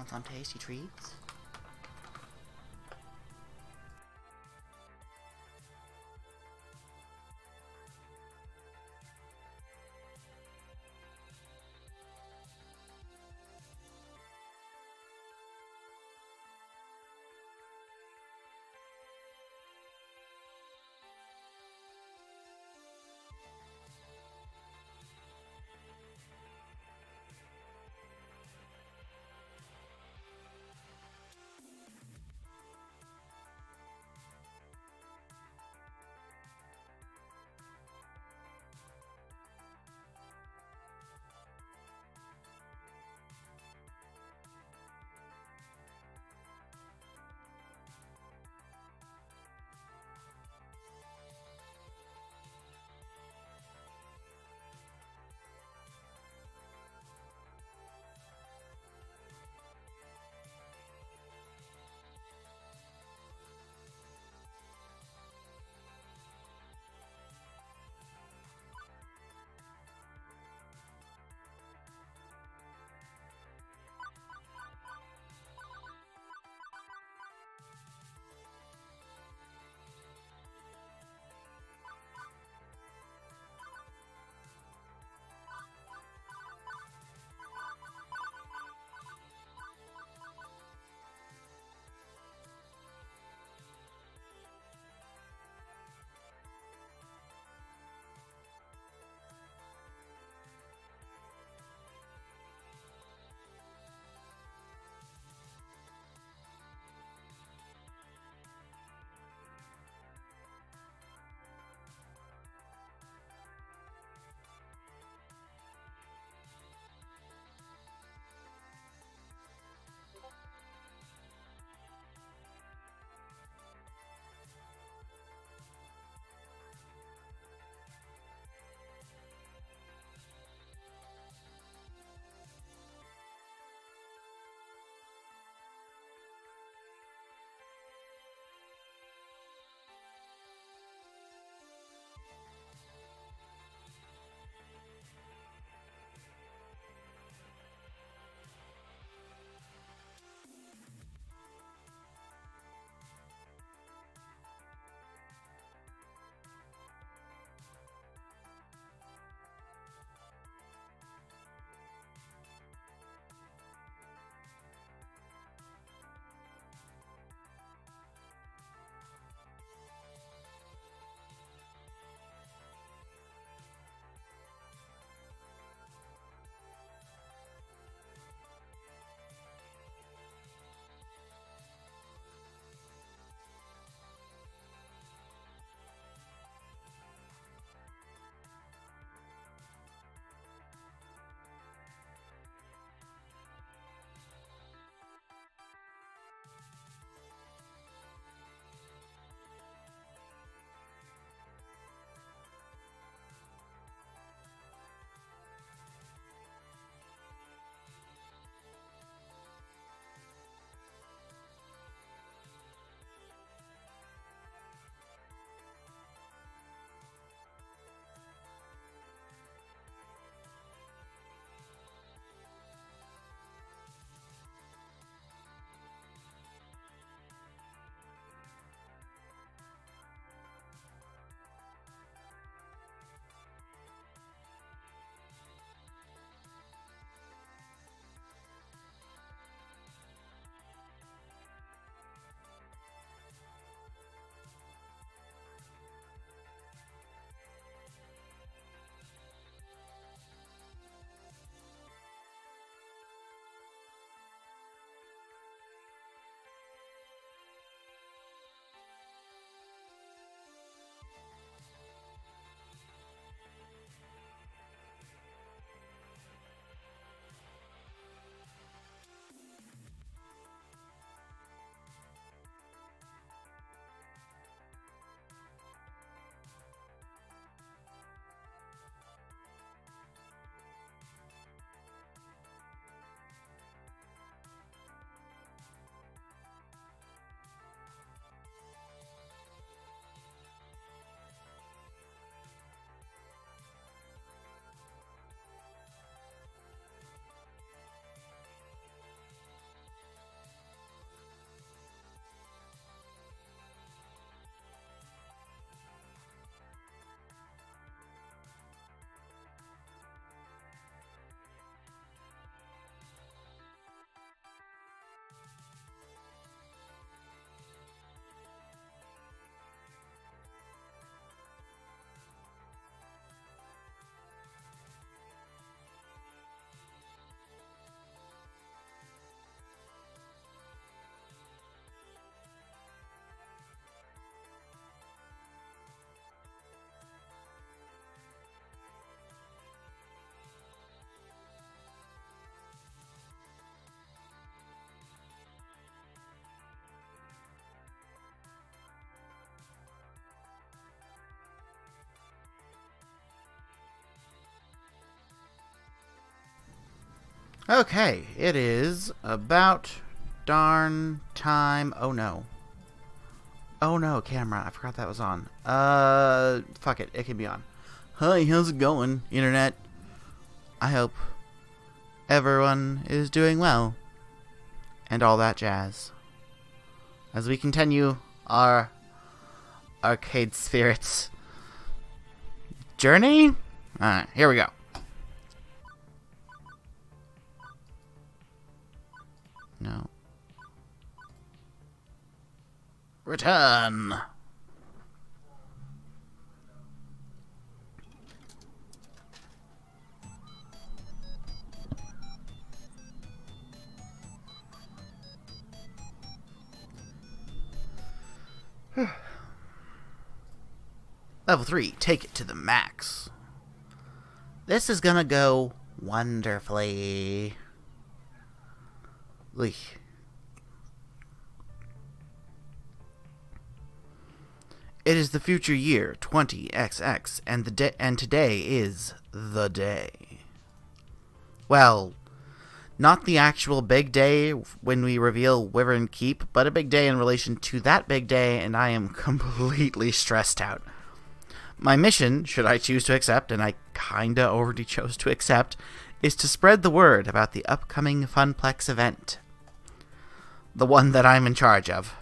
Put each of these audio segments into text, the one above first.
Want some tasty treats? Okay, it is about darn time. Oh no. Oh no, camera. I forgot that was on. Fuck it. It can be on. Hi, how's it going, internet? I hope everyone is doing well. And all that jazz. As we continue our Arcade Spirits journey. Alright, here we go. No. Return. Level 3, take it to the max. This is gonna go wonderfully. Eek. It is the future year 20XX, and today is the day. Well, not the actual big day when we reveal Wyvern Keep, but a big day in relation to that big day, and I am completely stressed out. My mission, should I choose to accept, and I kinda already chose to accept, is to spread the word about the upcoming Funplex event. The one that I'm in charge of.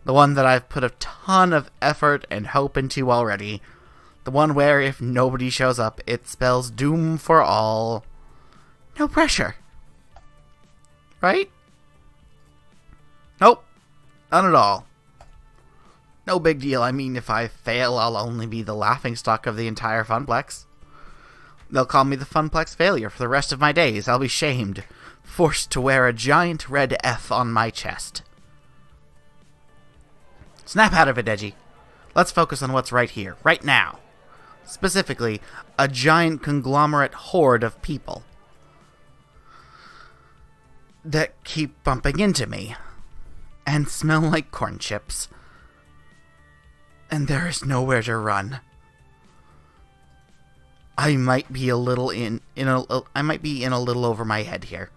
The one that I've put a ton of effort and hope into already. The one where if nobody shows up, it spells doom for all. No pressure. Right? Nope. None at all. No big deal. I mean, if I fail, I'll only be the laughingstock of the entire Funplex. They'll call me the Funplex failure for the rest of my days. I'll be shamed. Forced to wear a giant red F on my chest. Snap out of it, Edgy. Let's focus on what's right here, right now. Specifically, a giant conglomerate horde of people that keep bumping into me and smell like corn chips. And there is nowhere to run. I might be a little I might be in a little over my head here.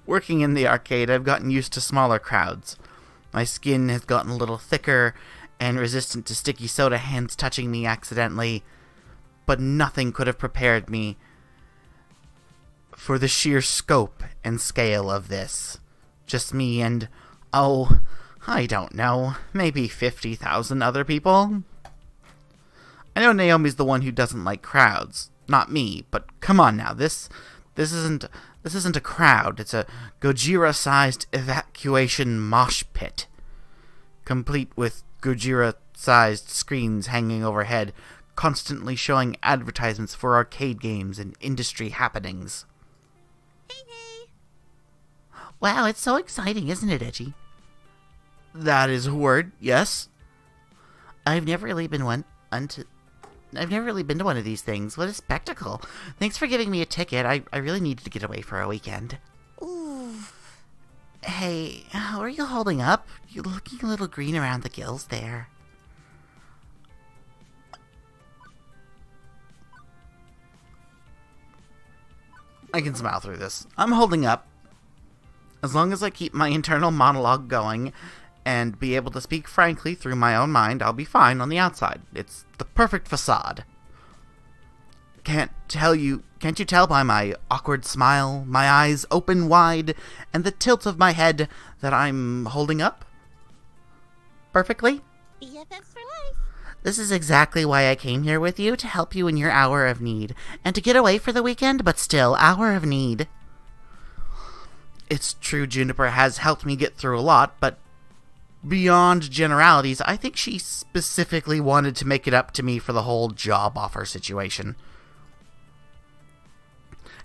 Working in the arcade, I've gotten used to smaller crowds. My skin has gotten a little thicker and resistant to sticky soda hands touching me accidentally, but nothing could have prepared me for the sheer scope and scale of this. Just me and, oh, I don't know, maybe 50,000 other people? I know Naomi's the one who doesn't like crowds, not me, but come on now, this isn't a crowd, it's a Gojira-sized evacuation mosh pit. Complete with Gojira-sized screens hanging overhead, constantly showing advertisements for arcade games and industry happenings. Hey. Wow, it's so exciting, isn't it, Edgy? That is a word, yes. I've never really been to one of these things. What a spectacle. Thanks for giving me a ticket. I really needed to get away for a weekend. Ooh. Hey, how are you holding up? You're looking a little green around the gills there. I can smile through this. I'm holding up. As long as I keep my internal monologue going and be able to speak frankly through my own mind, I'll be fine on the outside. It's the perfect facade. Can't you tell by my awkward smile, my eyes open wide, and the tilt of my head that I'm holding up? Perfectly? EFX for life. This is exactly why I came here with you, to help you in your hour of need, and to get away for the weekend, but still, hour of need. It's true Juniper has helped me get through a lot, but beyond generalities, I think she specifically wanted to make it up to me for the whole job offer situation.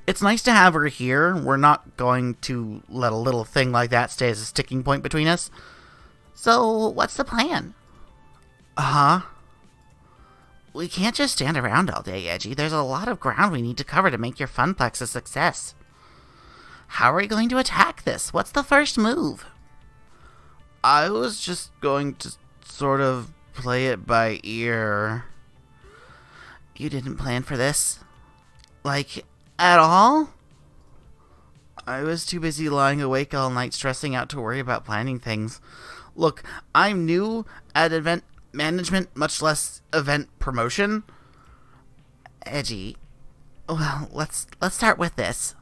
It's nice to have her here. We're not going to let a little thing like that stay as a sticking point between us. So, what's the plan? We can't just stand around all day, Edgy. There's a lot of ground we need to cover to make your Funplex a success. How are we going to attack this? What's the first move? I was just going to sort of play it by ear. You didn't plan for this? Like, at all? I was too busy lying awake all night stressing out to worry about planning things. Look, I'm new at event management, much less event promotion. Edgy. Well, let's start with this.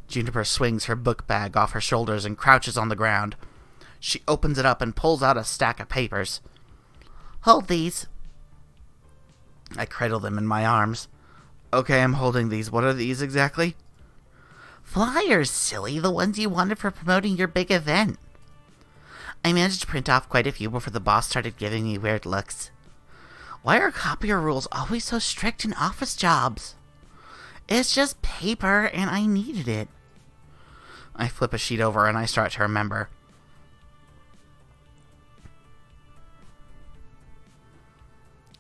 Juniper swings her book bag off her shoulders and crouches on the ground. She opens it up and pulls out a stack of papers. Hold these. I cradle them in my arms. Okay, I'm holding these. What are these exactly? Flyers, silly. The ones you wanted for promoting your big event. I managed to print off quite a few before the boss started giving me weird looks. Why are copier rules always so strict in office jobs? It's just paper, and I needed it. I flip a sheet over and I start to remember.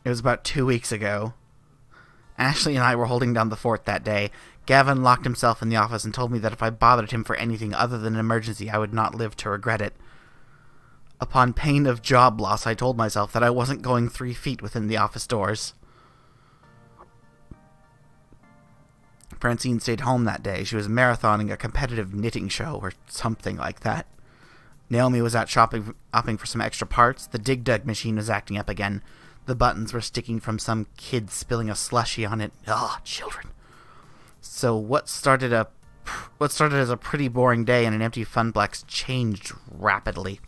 It was about 2 weeks ago. Ashley and I were holding down the fort that day. Gavin locked himself in the office and told me that if I bothered him for anything other than an emergency, I would not live to regret it. Upon pain of job loss, I told myself that I wasn't going 3 feet within the office doors. Francine stayed home that day. She was marathoning a competitive knitting show or something like that. Naomi was out shopping for some extra parts. The Dig Dug machine was acting up again. The buttons were sticking from some kid spilling a slushie on it. Ah, children. So what started as a pretty boring day in an empty Funplex changed rapidly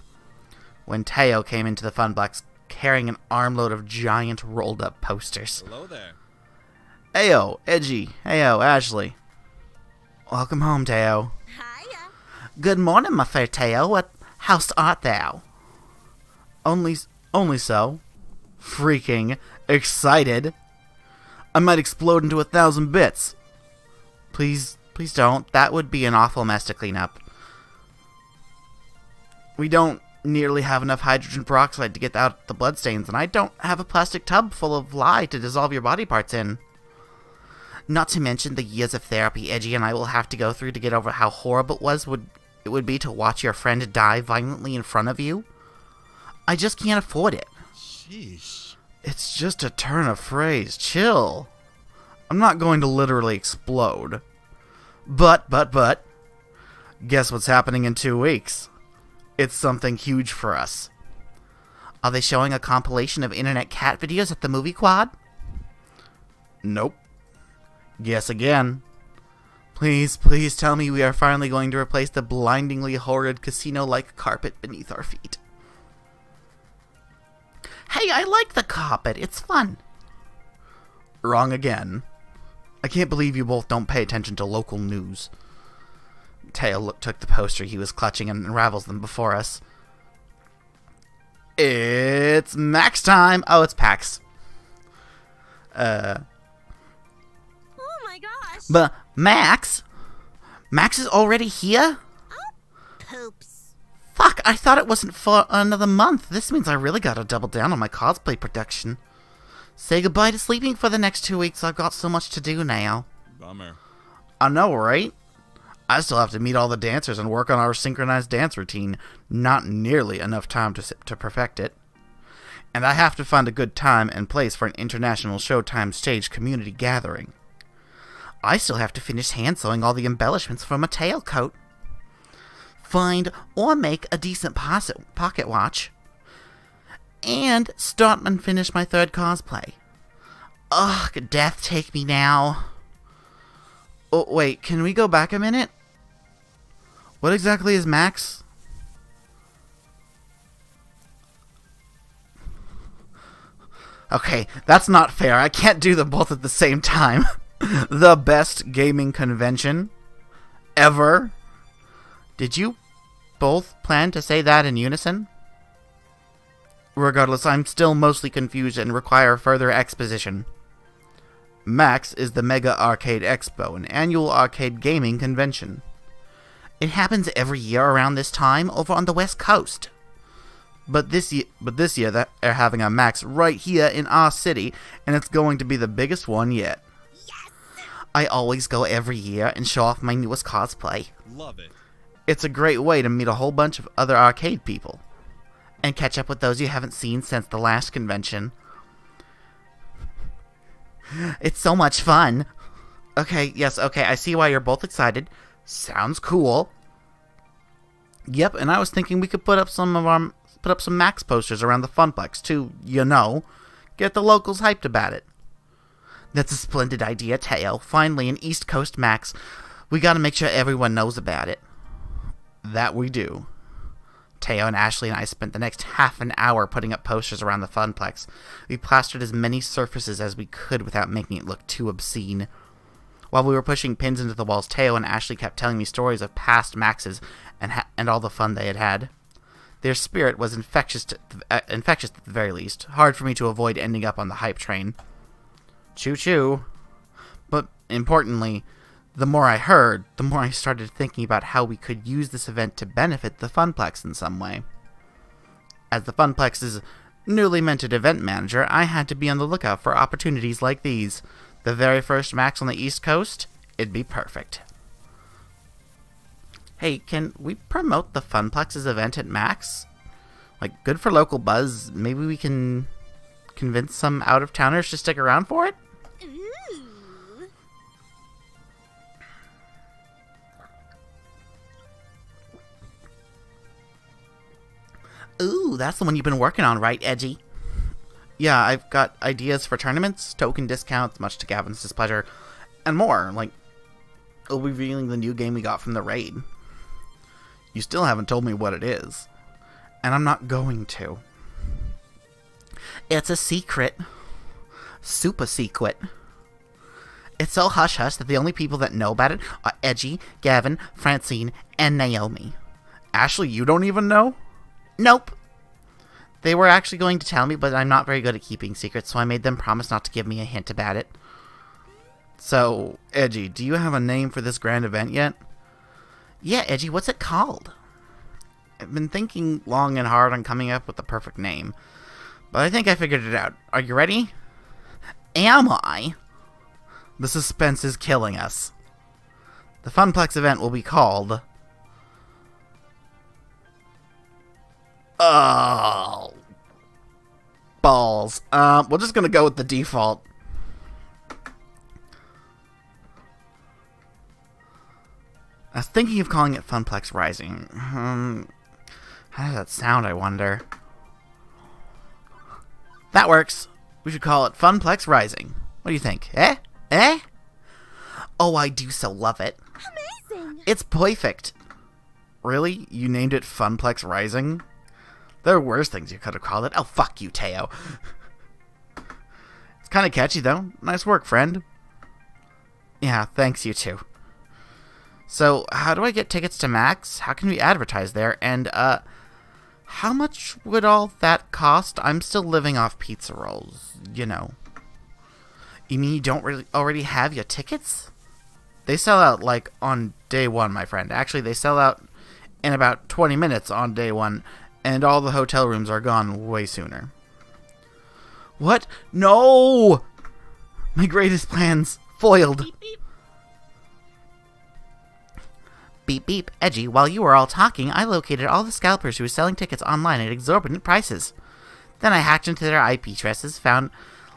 when Teo came into the Funplex carrying an armload of giant rolled-up posters. Hello there. Heyo, Edgy. Heyo, Ashley. Welcome home, Teo. Hiya. Good morning, my fair Teo. What house art thou? Only so. Freaking excited. I might explode into 1,000 bits. Please don't. That would be an awful mess to clean up. We don't nearly have enough hydrogen peroxide to get out the bloodstains, and I don't have a plastic tub full of lye to dissolve your body parts in. Not to mention the years of therapy Edgy and I will have to go through to get over how horrible it would be to watch your friend die violently in front of you. I just can't afford it. Sheesh. It's just a turn of phrase. Chill. I'm not going to literally explode. But, guess what's happening in 2 weeks? It's something huge for us. Are they showing a compilation of internet cat videos at the movie quad? Nope. Guess again. Please tell me we are finally going to replace the blindingly horrid casino-like carpet beneath our feet. Hey, I like the carpet. It's fun. Wrong again. I can't believe you both don't pay attention to local news. Teo took the poster he was clutching and unravels them before us. It's Max time! Oh, it's PAX. Oh my gosh. But Max? Max is already here? Poops. Fuck, I thought it wasn't for another month. This means I really gotta double down on my cosplay production. Say goodbye to sleeping for the next 2 weeks. I've got so much to do now. Bummer. I know, right? I still have to meet all the dancers and work on our synchronized dance routine. Not nearly enough time to perfect it. And I have to find a good time and place for an international Showtime stage community gathering. I still have to finish hand sewing all the embellishments for my tailcoat. Find or make a decent pocket watch. And start and finish my 3rd cosplay. Ugh, death take me now. Oh, wait, can we go back a minute? What exactly is Max? Okay, that's not fair. I can't do them both at the same time. The best gaming convention ever. Did you both plan to say that in unison? Regardless, I'm still mostly confused and require further exposition. MAX is the Mega Arcade Expo, an annual arcade gaming convention. It happens every year around this time over on the West Coast. But this year they're having a MAX right here in our city, and it's going to be the biggest one yet. Yes. I always go every year and show off my newest cosplay. Love it. It's a great way to meet a whole bunch of other arcade people. And catch up with those you haven't seen since the last convention. It's so much fun. Okay, I see why you're both excited. Sounds cool. Yep, and I was thinking we could put up some Max posters around the Funplex to, get the locals hyped about it. That's a splendid idea, Teo. Finally, an East Coast Max. We gotta make sure everyone knows about it. That we do. Teo and Ashley and I spent the next half an hour putting up posters around the Funplex. We plastered as many surfaces as we could without making it look too obscene. While we were pushing pins into the walls, Teo and Ashley kept telling me stories of past Maxes and all the fun they had had. Their spirit was infectious at the very least. Hard for me to avoid ending up on the hype train. Choo-choo. But importantly, the more I heard, the more I started thinking about how we could use this event to benefit the Funplex in some way. As the Funplex's newly minted event manager, I had to be on the lookout for opportunities like these. The very first Max on the East Coast? It'd be perfect. Hey, can we promote the Funplex's event at Max? Like, good for local buzz. Maybe we can convince some out-of-towners to stick around for it? Ooh, that's the one you've been working on, right, Edgy? Yeah, I've got ideas for tournaments, token discounts, much to Gavin's displeasure, and more, like revealing the new game we got from the raid. You still haven't told me what it is, and I'm not going to. It's a secret. Super secret. It's so hush-hush that the only people that know about it are Edgy, Gavin, Francine, and Naomi. Ashley, you don't even know? Nope. They were actually going to tell me, but I'm not very good at keeping secrets, so I made them promise not to give me a hint about it. So, Edgy, do you have a name for this grand event yet? Yeah, Edgy, what's it called? I've been thinking long and hard on coming up with the perfect name, but I think I figured it out. Are you ready? Am I? The suspense is killing us. The Funplex event will be called... Oh, balls. We're just gonna go with the default. I was thinking of calling it Funplex Rising. How does that sound, I wonder? That works. We should call it Funplex Rising. What do you think? Eh? Eh? Oh, I do so love it. Amazing! It's perfect. Really? You named it Funplex Rising? There are worse things you could have called it. Oh, fuck you, Teo. It's kind of catchy, though. Nice work, friend. Yeah, thanks, you too. So, how do I get tickets to Max? How can we advertise there? And, how much would all that cost? I'm still living off pizza rolls, you know. You mean you don't really already have your tickets? They sell out, like, on day one, my friend. Actually, they sell out in about 20 minutes on day one. And all the hotel rooms are gone way sooner. What? No! My greatest plans foiled. Beep, beep. Beep beep, Edgy, while you were all talking, I located all the scalpers who were selling tickets online at exorbitant prices. Then I hacked into their IP addresses, found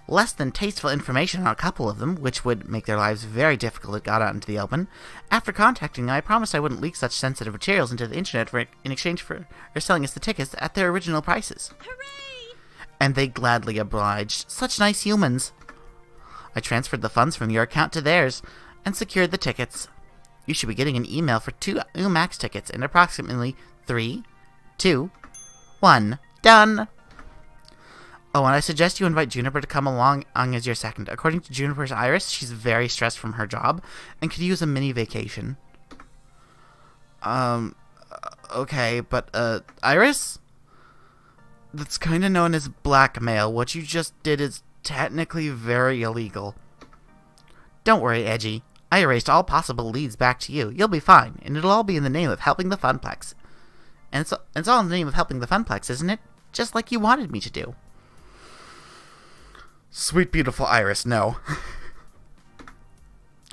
less than tasteful information on a couple of them, which would make their lives very difficult if it got out into the open. After contacting them, I promised I wouldn't leak such sensitive materials into the internet in exchange for selling us the tickets at their original prices. Hooray! And they gladly obliged. Such nice humans. I transferred the funds from your account to theirs, and secured the tickets. You should be getting an email for 2 new Max tickets in approximately 3, 2, 1. Done! Oh, and I suggest you invite Juniper to come along as your second. According to Juniper's Iris, she's very stressed from her job and could use a mini vacation. Okay, but, Iris? That's kind of known as blackmail. What you just did is technically very illegal. Don't worry, Edgy. I erased all possible leads back to you. You'll be fine, and it'll all be in the name of helping the Funplex. And it's all in the name of helping the Funplex, isn't it? Just like you wanted me to do. Sweet, beautiful Iris, no.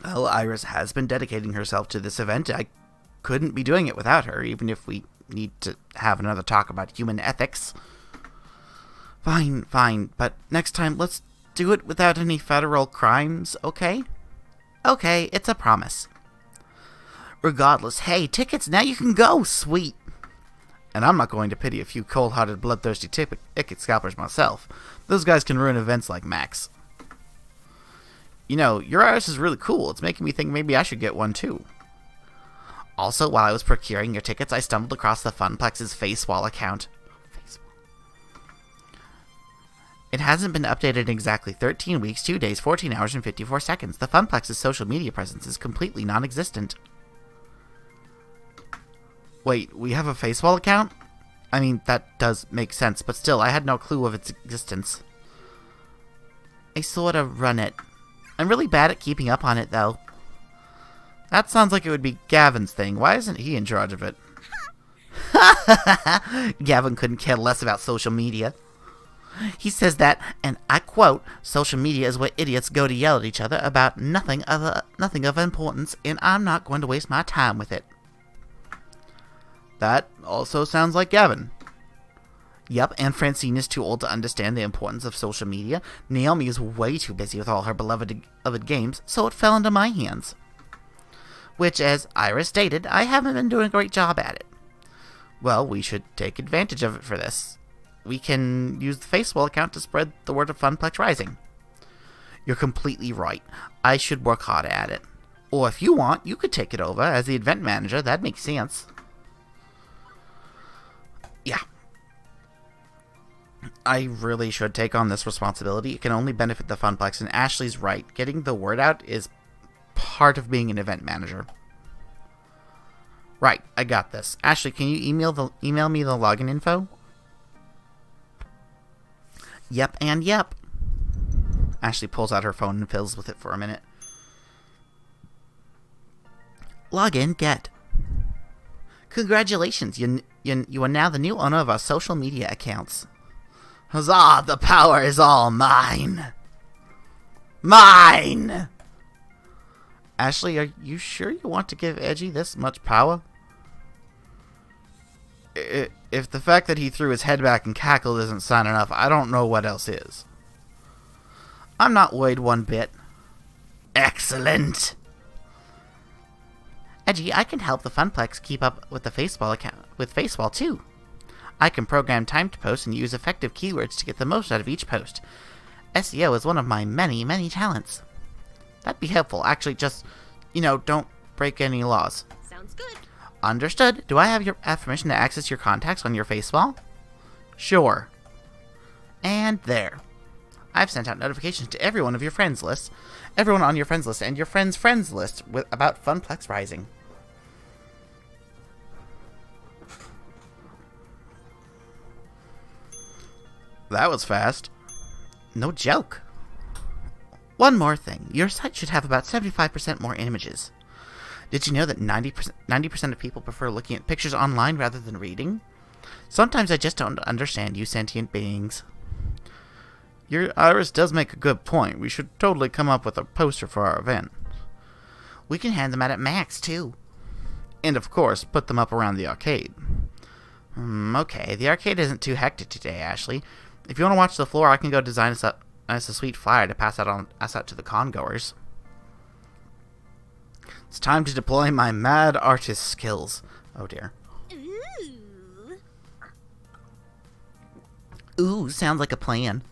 Well, Iris has been dedicating herself to this event. I couldn't be doing it without her, even if we need to have another talk about human ethics. Fine, fine, but next time let's do it without any federal crimes, okay? Okay, it's a promise. Regardless, hey, tickets, now you can go, sweet. And I'm not going to pity a few cold-hearted, bloodthirsty ticket scalpers myself. Those guys can ruin events like Max. You know, your iris is really cool. It's making me think maybe I should get one too. Also, while I was procuring your tickets, I stumbled across the Funplex's FaceWall account. It hasn't been updated in exactly 13 weeks, 2 days, 14 hours, and 54 seconds. The Funplex's social media presence is completely non-existent. Wait, we have a FaceWall account? I mean, that does make sense, but still, I had no clue of its existence. I sorta run it. I'm really bad at keeping up on it, though. That sounds like it would be Gavin's thing. Why isn't he in charge of it? Gavin couldn't care less about social media. He says that, and I quote, social media is where idiots go to yell at each other about nothing of importance, and I'm not going to waste my time with it. That also sounds like Gavin. Yep, and Francine is too old to understand the importance of social media. Naomi is way too busy with all her beloved games, so it fell into my hands. Which, as Iris stated, I haven't been doing a great job at it. Well, we should take advantage of it for this. We can use the FaceWall account to spread the word of Funplex Rising. You're completely right. I should work harder at it. Or if you want, you could take it over as the event manager. That makes sense. Yeah. I really should take on this responsibility. It can only benefit the Funplex, and Ashley's right. Getting the word out is part of being an event manager. Right, I got this. Ashley, can you email me the login info? Yep and yep. Ashley pulls out her phone and fiddles with it for a minute. Login, get. Congratulations, you are now the new owner of our social media accounts. Huzzah, the power is all mine. Mine! Ashley, are you sure you want to give Edgy this much power? If the fact that he threw his head back and cackled isn't sign enough, I don't know what else is. I'm not worried one bit. Excellent! Edgy, I can help the Funplex keep up with the FaceWall account with FaceWall too. I can program timed posts and use effective keywords to get the most out of each post. SEO is one of my many, many talents. That'd be helpful. Actually, just, don't break any laws. Sounds good. Understood. Do I have your permission to access your contacts on your FaceWall? Sure. And there. I've sent out notifications to everyone on your friends list, and your friends' friends list about Funplex Rising. That was fast. No joke. One more thing. Your site should have about 75% more images. Did you know that 90% of people prefer looking at pictures online rather than reading? Sometimes I just don't understand you sentient beings. Your Iris does make a good point. We should totally come up with a poster for our event. We can hand them out at Max, too. And, of course, put them up around the arcade. Okay, the arcade isn't too hectic today, Ashley. If you want to watch the floor, I can go design us a sweet flyer to pass out to the con-goers. It's time to deploy my mad artist skills. Oh, dear. Ooh, sounds like a plan.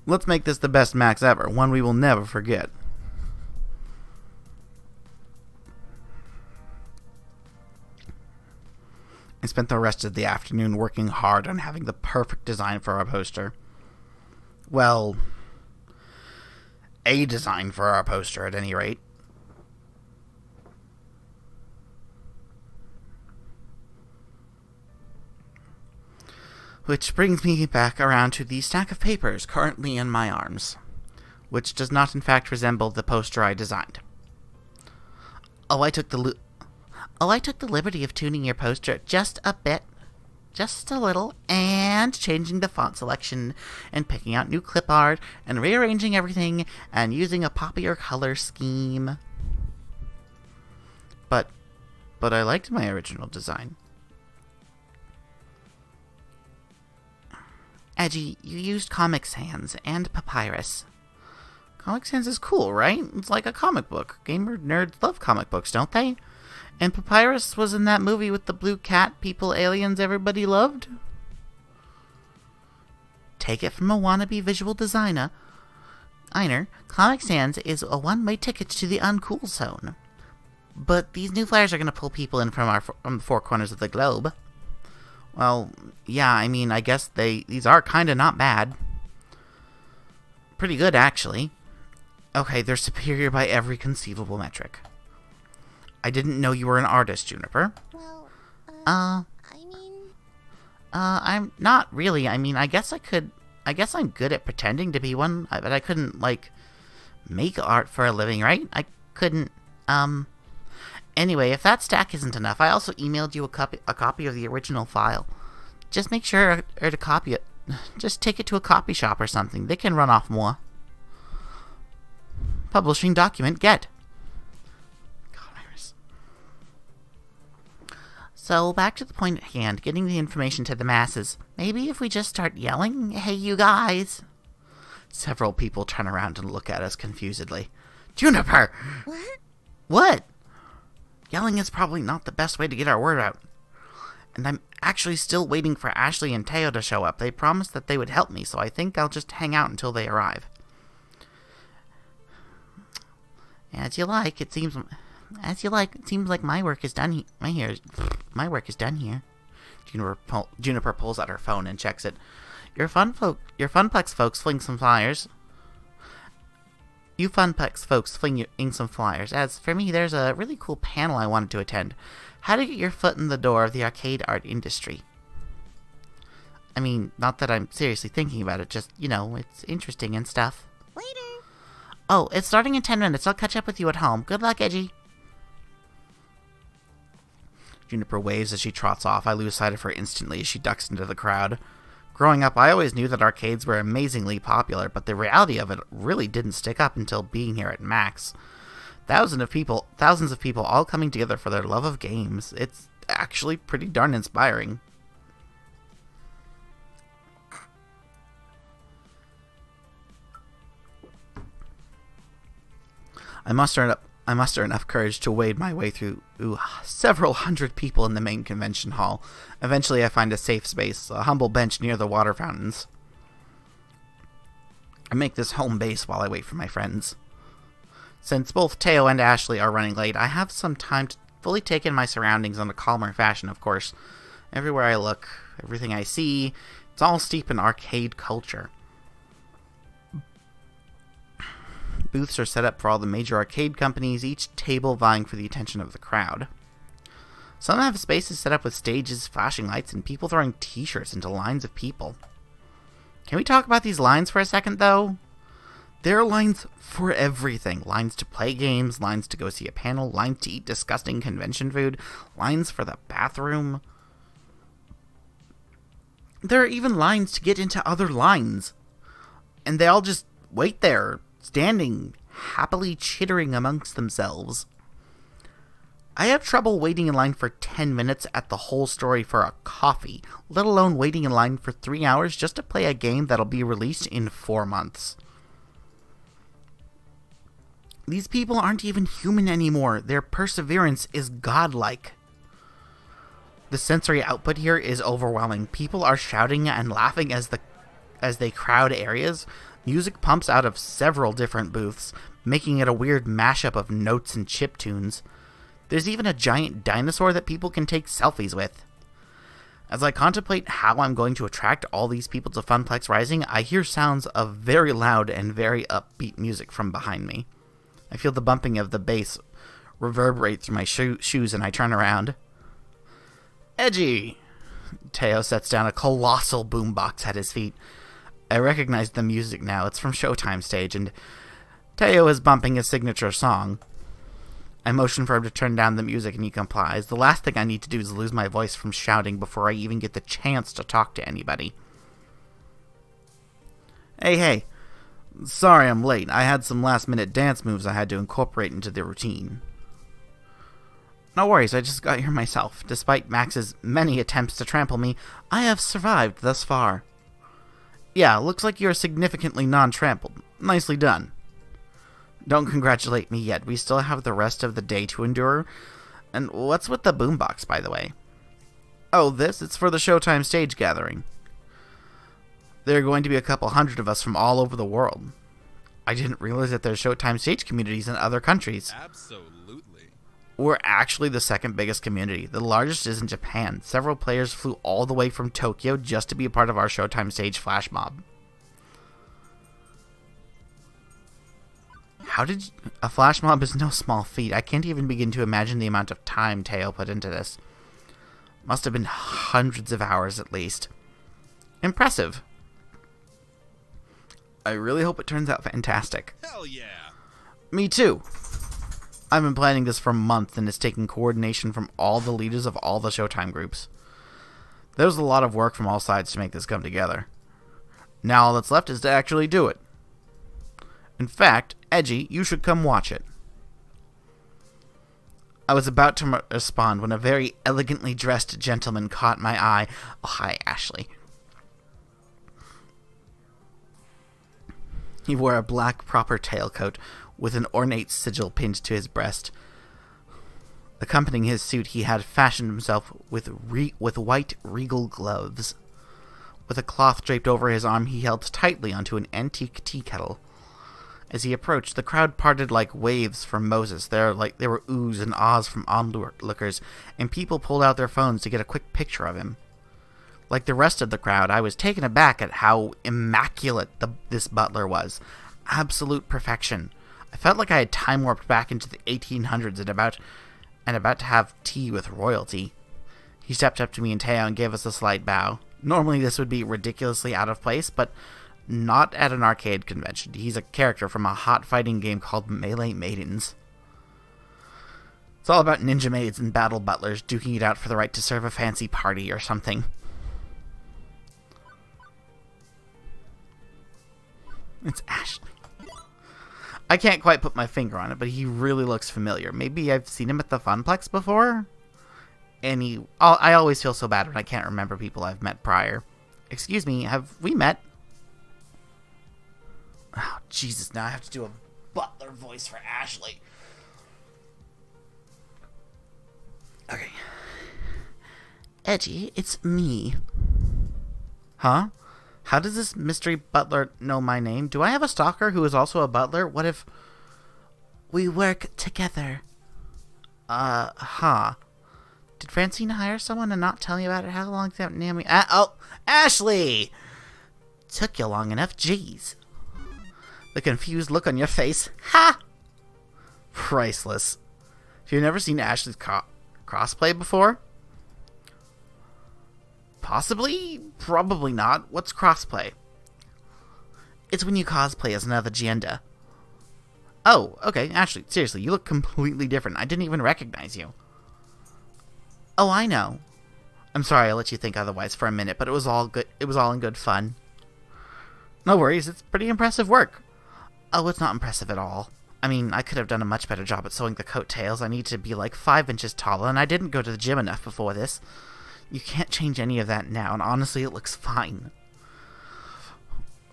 Let's make this the best Max ever, one we will never forget. I spent the rest of the afternoon working hard on having the perfect design for our poster. Well, a design for our poster at any rate. Which brings me back around to the stack of papers currently in my arms, which does not in fact resemble the poster I designed. I took the liberty of tuning your poster just a bit, just a little, and changing the font selection, and picking out new clip art, and rearranging everything, and using a poppier color scheme. But I liked my original design. Edgy, you used Comic Sans and Papyrus. Comic Sans is cool, right? It's like a comic book. Gamer nerds love comic books, don't they? And Papyrus was in that movie with the blue cat, people, aliens, everybody loved? Take it from a wannabe visual designer. Einer, Comic Sans is a one-way ticket to the uncool zone. But these new flyers are going to pull people in from the four corners of the globe. Well, yeah, I mean, I guess these are kind of not bad. Pretty good, actually. Okay, they're superior by every conceivable metric. I didn't know you were an artist, Juniper. Well, Uh, I mean, I'm not really. I mean, I guess I'm good at pretending to be one, but I couldn't, like, make art for a living, right? I couldn't, Anyway, if that stack isn't enough, I also emailed you a copy of the original file. Just make sure to copy it. Just take it to a copy shop or something. They can run off more. Publishing document, get. God, Iris. So, back to the point at hand, getting the information to the masses. Maybe if we just start yelling, "Hey, you guys!" Several people turn around and look at us confusedly. Juniper! what? What? Yelling is probably not the best way to get our word out. And I'm actually still waiting for Ashley and Teo to show up. They promised that they would help me, so I think I'll just hang out until they arrive. As you like. It seems like my work is done. My work is done here. Juniper pulls out her phone and checks it. Your Funplex folks fling some flyers. You Funplex folks fling some flyers. As for me, there's a really cool panel I wanted to attend. How to get your foot in the door of the arcade art industry. I mean, not that I'm seriously thinking about it, just, it's interesting and stuff. Later. Oh, it's starting in 10 minutes. I'll catch up with you at home. Good luck, Edgy. Juniper waves as she trots off. I lose sight of her instantly as she ducks into the crowd. Growing up, I always knew that arcades were amazingly popular, but the reality of it really didn't stick up until being here at Max. Thousands of people all coming together for their love of games. It's actually pretty darn inspiring. I muster enough courage to wade my way through several hundred people in the main convention hall. Eventually I find a safe space, a humble bench near the water fountains. I make this home base while I wait for my friends. Since both Teo and Ashley are running late, I have some time to fully take in my surroundings in a calmer fashion, of course. Everywhere I look, everything I see, it's all steeped in arcade culture. Booths are set up for all the major arcade companies, each table vying for the attention of the crowd. Some have spaces set up with stages, flashing lights, and people throwing t-shirts into lines of people. Can we talk about these lines for a second, though? There are lines for everything. Lines to play games, lines to go see a panel, lines to eat disgusting convention food, lines for the bathroom. There are even lines to get into other lines. And they all just wait there, standing, happily chittering amongst themselves. I have trouble waiting in line for 10 minutes at the whole story for a coffee, let alone waiting in line for 3 hours just to play a game that'll be released in 4 months. These people aren't even human anymore. Their perseverance is godlike. The sensory output here is overwhelming. People are shouting and laughing as they crowd areas. Music pumps out of several different booths, making it a weird mashup of notes and chiptunes. There's even a giant dinosaur that people can take selfies with. As I contemplate how I'm going to attract all these people to Funplex Rising, I hear sounds of very loud and very upbeat music from behind me. I feel the bumping of the bass reverberate through my shoes and I turn around. Edgy! Teo sets down a colossal boombox at his feet. I recognize the music now. It's from Showtime Stage, and Teo is bumping his signature song. I motion for him to turn down the music, and he complies. The last thing I need to do is lose my voice from shouting before I even get the chance to talk to anybody. Hey. Sorry I'm late. I had some last-minute dance moves I had to incorporate into the routine. No worries, I just got here myself. Despite Max's many attempts to trample me, I have survived thus far. Yeah, looks like you're significantly non-trampled. Nicely done. Don't congratulate me yet. We still have the rest of the day to endure. And what's with the boombox, by the way? Oh, it's for the Showtime stage gathering. There are going to be a couple hundred of us from all over the world. I didn't realize that there's Showtime stage communities in other countries. Absolutely. We're actually the second biggest community. The largest is in Japan. Several players flew all the way from Tokyo just to be a part of our Showtime stage flash mob. A flash mob is no small feat. I can't even begin to imagine the amount of time Teo put into this. Must have been hundreds of hours at least. Impressive. I really hope it turns out fantastic. Hell yeah. Me too. I've been planning this for months, and it's taking coordination from all the leaders of all the Showtime groups. There's a lot of work from all sides to make this come together. Now all that's left is to actually do it. In fact, Edgy, you should come watch it. I was about to respond when a very elegantly dressed gentleman caught my eye. Oh, hi, Ashley. He wore a black proper tailcoat with an ornate sigil pinned to his breast. Accompanying his suit, he had fashioned himself with white regal gloves. With a cloth draped over his arm, he held tightly onto an antique tea kettle. As he approached, the crowd parted like waves for Moses. There were oohs and ahs from onlookers, and people pulled out their phones to get a quick picture of him. Like the rest of the crowd, I was taken aback at how immaculate this butler was. Absolute perfection. I felt like I had time warped back into the 1800s and about to have tea with royalty. He stepped up to me and Teo and gave us a slight bow. Normally this would be ridiculously out of place, but not at an arcade convention. He's a character from a hot fighting game called Melee Maidens. It's all about ninja maids and battle butlers duking it out for the right to serve a fancy party or something. It's Ashley. I can't quite put my finger on it, but he really looks familiar. Maybe I've seen him at the Funplex before? And I always feel so bad when I can't remember people I've met prior. Excuse me, have we met? Oh, Jesus, now I have to do a butler voice for Ashley. Okay. Edgy, it's me. Huh? How does this mystery butler know my name? Do I have a stalker who is also a butler? What if we work together? Huh. Did Francine hire someone and not tell me about it? How long did that name me? Ashley! Took you long enough, jeez. The confused look on your face. Ha! Priceless. Have you never seen Ashley's crossplay before? Possibly? Probably not. What's crossplay? It's when you cosplay as another gender. Oh, okay. Ashley, seriously, you look completely different. I didn't even recognize you. Oh, I know. I'm sorry I let you think otherwise for a minute, but it was all good. It was all in good fun. No worries. It's pretty impressive work. Oh, it's not impressive at all. I mean, I could have done a much better job at sewing the coattails. I need to be like 5 inches taller, and I didn't go to the gym enough before this. You can't change any of that now, and honestly, it looks fine.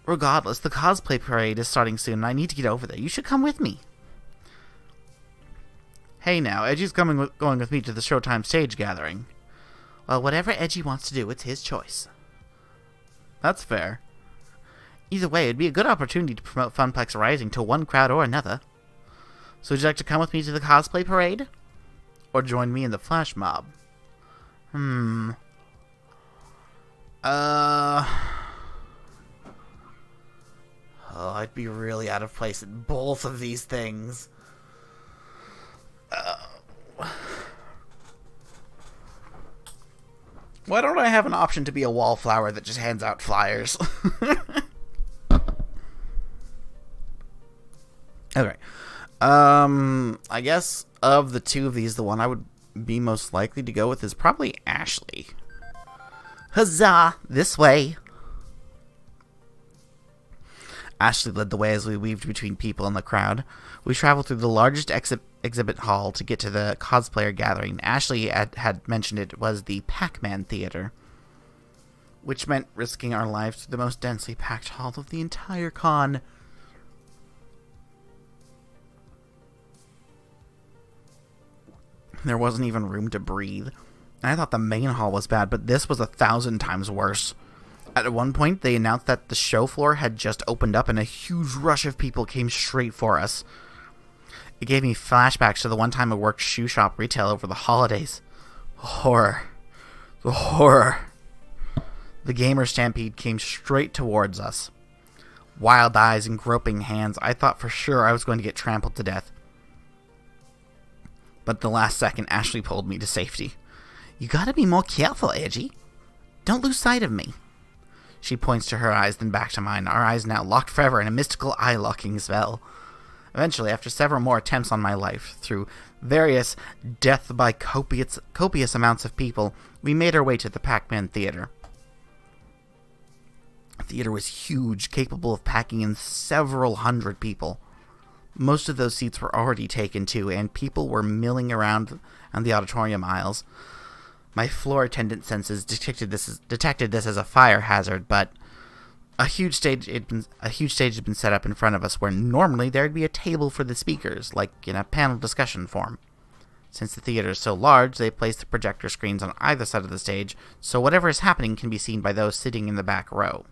Regardless, the cosplay parade is starting soon, and I need to get over there. You should come with me. Hey now, Edgy's going with me to the Showtime stage gathering. Well, whatever Edgy wants to do, it's his choice. That's fair. Either way, it'd be a good opportunity to promote Funplex Rising to one crowd or another. So would you like to come with me to the cosplay parade? Or join me in the flash mob? Oh, I'd be really out of place in both of these things. Why don't I have an option to be a wallflower that just hands out flyers? Okay. I guess of the two of these, the one I would be most likely to go with is probably Ashley. Huzzah! This way! Ashley led the way as we weaved between people in the crowd. We traveled through the largest exhibit hall to get to the cosplayer gathering. Ashley had mentioned it was the Pac-Man Theater, which meant risking our lives through the most densely packed hall of the entire con. There wasn't even room to breathe. And I thought the main hall was bad, but this was 1,000 times worse. At one point, they announced that the show floor had just opened up and a huge rush of people came straight for us. It gave me flashbacks to the one time I worked shoe shop retail over the holidays. Horror. The horror. The gamer stampede came straight towards us. Wild eyes and groping hands. I thought for sure I was going to get trampled to death. But at the last second, Ashley pulled me to safety. You gotta be more careful, Edgy. Don't lose sight of me. She points to her eyes, then back to mine, our eyes now locked forever in a mystical eye-locking spell. Eventually, after several more attempts on my life, through various death by copious amounts of people, we made our way to the Pac-Man Theater. The theater was huge, capable of packing in several hundred people. Most of those seats were already taken too, and people were milling around on the auditorium aisles. My floor attendant senses detected this as a fire hazard, but a huge stage had been set up in front of us where normally there'd be a table for the speakers, like in a panel discussion form. Since the theater is so large, they placed the projector screens on either side of the stage, so whatever is happening can be seen by those sitting in the back row.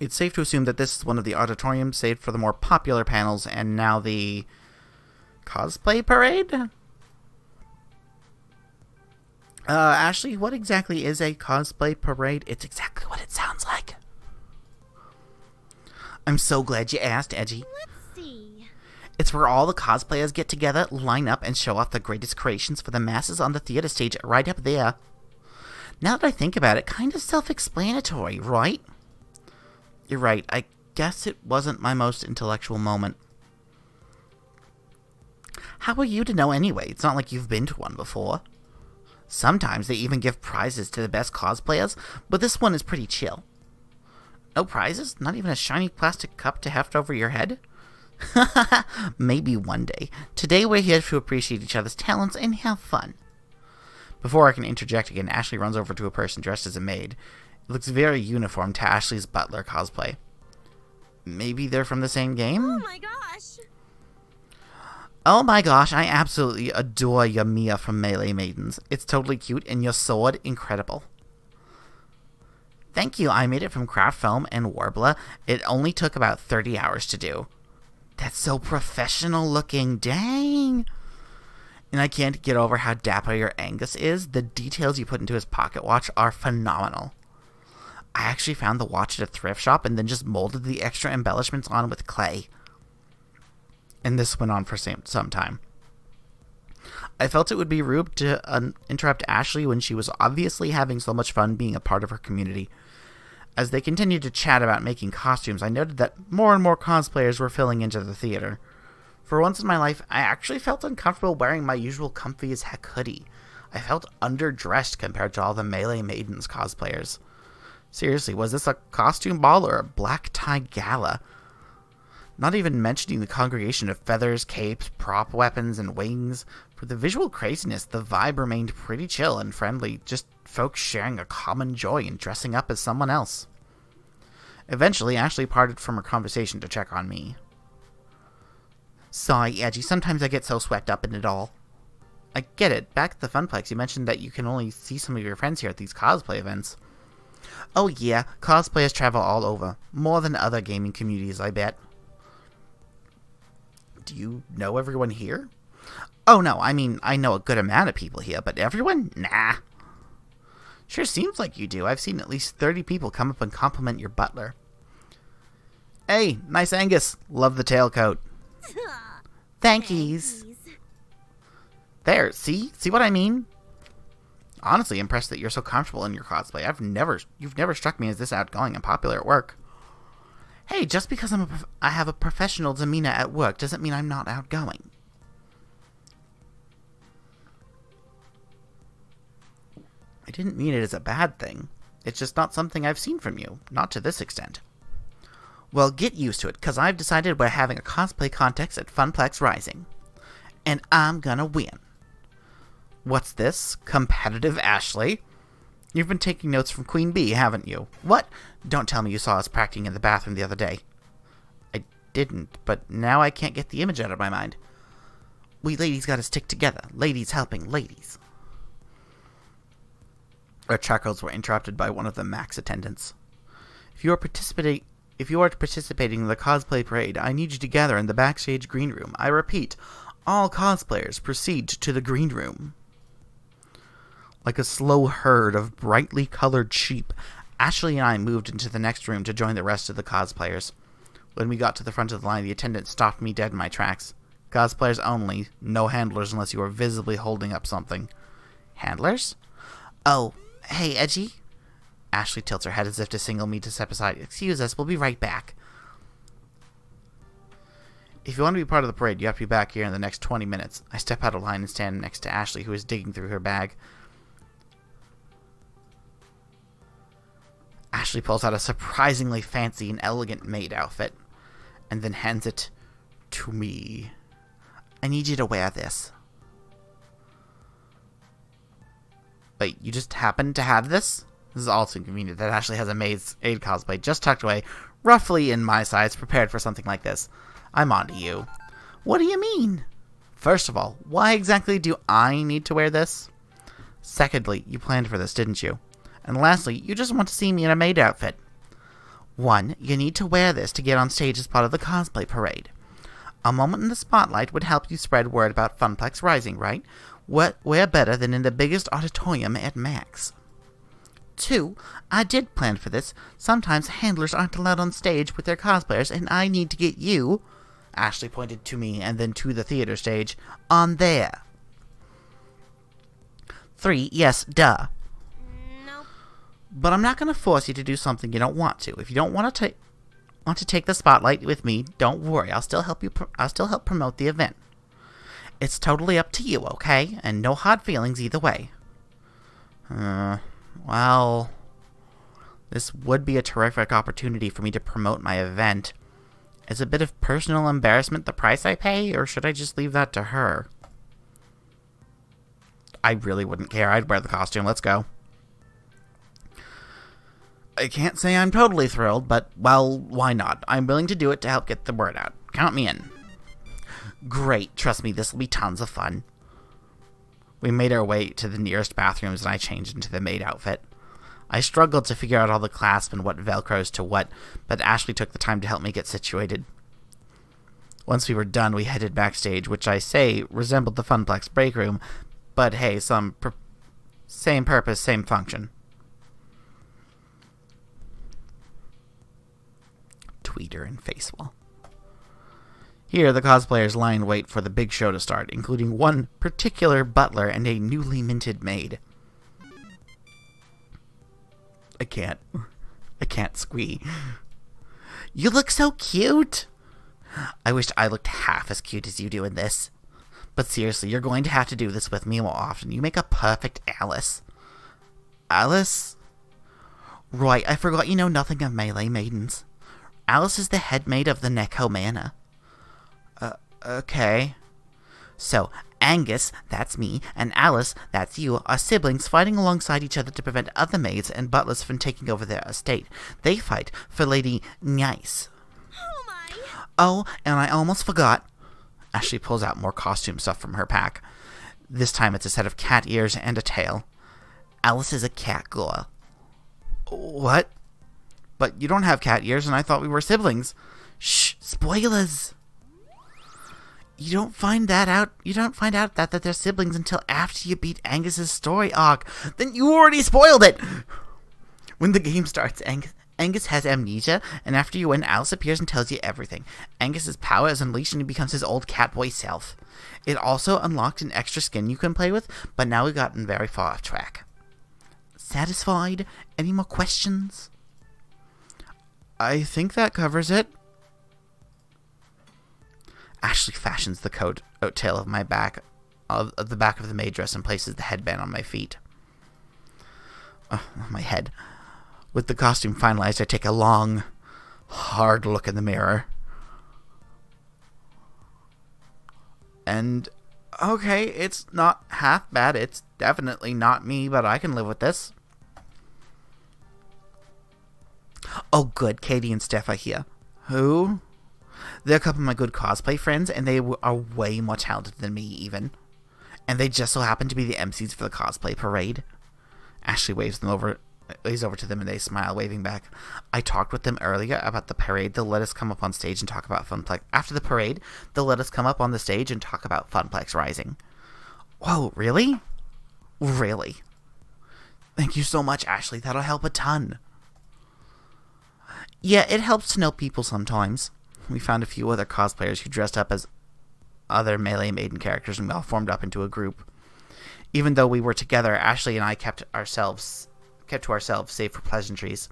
It's safe to assume that this is one of the auditoriums saved for the more popular panels, and now the cosplay parade? Ashley, what exactly is a cosplay parade? It's exactly what it sounds like. I'm so glad you asked, Edgy. Let's see. It's where all the cosplayers get together, line up, and show off the greatest creations for the masses on the theater stage right up there. Now that I think about it, kind of self-explanatory, right? You're right, I guess it wasn't my most intellectual moment. How are you to know anyway? It's not like you've been to one before. Sometimes they even give prizes to the best cosplayers, but this one is pretty chill. No prizes? Not even a shiny plastic cup to heft over your head? Maybe one day. Today we're here to appreciate each other's talents and have fun. Before I can interject again, Ashley runs over to a person dressed as a maid. It looks very uniform to Ashley's butler cosplay. Maybe they're from the same game? Oh my gosh. Oh my gosh, I absolutely adore your Mia from Melee Maidens. It's totally cute, and your sword, incredible. Thank you, I made it from craft foam and Warbler. It only took about 30 hours to do. That's so professional looking, dang! And I can't get over how dapper your Angus is. The details you put into his pocket watch are phenomenal. I actually found the watch at a thrift shop and then just molded the extra embellishments on with clay. And this went on for some time. I felt it would be rude to interrupt Ashley when she was obviously having so much fun being a part of her community. As they continued to chat about making costumes, I noted that more and more cosplayers were filling into the theater. For once in my life, I actually felt uncomfortable wearing my usual comfy as heck hoodie. I felt underdressed compared to all the Melee Maidens cosplayers. Seriously, was this a costume ball or a black tie gala? Not even mentioning the congregation of feathers, capes, prop weapons, and wings. For the visual craziness, the vibe remained pretty chill and friendly, just folks sharing a common joy in dressing up as someone else. Eventually, Ashley parted from her conversation to check on me. Sorry, Edgy, sometimes I get so swept up in it all. I get it. Back at the Funplex, you mentioned that you can only see some of your friends here at these cosplay events. Oh yeah, cosplayers travel all over. More than other gaming communities, I bet. Do you know everyone here? Oh no, I mean, I know a good amount of people here, but everyone? Nah. Sure seems like you do. I've seen at least 30 people come up and compliment your butler. Hey, nice Angus. Love the tailcoat. Thankies. There, see? See what I mean? Honestly impressed that you're so comfortable in your cosplay. You've never struck me as this outgoing and popular at work. Hey, just because I have a professional demeanor at work doesn't mean I'm not outgoing. I didn't mean it as a bad thing. It's just not something I've seen from you. Not to this extent. Well, get used to it, because I've decided we're having a cosplay contest at Funplex Rising. And I'm gonna win. What's this? Competitive Ashley? You've been taking notes from Queen Bee, haven't you? What? Don't tell me you saw us practicing in the bathroom the other day. I didn't, but now I can't get the image out of my mind. We ladies gotta stick together. Ladies helping ladies. Our chuckles were interrupted by one of the Max attendants. If you are participating in the cosplay parade, I need you to gather in the backstage green room. I repeat, all cosplayers proceed to the green room. Like a slow herd of brightly colored sheep, Ashley and I moved into the next room to join the rest of the cosplayers. When we got to the front of the line, the attendant stopped me dead in my tracks. Cosplayers only, no handlers unless you are visibly holding up something. Handlers? Oh, hey, Edgy? Ashley tilts her head as if to signal me to step aside. Excuse us, we'll be right back. If you want to be part of the parade, you have to be back here in the next 20 minutes. I step out of line and stand next to Ashley, who is digging through her bag. Ashley pulls out a surprisingly fancy and elegant maid outfit, and then hands it to me. I need you to wear this. Wait, you just happen to have this? This is all too convenient that Ashley has a maid's aid cosplay just tucked away, roughly in my size, prepared for something like this. I'm on to you. What do you mean? First of all, why exactly do I need to wear this? Secondly, you planned for this, didn't you? And lastly, you just want to see me in a maid outfit. 1. You need to wear this to get on stage as part of the cosplay parade. A moment in the spotlight would help you spread word about Funplex Rising, right? Where better than in the biggest auditorium at Max? 2. I did plan for this. Sometimes handlers aren't allowed on stage with their cosplayers, and I need to get you, Ashley pointed to me and then to the theater stage, on there. 3. Yes, duh. Nope. But I'm not going to force you to do something you don't want to. If you don't want to take the spotlight with me, don't worry. I'll still help promote the event. It's totally up to you, okay? And no hard feelings either way. Well, this would be a terrific opportunity for me to promote my event. Is a bit of personal embarrassment the price I pay, or should I just leave that to her? I really wouldn't care. I'd wear the costume. Let's go. I can't say I'm totally thrilled, but, well, why not? I'm willing to do it to help get the word out. Count me in. Great. Trust me, this will be tons of fun. We made our way to the nearest bathrooms and I changed into the maid outfit. I struggled to figure out all the clasp and what velcros to what, but Ashley took the time to help me get situated. Once we were done, we headed backstage, which I say resembled the Funplex break room, but hey, same purpose, same function. Tweeter and Facewall. Here, the cosplayers lie in wait for the big show to start, including one particular butler and a newly minted maid. I can't squee. You look so cute! I wished I looked half as cute as you do in this. But seriously, you're going to have to do this with me more often. You make a perfect Alice. Alice? Right, I forgot you know nothing of melee maidens. Alice is the head maid of the Neko Manor. Okay. So, Angus, that's me, and Alice, that's you, are siblings fighting alongside each other to prevent other maids and butlers from taking over their estate. They fight for Lady Nice. Oh my! Oh, and I almost forgot. Ashley pulls out more costume stuff from her pack. This time it's a set of cat ears and a tail. Alice is a cat girl. What? But you don't have cat ears, and I thought we were siblings. Shh! Spoilers! You don't find out that they're siblings until after you beat Angus's story arc. Then you already spoiled it! When the game starts, Angus has amnesia, and after you win, Alice appears and tells you everything. Angus's power is unleashed and he becomes his old catboy self. It also unlocked an extra skin you can play with, but now we've gotten very far off track. Satisfied? Any more questions? I think that covers it. Ashley fashions the coat tail of my back, of the back of the maid dress, and places the headband on my feet. My head. With the costume finalized, I take a long, hard look in the mirror. And, okay, it's not half bad. It's definitely not me, but I can live with this. Oh, good. Katie and Steph are here. Who? They're a couple of my good cosplay friends, and they are way more talented than me, even. And they just so happen to be the MCs for the cosplay parade. Ashley waves over to them, and they smile, waving back. I talked with them earlier about the parade. They'll let us come up on stage and talk about Funplex. After the parade, they'll let us come up on the stage and talk about Funplex Rising. Whoa, really? Really? Thank you so much, Ashley. That'll help a ton. Yeah, it helps to know people sometimes. We found a few other cosplayers who dressed up as other Melee Maiden characters, and we all formed up into a group. Even though we were together, Ashley and I kept to ourselves, save for pleasantries.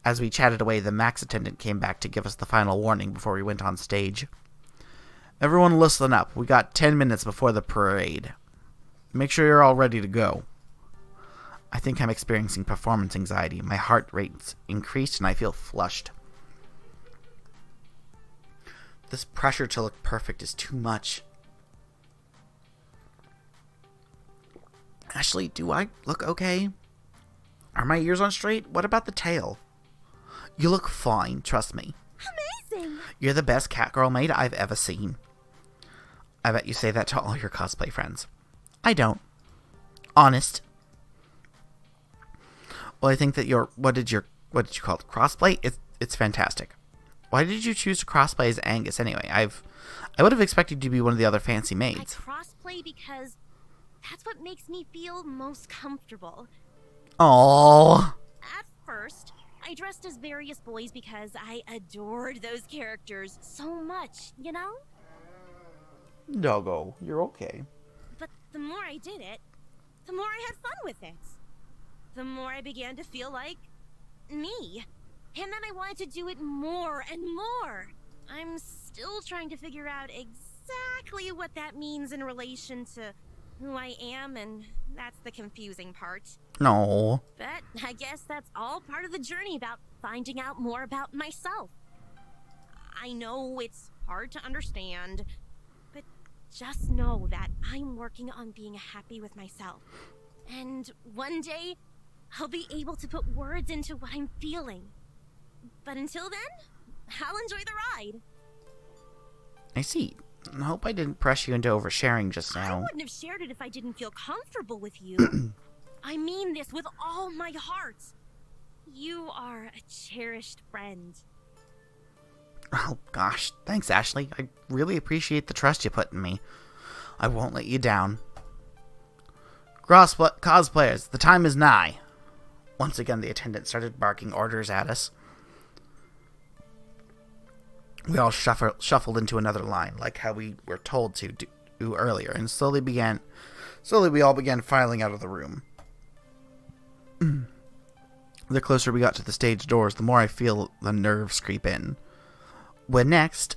As we chatted away, the Max attendant came back to give us the final warning before we went on stage. Everyone listen up. We got 10 minutes before the parade. Make sure you're all ready to go. I think I'm experiencing performance anxiety. My heart rate's increased and I feel flushed. This pressure to look perfect is too much. Ashley, do I look okay? Are my ears on straight? What about the tail? You look fine, trust me. Amazing! You're the best Catgirl maid I've ever seen. I bet you say that to all your cosplay friends. I don't. Honest. Well, I think that what did you call it? Crossplay? It's fantastic. Why did you choose to crossplay as Angus anyway? I would have expected you to be one of the other fancy I maids. crossplay because that's what makes me feel most comfortable. Aww. At first, I dressed as various boys because I adored those characters so much, you know? Doggo, you're okay. But the more I did it, the more I had fun with it. The more I began to feel like me. And then I wanted to do it more and more. I'm still trying to figure out exactly what that means in relation to who I am, and that's the confusing part. No. But I guess that's all part of the journey about finding out more about myself. I know it's hard to understand, but just know that I'm working on being happy with myself. And one day, I'll be able to put words into what I'm feeling. But until then, I'll enjoy the ride. I see. I hope I didn't press you into oversharing just I now. wouldn't have shared it if I didn't feel comfortable with you. I mean this with all my heart. You are a cherished friend. Oh, gosh. Thanks, Ashley. I really appreciate the trust you put in me. I won't let you down. Cosplayers, the time is nigh. Once again, the attendant started barking orders at us. We all shuffled into another line, like how we were told to do earlier, and slowly we all began filing out of the room. The closer we got to the stage doors, the more I feel the nerves creep in. When next,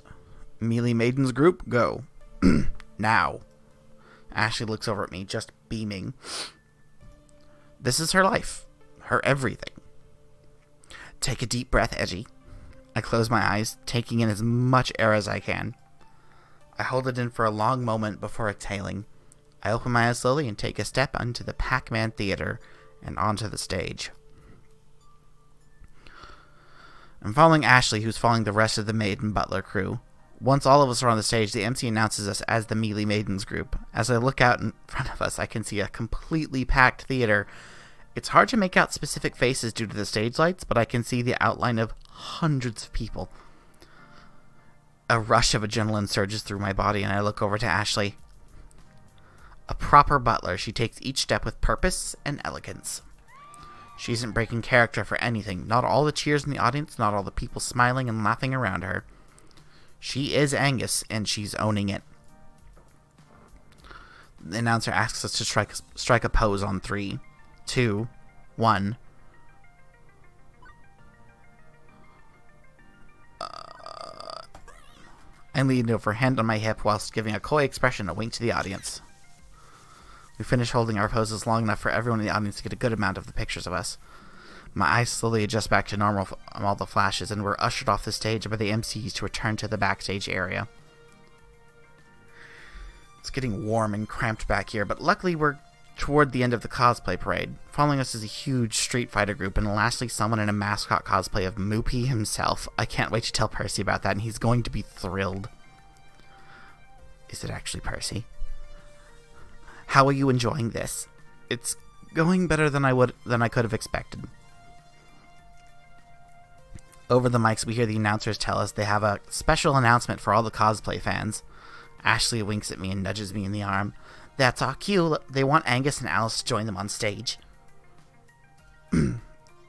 Melee Maiden's group, go. Now. Ashley looks over at me, just beaming. This is her life. Her everything. Take a deep breath, Edgy. I close my eyes, taking in as much air as I can. I hold it in for a long moment before exhaling. I open my eyes slowly and take a step onto the Pac-Man Theater and onto the stage. I'm following Ashley, who's following the rest of the Maid and Butler crew. Once all of us are on the stage, the MC announces us as the Melee Maidens group. As I look out in front of us, I can see a completely packed theater. It's hard to make out specific faces due to the stage lights, but I can see the outline of hundreds of people. A rush of adrenaline surges through my body, and I look over to Ashley. A proper butler, she takes each step with purpose and elegance. She isn't breaking character for anything. Not all the cheers in the audience, not all the people smiling and laughing around her. She is Angus, and she's owning it. The announcer asks us to strike a pose on 3, 2, 1. I leaned over, hand on my hip, whilst giving a coy expression, a wink to the audience. We finish holding our poses long enough for everyone in the audience to get a good amount of the pictures of us. My eyes slowly adjust back to normal from all the flashes, and we're ushered off the stage by the MCs to return to the backstage area. It's getting warm and cramped back here, but luckily we're toward the end of the cosplay parade. Following us is a huge Street Fighter group, and lastly, someone in a mascot cosplay of Moopy himself. I can't wait to tell Percy about that, and he's going to be thrilled. Is it actually Percy? How are you enjoying this? It's going better than I could have expected. Over the mics, we hear the announcers tell us they have a special announcement for all the cosplay fans. Ashley winks at me and nudges me in the arm. That's our cue. They want Angus and Alice to join them on stage.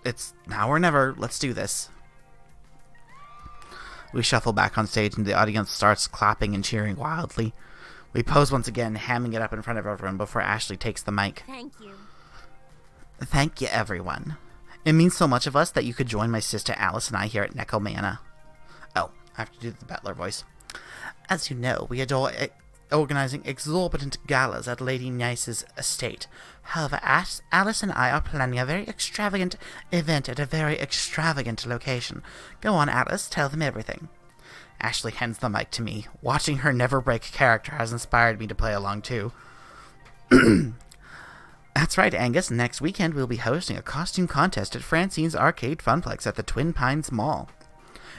It's now or never. Let's do this. We shuffle back on stage and the audience starts clapping and cheering wildly. We pose once again, hamming it up in front of everyone before Ashley takes the mic. Thank you. Thank you, everyone. It means so much of us that you could join my sister Alice and I here at Necomana. Oh, I have to do the Battler voice. As you know, we adore organizing exorbitant galas at Lady Nice's estate. However, Alice and I are planning a very extravagant event at a very extravagant location. Go on, Alice, tell them everything. Ashley hands the mic to me. Watching her never-break character has inspired me to play along too. That's right, Angus. Next weekend we'll be hosting a costume contest at Francine's Arcade Funplex at the Twin Pines Mall.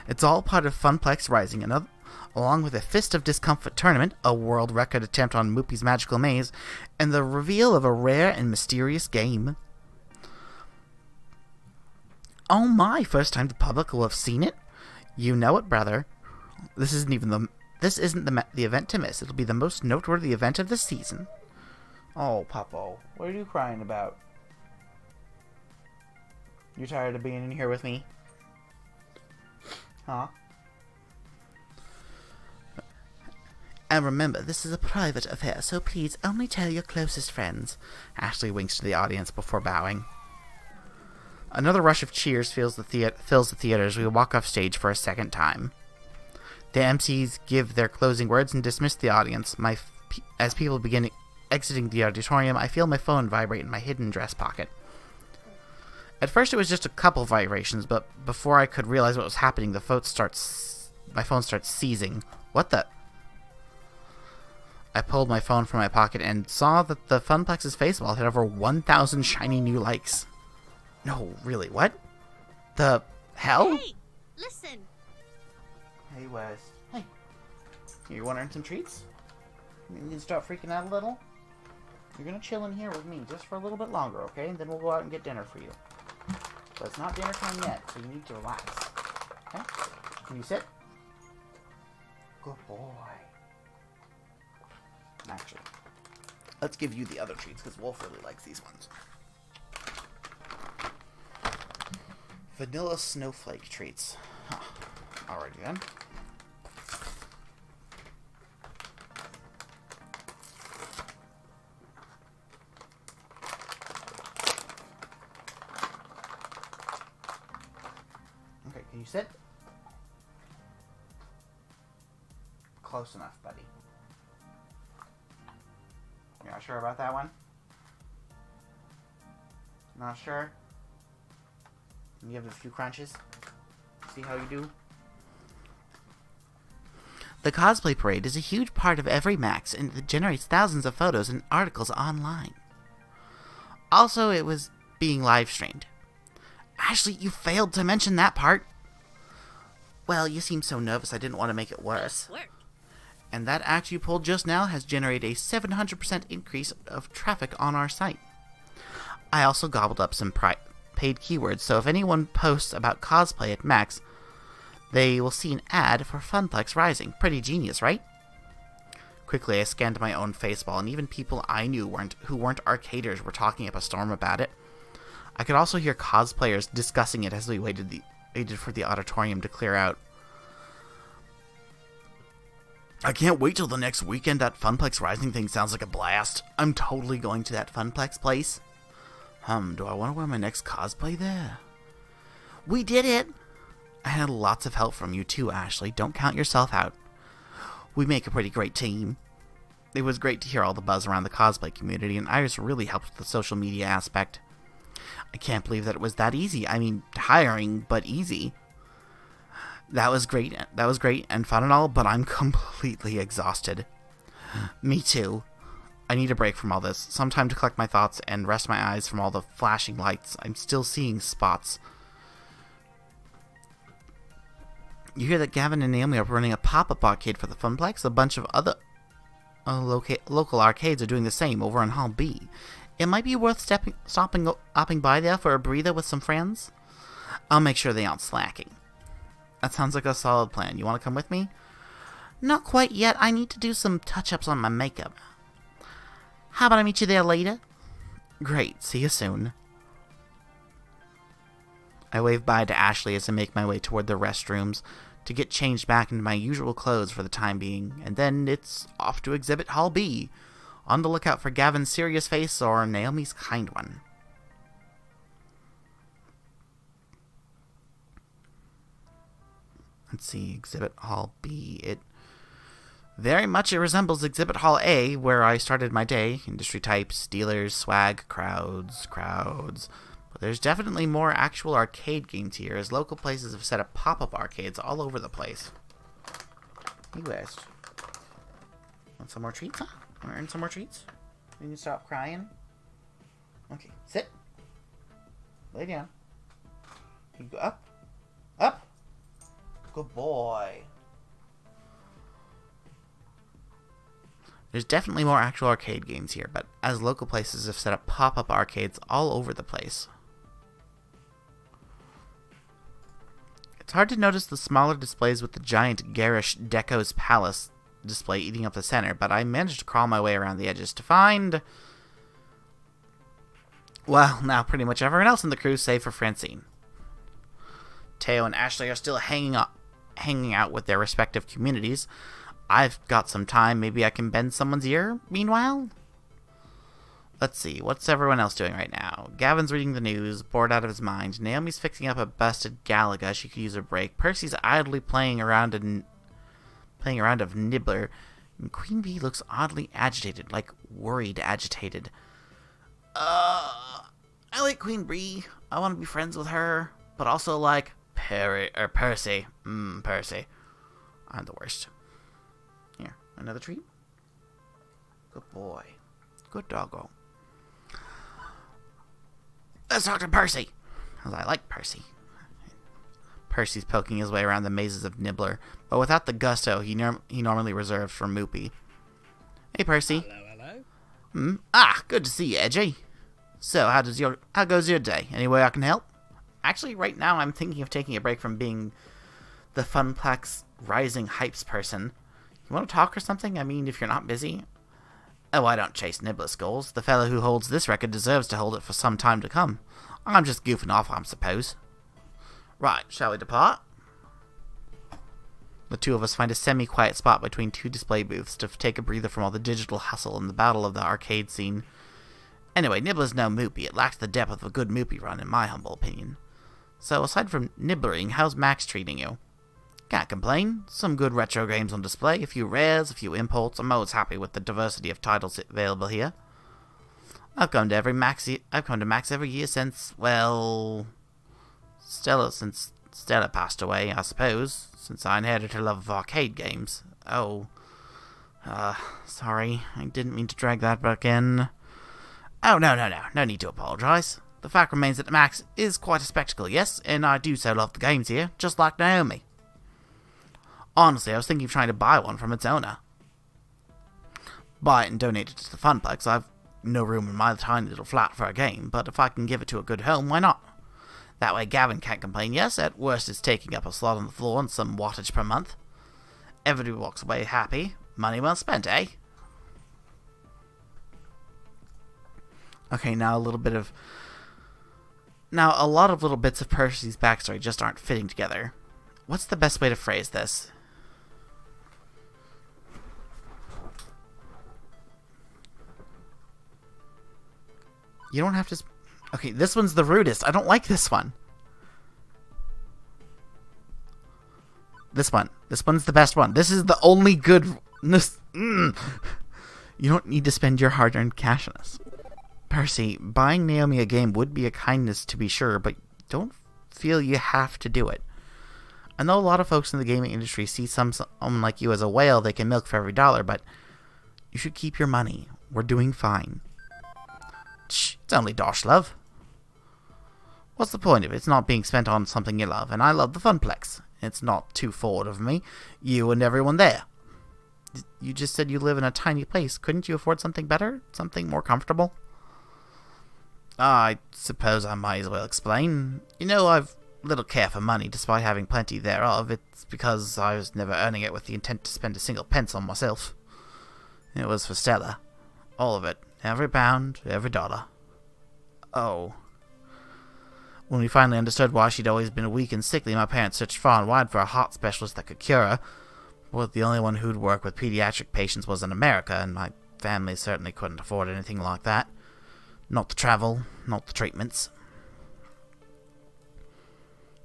It's all part of Funplex Rising, along with a Fist of Discomfort tournament, a world record attempt on Moopy's Magical Maze, and the reveal of a rare and mysterious game. Oh my, first time the public will have seen it? You know it, brother. This isn't the event to miss. It'll be the most noteworthy event of the season. Oh, Puppo, what are you crying about? You tired of being in here with me? Huh? And remember, this is a private affair, so please only tell your closest friends. Ashley winks to the audience before bowing. Another rush of cheers fills the theater as we walk off stage for a second time. The MCs give their closing words and dismiss the audience. As people begin exiting the auditorium, I feel my phone vibrate in my hidden dress pocket. At first it was just a couple vibrations, but before I could realize what was happening, my phone starts seizing. What the? I pulled my phone from my pocket and saw that the Funplex's Facebook had over 1,000 shiny new likes. No, really, what? The hell? Hey, listen. Hey, Wes. Hey. You want to earn some treats? You can start freaking out a little? You're gonna chill in here with me just for a little bit longer, okay? And then we'll go out and get dinner for you. But it's not dinner time yet, so you need to relax. Okay? Can you sit? Good boy. Actually, let's give you the other treats, because Wolf really likes these ones. Vanilla snowflake treats. Huh. Alrighty then. Okay, can you sit? Close enough, buddy. You're not sure about that one? Not sure? Can you give it a few crunches? See how you do? The cosplay parade is a huge part of every Max, and it generates thousands of photos and articles online. Also, it was being live streamed. Ashley, you failed to mention that part. Well, you seem so nervous I didn't want to make it worse. Work. And that act you pulled just now has generated a 700% increase of traffic on our site. I also gobbled up some paid keywords, so if anyone posts about cosplay at Max, they will see an ad for Funplex Rising. Pretty genius, right? Quickly, I scanned my own Facebookball, and even people I knew who weren't arcaders were talking up a storm about it. I could also hear cosplayers discussing it as we waited for the auditorium to clear out. I can't wait till the next weekend. That Funplex Rising thing sounds like a blast. I'm totally going to that Funplex place. Do I want to wear my next cosplay there? We did it! I had lots of help from you too, Ashley. Don't count yourself out. We make a pretty great team. It was great to hear all the buzz around the cosplay community, and Iris really helped with the social media aspect. I can't believe that it was that easy. I mean, tiring, but easy. That was great and fun and all, but I'm completely exhausted. Me too. I need a break from all this. Some time to collect my thoughts and rest my eyes from all the flashing lights. I'm still seeing spots. You hear that Gavin and Naomi are running a pop-up arcade for the Funplex? A bunch of other local arcades are doing the same over in Hall B. It might be worth stopping by there for a breather with some friends. I'll make sure they aren't slacking. That sounds like a solid plan. You want to come with me? Not quite yet. I need to do some touch-ups on my makeup. How about I meet you there later? Great. See you soon. I wave bye to Ashley as I make my way toward the restrooms to get changed back into my usual clothes for the time being, and then it's off to Exhibit Hall B, on the lookout for Gavin's serious face or Naomi's kind one. Let's see, Exhibit Hall B. It very much resembles Exhibit Hall A, where I started my day. Industry types, dealers, swag, crowds. But there's definitely more actual arcade games here, as local places have set up pop-up arcades all over the place. You guys, want some more treats, huh? Want to earn some more treats? You can stop crying. Okay, sit. Lay down. You go up. Up. Good boy. There's definitely more actual arcade games here, but as local places have set up pop-up arcades all over the place. It's hard to notice the smaller displays with the giant garish Deco's Palace display eating up the center, but I managed to crawl my way around the edges to find, well, now pretty much everyone else in the crew save for Francine. Teo and Ashley are still hanging out with their respective communities. I've got some time. Maybe I can bend someone's ear meanwhile? Let's see. What's everyone else doing right now? Gavin's reading the news, bored out of his mind. Naomi's fixing up a busted Galaga. She could use a break. Percy's idly playing around of Nibbler. And Queen Bee looks oddly agitated, like worried agitated. I like Queen Bee. I want to be friends with her, but also like Percy. Percy. I'm the worst. Here, another treat. Good boy. Good doggo. Let's talk to Percy. Because I like Percy. Percy's poking his way around the mazes of Nibbler, but without the gusto he normally reserves for Moopy. Hey, Percy. Hello. Good to see you, Edgy. So, how goes your day? Any way I can help? Actually, right now I'm thinking of taking a break from being the Funplex Rising Hypes person. You want to talk or something? I mean, if you're not busy. Oh, I don't chase Nibbler skulls. The fellow who holds this record deserves to hold it for some time to come. I'm just goofing off, I suppose. Right, shall we depart? The two of us find a semi-quiet spot between two display booths to take a breather from all the digital hustle and the battle of the arcade scene. Anyway, Nibbler's no Moopy. It lacks the depth of a good Moopy run, in my humble opinion. So, aside from Nibbling, how's Max treating you? Can't complain. Some good retro games on display, a few rares, a few imports. I'm always happy with the diversity of titles available here. I've come to Max every year since, well, since Stella passed away, I suppose, since I inherited her love of arcade games. Oh, sorry, I didn't mean to drag that back in. Oh, no need to apologize. The fact remains that Max is quite a spectacle, yes, and I do so love the games here, just like Naomi. Honestly, I was thinking of trying to buy one from its owner. Buy it and donate it to the Funplex. I've no room in my tiny little flat for a game, but if I can give it to a good home, why not? That way Gavin can't complain, yes, at worst it's taking up a slot on the floor and some wattage per month. Everybody walks away happy. Money well spent, eh? Okay, now a lot of little bits of Percy's backstory just aren't fitting together. What's the best way to phrase this? You don't have to... Okay, this one's the rudest. I don't like this one. This one. This one's the best one. This is the only good... You don't need to spend your hard-earned cash on this. Percy, buying Naomi a game would be a kindness to be sure, but don't feel you have to do it. I know a lot of folks in the gaming industry see someone like you as a whale they can milk for every dollar, but you should keep your money. We're doing fine. Shh, it's only dosh, love. What's the point of it? It's not being spent on something you love, and I love the Funplex. It's not too forward of me. You and everyone there. You just said you live in a tiny place. Couldn't you afford something better? Something more comfortable? I suppose I might as well explain. You know, I've little care for money, despite having plenty thereof. It's because I was never earning it with the intent to spend a single pence on myself. It was for Stella. All of it. Every pound, every dollar. Oh. When we finally understood why she'd always been weak and sickly, my parents searched far and wide for a heart specialist that could cure her. But the only one who'd work with pediatric patients was in America, and my family certainly couldn't afford anything like that. Not the travel, not the treatments.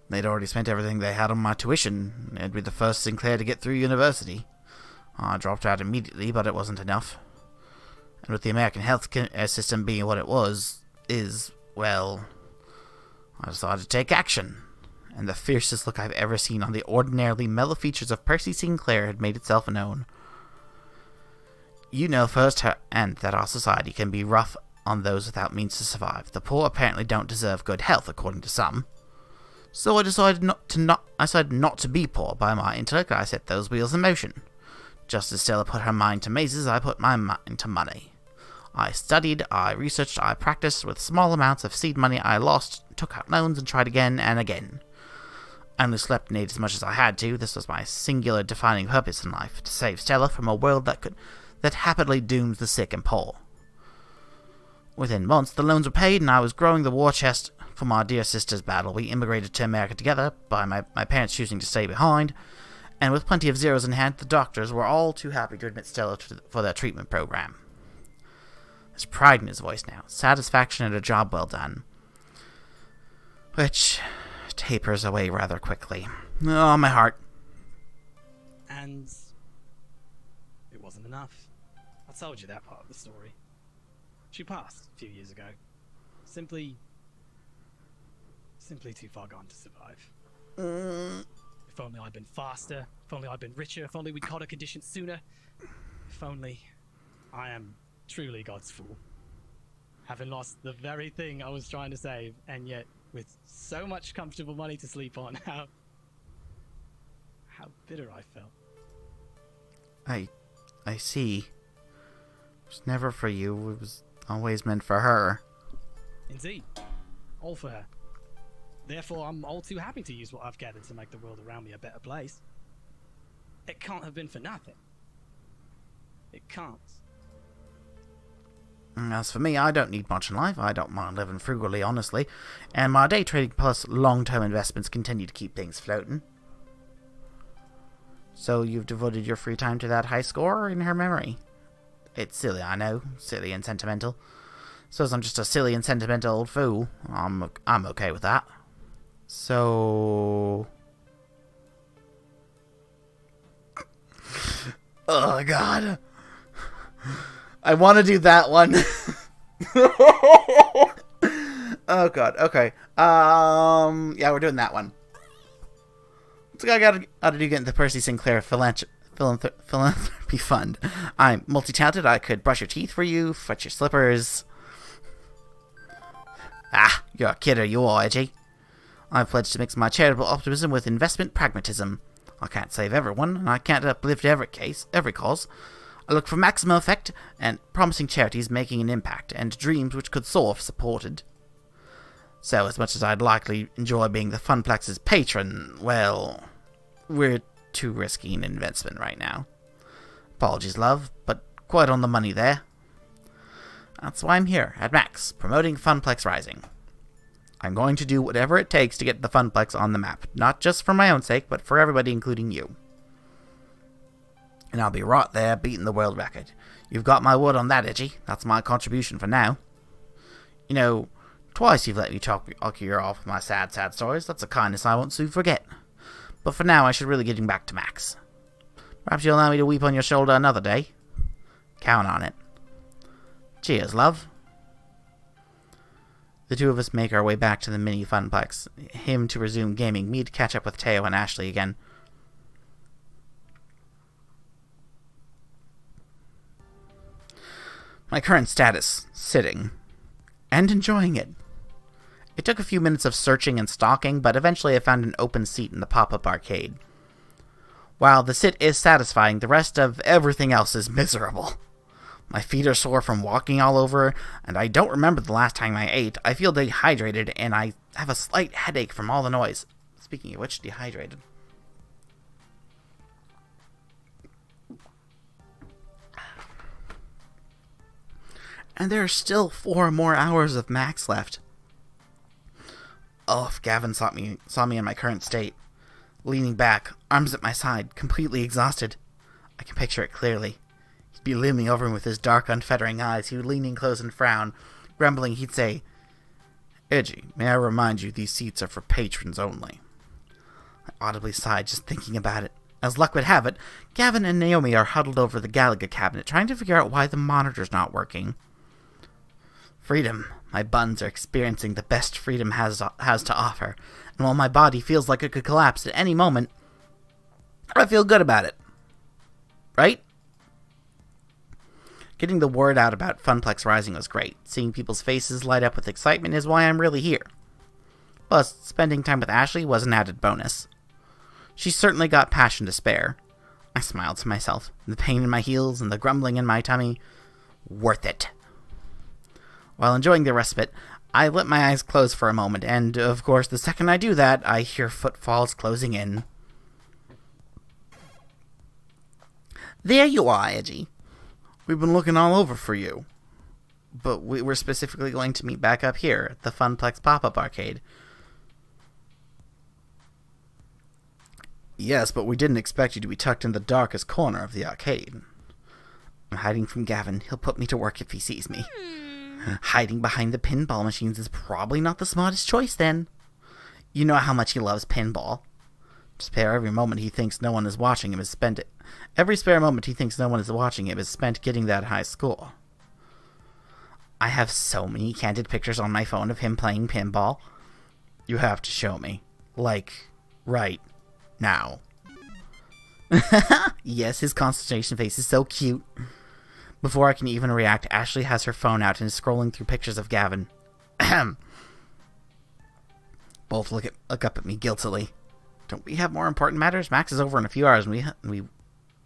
They'd already spent everything they had on my tuition. I'd be the first Sinclair to get through university. I dropped out immediately, but it wasn't enough. And with the American health system being what it well, I decided to take action. And the fiercest look I've ever seen on the ordinarily mellow features of Percy Sinclair had made itself known. You know firsthand that our society can be rough on those without means to survive. The poor apparently don't deserve good health, according to some. So I decided not to be poor. By my intellect, I set those wheels in motion. Just as Stella put her mind to mazes, I put my mind to money. I studied, I researched, I practiced. With small amounts of seed money I lost, took out loans, and tried again and again. I only slept and ate as much as I had to. This was my singular defining purpose in life, to save Stella from a world that happily dooms the sick and poor. Within months, the loans were paid, and I was growing the war chest for my dear sister's battle. We immigrated to America together, by my parents choosing to stay behind, and with plenty of zeros in hand, the doctors were all too happy to admit Stella for their treatment program. There's pride in his voice now, satisfaction at a job well done, which tapers away rather quickly. Oh, my heart. And it wasn't enough. I told you that part of the story. She passed a few years ago. Simply too far gone to survive. If only I'd been faster, if only I'd been richer, if only we'd caught her condition sooner. If only I am truly God's fool. Having lost the very thing I was trying to save, and yet with so much comfortable money to sleep on, how bitter I felt. I see. It was never for you, it was always meant for her. Indeed. All for her. Therefore, I'm all too happy to use what I've gathered to make the world around me a better place. It can't have been for nothing. It can't. As for me, I don't need much in life. I don't mind living frugally, honestly. And my day trading plus long-term investments continue to keep things floating. So you've devoted your free time to that high score in her memory? It's silly, I know. Silly and sentimental. Suppose I'm just a silly and sentimental old fool. I'm okay with that. So... Oh, God. I want to do that one. Oh, God. Okay. Yeah, we're doing that one. What's the guy got to do getting the Percy Sinclair Philanthropy Fund? I'm multi-talented. I could brush your teeth for you, fetch your slippers. Ah, you're a kidder, you are, Edgy. I've pledged to mix my charitable optimism with investment pragmatism. I can't save everyone, and I can't uplift every cause. I look for maximum effect and promising charities making an impact, and dreams which could soar if supported. So, as much as I'd likely enjoy being the Funplex's patron, well, we're too risky an investment right now. Apologies, love, but quite on the money there. That's why I'm here, at Max, promoting Funplex Rising. I'm going to do whatever it takes to get the Funplex on the map, not just for my own sake, but for everybody, including you. And I'll be right there beating the world record. You've got my word on that, Edgy. That's my contribution for now. You know, twice you've let me talk your ear off with my sad stories. That's a kindness I won't soon forget. But for now, I should really get back to Max. Perhaps you'll allow me to weep on your shoulder another day. Count on it. Cheers, love. The two of us make our way back to the mini Funplex. Him to resume gaming, me to catch up with Teo and Ashley again. My current status, sitting, and enjoying it. It took a few minutes of searching and stalking, but eventually I found an open seat in the pop-up arcade. While the sit is satisfying, the rest of everything else is miserable. My feet are sore from walking all over, and I don't remember the last time I ate. I feel dehydrated, and I have a slight headache from all the noise. Speaking of which, dehydrated. And there are still 4 more hours of max left. Oh, if Gavin saw me in my current state. Leaning back, arms at my side, completely exhausted. I can picture it clearly. He'd be leaning over me with his dark, unfettering eyes. He would lean in close and frown. Grumbling, he'd say, "Edgy, may I remind you these seats are for patrons only." I audibly sighed just thinking about it. As luck would have it, Gavin and Naomi are huddled over the Galaga cabinet, trying to figure out why the monitor's not working. Freedom. My buns are experiencing the best freedom has to offer, and while my body feels like it could collapse at any moment, I feel good about it. Right? Getting the word out about Funplex Rising was great. Seeing people's faces light up with excitement is why I'm really here. Plus, spending time with Ashley was an added bonus. She's certainly got passion to spare. I smiled to myself. The pain in my heels and the grumbling in my tummy. Worth it. While enjoying the respite, I let my eyes close for a moment, and, of course, the second I do that, I hear footfalls closing in. There you are, Edgy. We've been looking all over for you. But we were specifically going to meet back up here at the Funplex Pop-Up Arcade. Yes, but we didn't expect you to be tucked in the darkest corner of the arcade. I'm hiding from Gavin. He'll put me to work if he sees me. Hiding behind the pinball machines is probably not the smartest choice, then. You know how much he loves pinball. Spare every moment he thinks no one is watching him is spent. Every spare moment he thinks no one is watching him is spent getting that high score. I have so many candid pictures on my phone of him playing pinball. You have to show me. Like, right now. Yes, his concentration face is so cute. Before I can even react, Ashley has her phone out and is scrolling through pictures of Gavin. Both look up at me guiltily. Don't we have more important matters? Max is over in a few hours, and we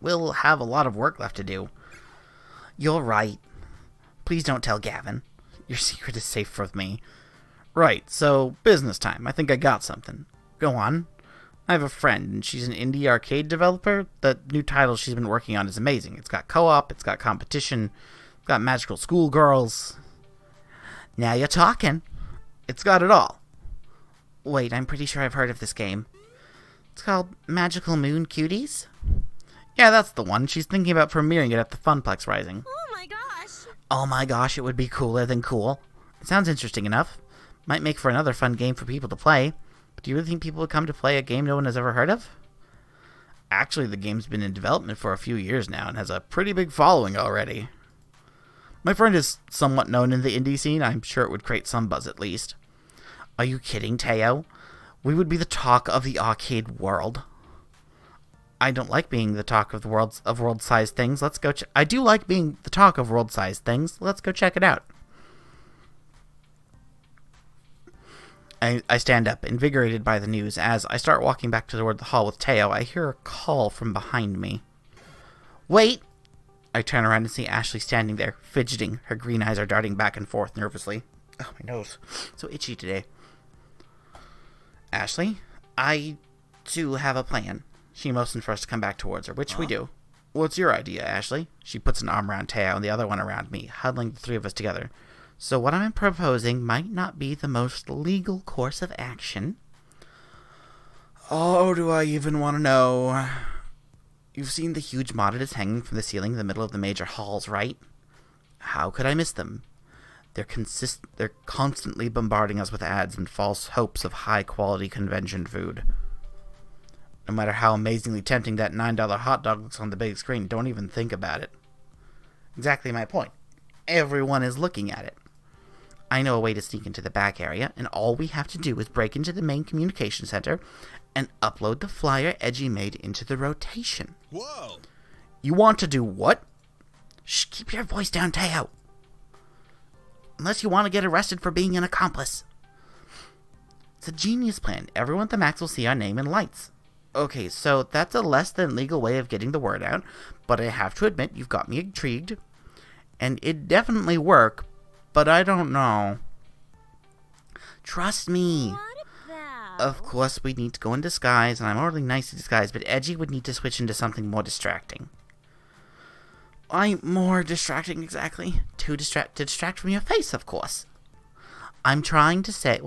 will have a lot of work left to do. You're right. Please don't tell Gavin. Your secret is safe with me. Right, so business time. I think I got something. Go on. I have a friend, and she's an indie arcade developer. The new title she's been working on is amazing. It's got co-op, it's got competition, it's got magical schoolgirls. Now you're talking. It's got it all. Wait, I'm pretty sure I've heard of this game. It's called Magical Moon Cuties? Yeah, that's the one. She's thinking about premiering it at the Funplex Rising. Oh my gosh! Oh my gosh, it would be cooler than cool. It sounds interesting enough. Might make for another fun game for people to play. But do you really think people would come to play a game no one has ever heard of? Actually, the game's been in development for a few years now and has a pretty big following already. My friend is somewhat known in the indie scene. I'm sure it would create some buzz at least. Are you kidding, Teo? We would be the talk of the arcade world. I don't like being the talk of the world-sized things. Let's go. I do like being the talk of world-sized things. Let's go check it out. I stand up, invigorated by the news. As I start walking back toward the hall with Teo, I hear a call from behind me. Wait! I turn around and see Ashley standing there, fidgeting. Her green eyes are darting back and forth nervously. Oh, my nose. So itchy today. Ashley, I do have a plan. She motioned for us to come back towards her, which we do. What's your idea, Ashley? She puts an arm around Teo and the other one around me, huddling the three of us together. So what I'm proposing might not be the most legal course of action. Oh, do I even want to know? You've seen the huge monitors hanging from the ceiling in the middle of the major halls, right? How could I miss them? They're constantly bombarding us with ads and false hopes of high-quality convention food. No matter how amazingly tempting that $9 hot dog looks on the big screen, don't even think about it. Exactly my point. Everyone is looking at it. I know a way to sneak into the back area, and all we have to do is break into the main communication center and upload the flyer Edgy made into the rotation. Whoa! You want to do what? Shh, keep your voice down, Teo. Unless you want to get arrested for being an accomplice. It's a genius plan. Everyone at the Max will see our name in lights. Okay, so that's a less than legal way of getting the word out, but I have to admit you've got me intrigued. And it'd definitely work, but I don't know. Trust me. What about? Of course, we need to go in disguise, and I'm already nice in disguise, but Edgy would need to switch into something more distracting. I'm more distracting, exactly. To distract from your face, of course. What I'm trying to say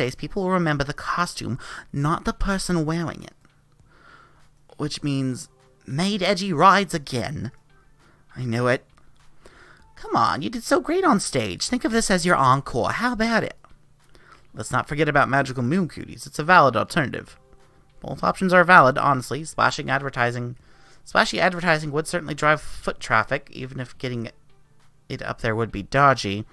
is people will remember the costume, not the person wearing it. Which means, made Edgy rides again. I knew it. Come on, you did so great on stage. Think of this as your encore. How about it? Let's not forget about Magical Moon Cuties. It's a valid alternative. Both options are valid, honestly. Splashy advertising would certainly drive foot traffic, even if getting it up there would be dodgy.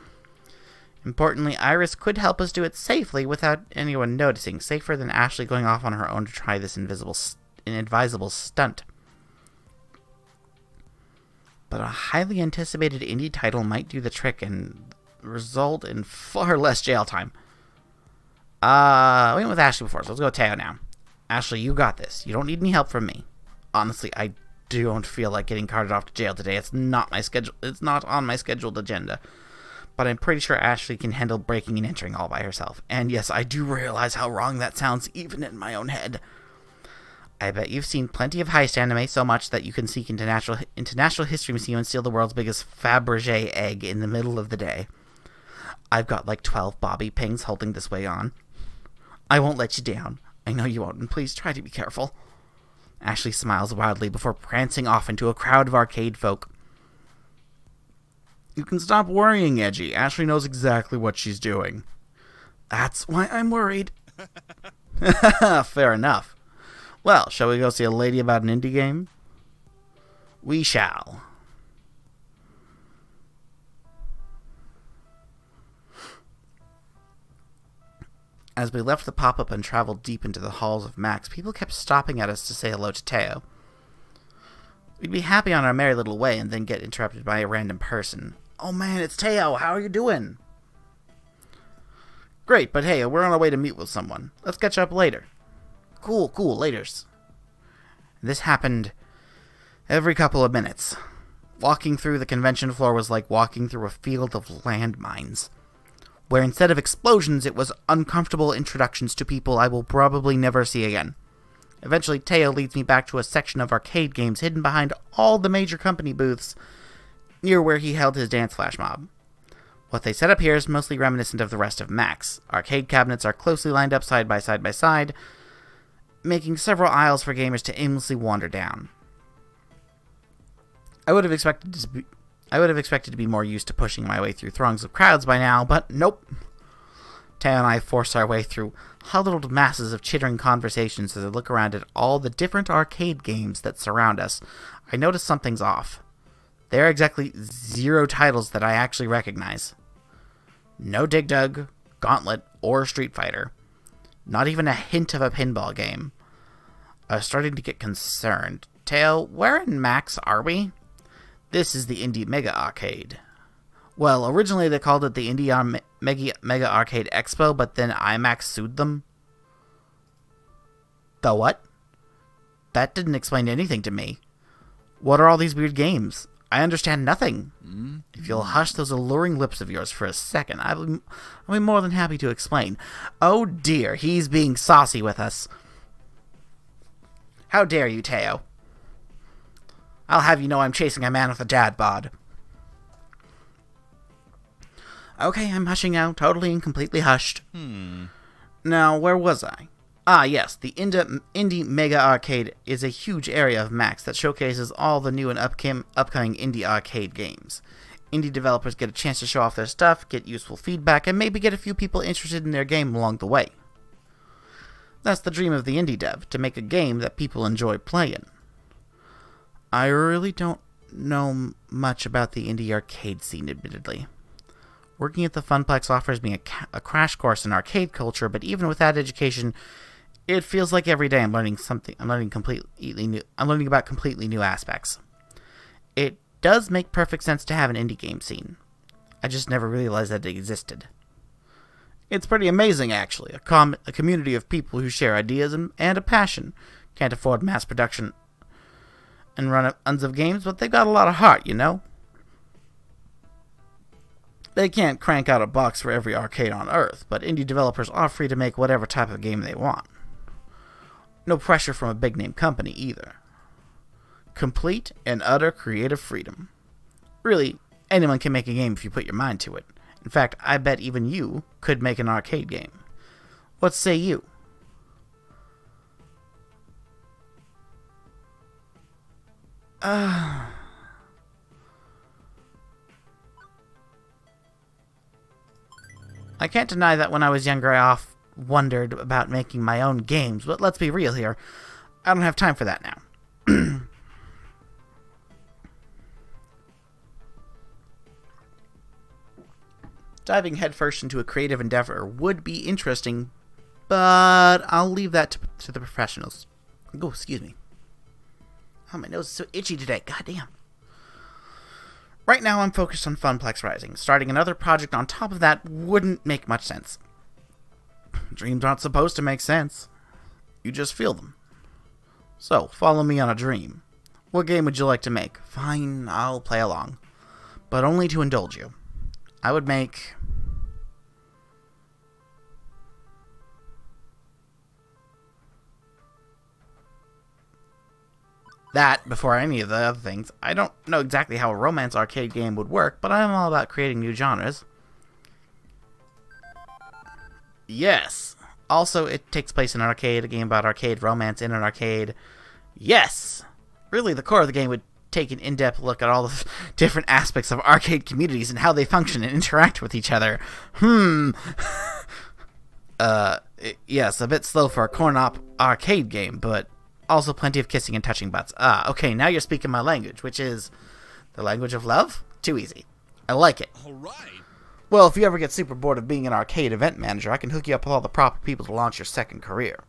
Importantly, Iris could help us do it safely without anyone noticing, safer than Ashley going off on her own to try this inadvisable stunt. But a highly anticipated indie title might do the trick and result in far less jail time. We went with Ashley before, so let's go with Teo now. Ashley, you got this. You don't need any help from me. Honestly, I don't feel like getting carted off to jail today. It's not on my scheduled agenda. But I'm pretty sure Ashley can handle breaking and entering all by herself. And yes, I do realize how wrong that sounds, even in my own head. I bet you've seen plenty of heist anime, so much that you can sneak into Natural History Museum and steal the world's biggest Fabergé egg in the middle of the day. I've got like 12 bobby pings holding this way on. I won't let you down. I know you won't, and please try to be careful. Ashley smiles wildly before prancing off into a crowd of arcade folk. You can stop worrying, Edgy. Ashley knows exactly what she's doing. That's why I'm worried. Fair enough. Well, shall we go see a lady about an indie game? We shall. As we left the pop-up and traveled deep into the halls of Max, people kept stopping at us to say hello to Teo. We'd be happy on our merry little way and then get interrupted by a random person. Oh man, it's Teo! How are you doing? Great, but hey, we're on our way to meet with someone. Let's catch up later. Cool, laters. This happened every couple of minutes. Walking through the convention floor was like walking through a field of landmines, where instead of explosions, it was uncomfortable introductions to people I will probably never see again. Eventually, Teo leads me back to a section of arcade games hidden behind all the major company booths near where he held his dance flash mob. What they set up here is mostly reminiscent of the rest of Max. Arcade cabinets are closely lined up side by side, making several aisles for gamers to aimlessly wander down. I would have expected to be more used to pushing my way through throngs of crowds by now, but nope. Teo and I force our way through huddled masses of chittering conversations as I look around at all the different arcade games that surround us. I notice something's off. There are exactly 0 titles that I actually recognize. No Dig Dug, Gauntlet, or Street Fighter. Not even a hint of a pinball game. I was starting to get concerned. Teo, where in Max are we? This is the Indie Mega Arcade. Well, originally they called it the Indie Mega Arcade Expo, but then IMAX sued them. The what? That didn't explain anything to me. What are all these weird games? I understand nothing. If you'll hush those alluring lips of yours for a second, I'll be more than happy to explain. Oh dear, he's being saucy with us. How dare you, Teo? I'll have you know I'm chasing a man with a dad bod. Okay, I'm hushing now, totally and completely hushed. Now, where was I? Ah, yes, the Indie Mega Arcade is a huge area of Max that showcases all the new and upcoming indie arcade games. Indie developers get a chance to show off their stuff, get useful feedback, and maybe get a few people interested in their game along the way. That's the dream of the indie dev, to make a game that people enjoy playing. I really don't know much about the indie arcade scene, admittedly. Working at the Funplex offers me a crash course in arcade culture, but even with that education, it feels like every day I'm learning something. I'm learning about completely new aspects. It does make perfect sense to have an indie game scene. I just never realized that it existed. It's pretty amazing, actually. A community of people who share ideas and a passion. Can't afford mass production and run tons of games, but they've got a lot of heart, you know? They can't crank out a box for every arcade on Earth, but indie developers are free to make whatever type of game they want. No pressure from a big-name company, either. Complete and utter creative freedom. Really, anyone can make a game if you put your mind to it. In fact, I bet even you could make an arcade game. What say you? I can't deny that when I was younger I often wondered about making my own games, but let's be real here. I don't have time for that now. Diving headfirst into a creative endeavor would be interesting, but I'll leave that to the professionals. Oh, excuse me. Oh, my nose is so itchy today. Goddamn. Right now, I'm focused on Funplex Rising. Starting another project on top of that wouldn't make much sense. Dreams aren't supposed to make sense. You just feel them. So, follow me on a dream. What game would you like to make? Fine, I'll play along. But only to indulge you. I would make... that before any of the other things. I don't know exactly how a romance arcade game would work, but I'm all about creating new genres. Yes! Also, it takes place in an arcade, a game about arcade romance in an arcade. Yes! Really, the core of the game would take an in-depth look at all the different aspects of arcade communities and how they function and interact with each other. Yes, a bit slow for a corn-op arcade game, but also plenty of kissing and touching butts. Okay, now you're speaking my language, which is the language of love? Too easy. I like it. All right. Well, if you ever get super bored of being an arcade event manager, I can hook you up with all the proper people to launch your second career.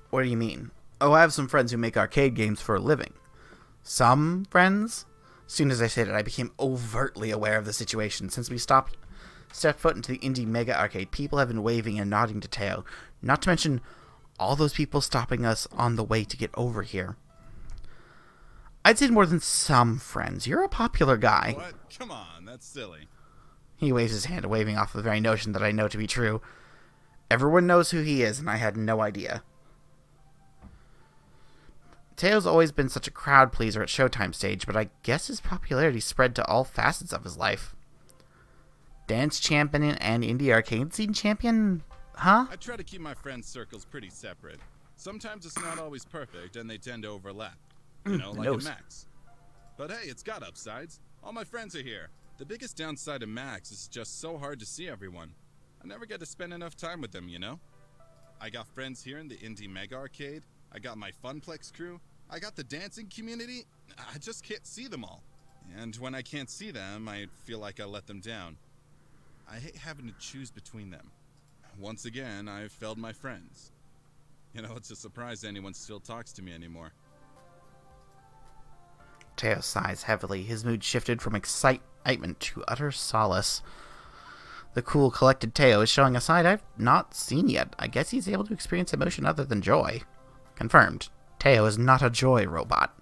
What do you mean? Oh, I have some friends who make arcade games for a living. Some friends? As soon as I said it, I became overtly aware of the situation. Since we stepped foot into the Indie Mega Arcade, people have been waving and nodding to Teo. Not to mention all those people stopping us on the way to get over here. I'd say more than some friends. You're a popular guy. What? Come on, that's silly. He waves his hand, waving off the very notion that I know to be true. Everyone knows who he is, and I had no idea. Teo's always been such a crowd pleaser at Showtime stage, but I guess his popularity spread to all facets of his life. Dance champion and indie arcade scene champion? Huh? I try to keep my friends' circles pretty separate. Sometimes it's not always perfect, and they tend to overlap. You know, like in Max. But hey, it's got upsides. All my friends are here. The biggest downside of Max is just so hard to see everyone. I never get to spend enough time with them, you know? I got friends here in the Indie Mega Arcade. I got my Funplex crew. I got the dancing community. I just can't see them all. And when I can't see them, I feel like I let them down. I hate having to choose between them. Once again, I've failed my friends. You know, it's a surprise anyone still talks to me anymore. Teo sighs heavily. His mood shifted from excitement to utter solace. The cool, collected Teo is showing a side I've not seen yet. I guess he's able to experience emotion other than joy. Confirmed. Teo is not a joy robot.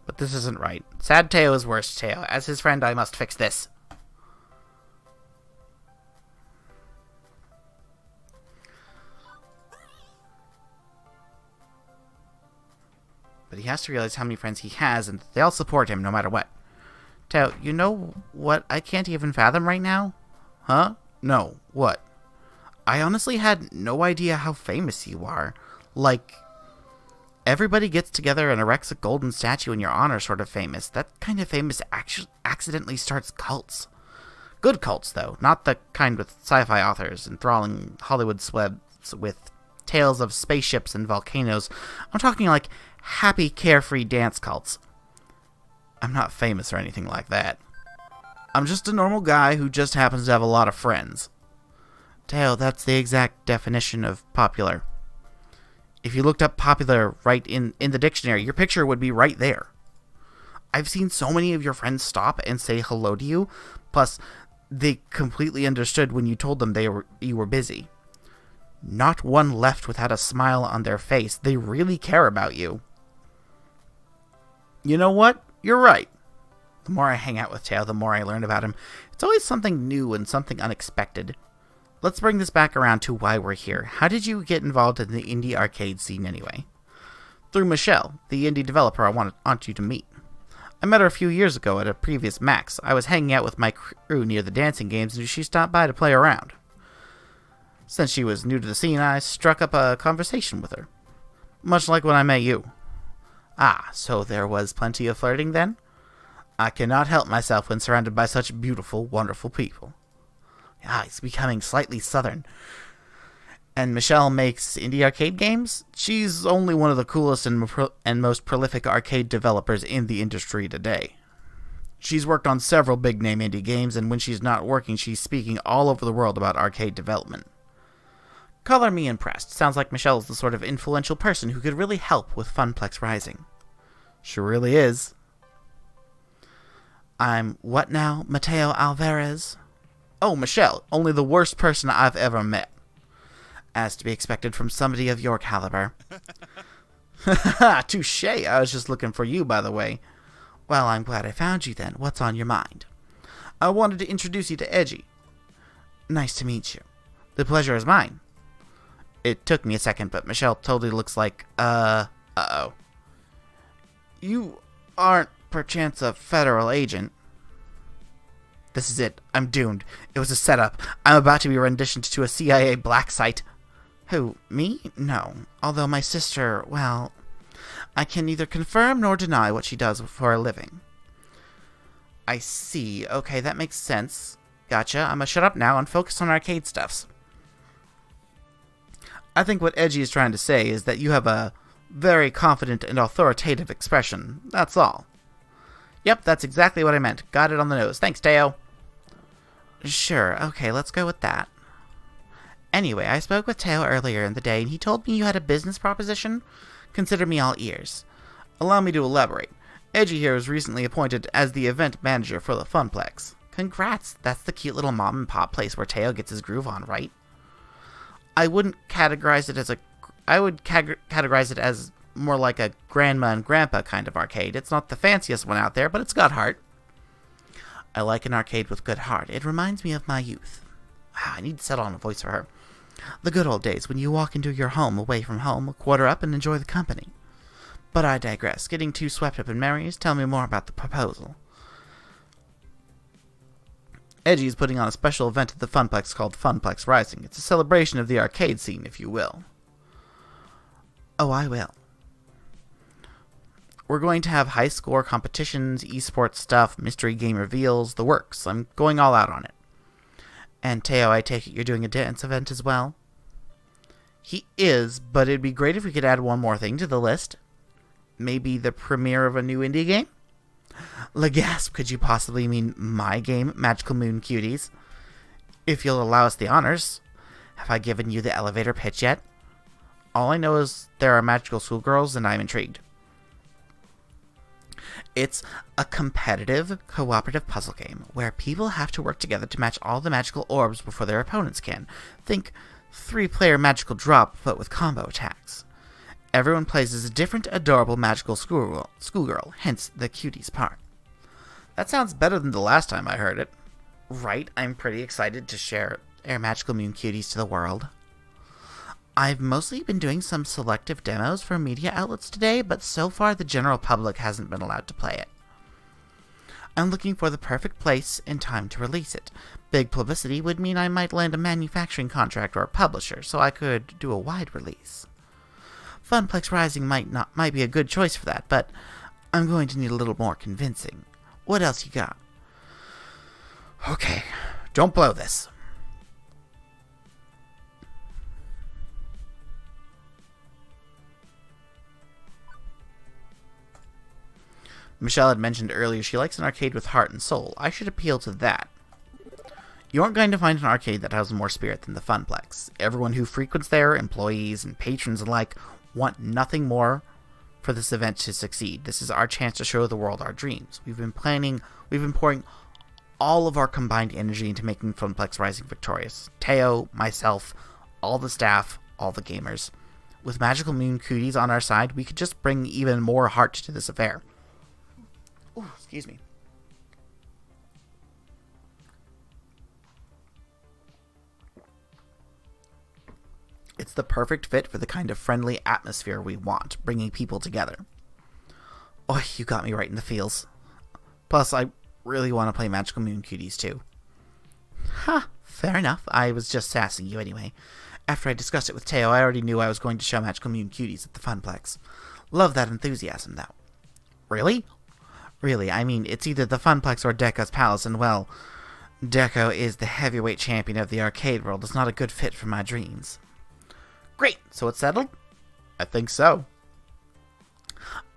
But this isn't right. Sad Teo is worse Teo. As his friend, I must fix this. But he has to realize how many friends he has, and they all support him no matter what. Teo, you know what I can't even fathom right now? Huh? No. What? I honestly had no idea how famous you are. Like, everybody gets together and erects a golden statue in your honor sort of famous. That kind of famous accidentally starts cults. Good cults, though. Not the kind with sci-fi authors enthralling Hollywood celebs with tales of spaceships and volcanoes. I'm talking like happy, carefree dance cults. I'm not famous or anything like that. I'm just a normal guy who just happens to have a lot of friends. Teo, that's the exact definition of popular. If you looked up popular right in the dictionary, your picture would be right there. I've seen so many of your friends stop and say hello to you, plus they completely understood when you told them you were busy. Not one left without a smile on their face. They really care about you. You know what? You're right. The more I hang out with Teo, the more I learn about him. It's always something new and something unexpected. Let's bring this back around to why we're here. How did you get involved in the indie arcade scene anyway? Through Michelle, the indie developer I want you to meet. I met her a few years ago at a previous Max. I was hanging out with my crew near the dancing games and she stopped by to play around. Since she was new to the scene, I struck up a conversation with her. Much like when I met you. Ah, so there was plenty of flirting then? I cannot help myself when surrounded by such beautiful, wonderful people. Ah, he's becoming slightly southern. And Michelle makes indie arcade games? She's only one of the coolest and most prolific arcade developers in the industry today. She's worked on several big-name indie games, and when she's not working, she's speaking all over the world about arcade development. Color me impressed. Sounds like Michelle's the sort of influential person who could really help with Funplex Rising. She really is. I'm what now, Mateo Alvarez? Oh, Michelle, only the worst person I've ever met. As to be expected from somebody of your caliber. Touché, I was just looking for you, by the way. Well, I'm glad I found you then. What's on your mind? I wanted to introduce you to Edgy. Nice to meet you. The pleasure is mine. It took me a second, but Michelle totally looks like, uh-oh. You aren't perchance a federal agent. This is it. I'm doomed. It was a setup. I'm about to be renditioned to a CIA black site. Who, me? No. Although my sister, well, I can neither confirm nor deny what she does for a living. I see. Okay, that makes sense. Gotcha. I'm gonna shut up now and focus on arcade stuffs. I think what Edgy is trying to say is that you have a very confident and authoritative expression. That's all. Yep, that's exactly what I meant. Got it on the nose. Thanks, Teo. Sure, okay, let's go with that. Anyway, I spoke with Teo earlier in the day, and he told me you had a business proposition. Consider me all ears. Allow me to elaborate. Edgy here was recently appointed as the event manager for the Funplex. Congrats, that's the cute little mom and pop place where Teo gets his groove on, right? I wouldn't categorize it as I would categorize it as more like a grandma and grandpa kind of arcade. It's not the fanciest one out there, but it's got heart. I like an arcade with good heart. It reminds me of my youth. Wow, I need to settle on a voice for her. The good old days when you walk into your home away from home, quarter up, and enjoy the company. But I digress. Getting too swept up in memories, tell me more about the proposal. Edgy is putting on a special event at the Funplex called Funplex Rising. It's a celebration of the arcade scene, if you will. Oh, I will. We're going to have high score competitions, esports stuff, mystery game reveals, the works. I'm going all out on it. And Teo, I take it you're doing a dance event as well? He is, but it'd be great if we could add one more thing to the list. Maybe the premiere of a new indie game? Legasp, could you possibly mean my game, Magical Moon Cuties? If you'll allow us the honors. Have I given you the elevator pitch yet? All I know is there are magical schoolgirls and I'm intrigued. It's a competitive, cooperative puzzle game where people have to work together to match all the magical orbs before their opponents can. Think 3-player magical drop, but with combo attacks. Everyone plays as a different, adorable magical schoolgirl, hence the cuties part. That sounds better than the last time I heard it. Right, I'm pretty excited to share our Magical Moon Cuties to the world. I've mostly been doing some selective demos for media outlets today, but so far the general public hasn't been allowed to play it. I'm looking for the perfect place and time to release it. Big publicity would mean I might land a manufacturing contract or a publisher, so I could do a wide release. Funplex Rising might be a good choice for that, but I'm going to need a little more convincing. What else you got? Okay, don't blow this. Michelle had mentioned earlier she likes an arcade with heart and soul. I should appeal to that. You aren't going to find an arcade that has more spirit than the Funplex. Everyone who frequents there, employees and patrons alike, want nothing more for this event to succeed. This is our chance to show the world our dreams. We've been pouring all of our combined energy into making Funplex Rising victorious. Teo, myself, all the staff, all the gamers. With Magical Moon Cooties on our side, we could just bring even more heart to this affair. Ooh, excuse me. It's the perfect fit for the kind of friendly atmosphere we want, bringing people together. Oh, you got me right in the feels. Plus, I really want to play Magical Moon Cuties too. Ha, fair enough. I was just sassing you anyway. After I discussed it with Teo, I already knew I was going to show Magical Moon Cuties at the Funplex. Love that enthusiasm, though. Really? Really, I mean, it's either the Funplex or Deco's Palace, and well, Deco is the heavyweight champion of the arcade world. It's not a good fit for my dreams. Great, so it's settled? I think so.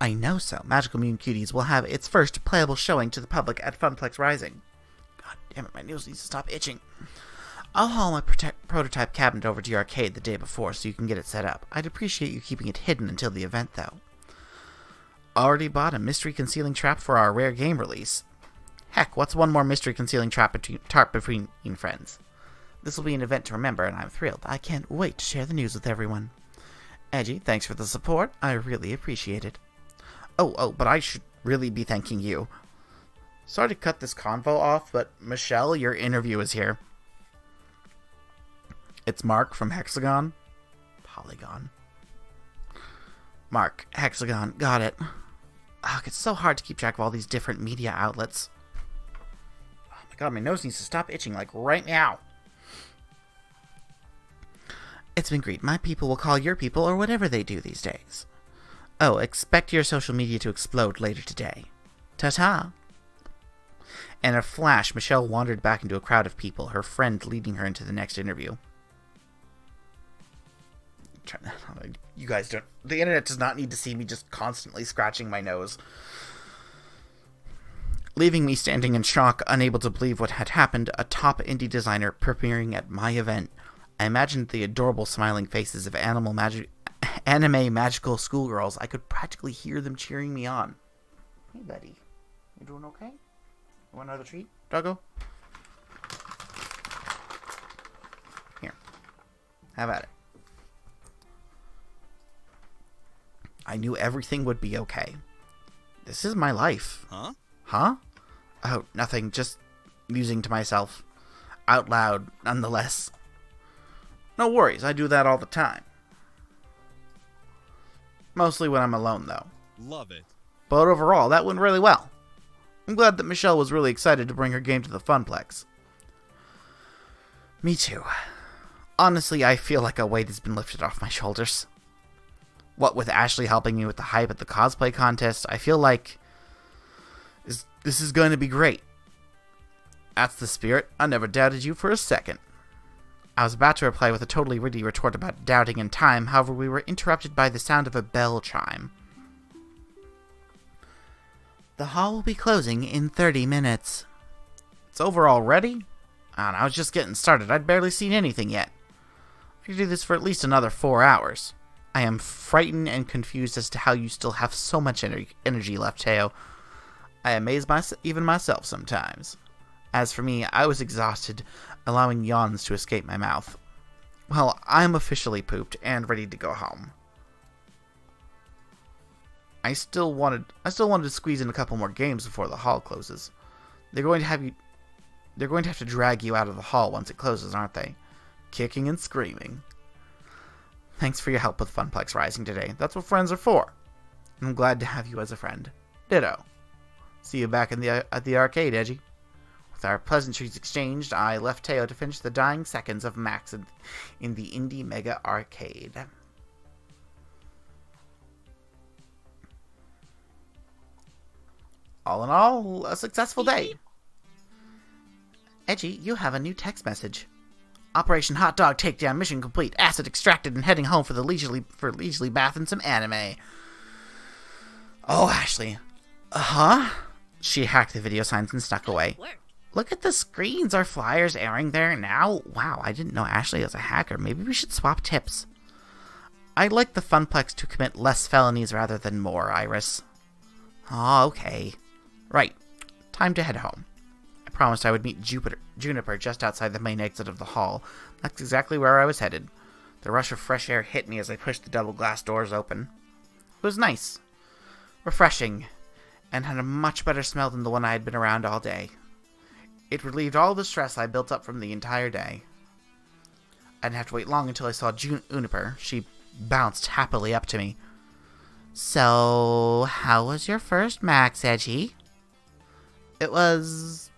I know so. Magical Moon Cuties will have its first playable showing to the public at Funplex Rising. God damn it, my nose needs to stop itching. I'll haul my prototype cabinet over to your arcade the day before so you can get it set up. I'd appreciate you keeping it hidden until the event, though. Already bought a mystery concealing trap for our rare game release. Heck, what's one more mystery concealing trap between friends? This will be an event to remember, and I'm thrilled. I can't wait to share the news with everyone. Edgy, thanks for the support. I really appreciate it. Oh, but I should really be thanking you. Sorry to cut this convo off, but Michelle, your interview is here. It's Mark from Hexagon. Polygon. Mark, Hexagon, got it. Oh, it's so hard to keep track of all these different media outlets. Oh my god, my nose needs to stop itching, like right now. It's been great. My people will call your people, or whatever they do these days. Oh, expect your social media to explode later today. Ta-ta. In a flash, Michelle wandered back into a crowd of people, her friend leading her into the next interview. You guys don't... The internet does not need to see me just constantly scratching my nose. Leaving me standing in shock, unable to believe what had happened, a top indie designer premiering at my event. I imagined the adorable smiling faces of anime magical schoolgirls. I could practically hear them cheering me on. Hey, buddy. You doing okay? You want another treat, doggo? Here. Have at it. I knew everything would be okay. This is my life. Huh? Huh? Oh, nothing. Just musing to myself. Out loud, nonetheless. No worries, I do that all the time. Mostly when I'm alone, though. Love it. But overall, that went really well. I'm glad that Michelle was really excited to bring her game to the Funplex. Me too. Honestly, I feel like a weight has been lifted off my shoulders. What with Ashley helping me with the hype at the cosplay contest, I feel like this is going to be great. That's the spirit. I never doubted you for a second. I was about to reply with a totally witty retort about doubting in time, however we were interrupted by the sound of a bell chime. The hall will be closing in 30 minutes. It's over already? I was just getting started. I'd barely seen anything yet. I could do this for at least another 4 hours. I am frightened and confused as to how you still have so much energy left, Teo. I amaze even myself sometimes. As for me, I was exhausted, allowing yawns to escape my mouth. Well, I'm officially pooped and ready to go home. I still wanted to squeeze in a couple more games before the hall closes. They're going to have to drag you out of the hall once it closes, aren't they? Kicking and screaming. Thanks for your help with Funplex Rising today. That's what friends are for. I'm glad to have you as a friend. Ditto. See you back at the arcade, Edgy. With our pleasantries exchanged, I left Teo to finish the dying seconds of Max in the Indie Mega Arcade. All in all, a successful day. Edgy, you have a new text message. Operation Hot Dog Takedown mission complete. Acid extracted and heading home for leisurely bath and some anime. Oh, Ashley. Uh-huh? She hacked the video signs and snuck away. Look at the screens. Are flyers airing there now? Wow, I didn't know Ashley was a hacker. Maybe we should swap tips. I'd like the Funplex to commit less felonies rather than more, Iris. Oh, okay. Right. Time to head home. I promised I would meet Juniper just outside the main exit of the hall. That's exactly where I was headed. The rush of fresh air hit me as I pushed the double glass doors open. It was nice. Refreshing. And had a much better smell than the one I had been around all day. It relieved all the stress I built up from the entire day. I didn't have to wait long until I saw Juniper. She bounced happily up to me. So, how was your first Max, Edgy? It was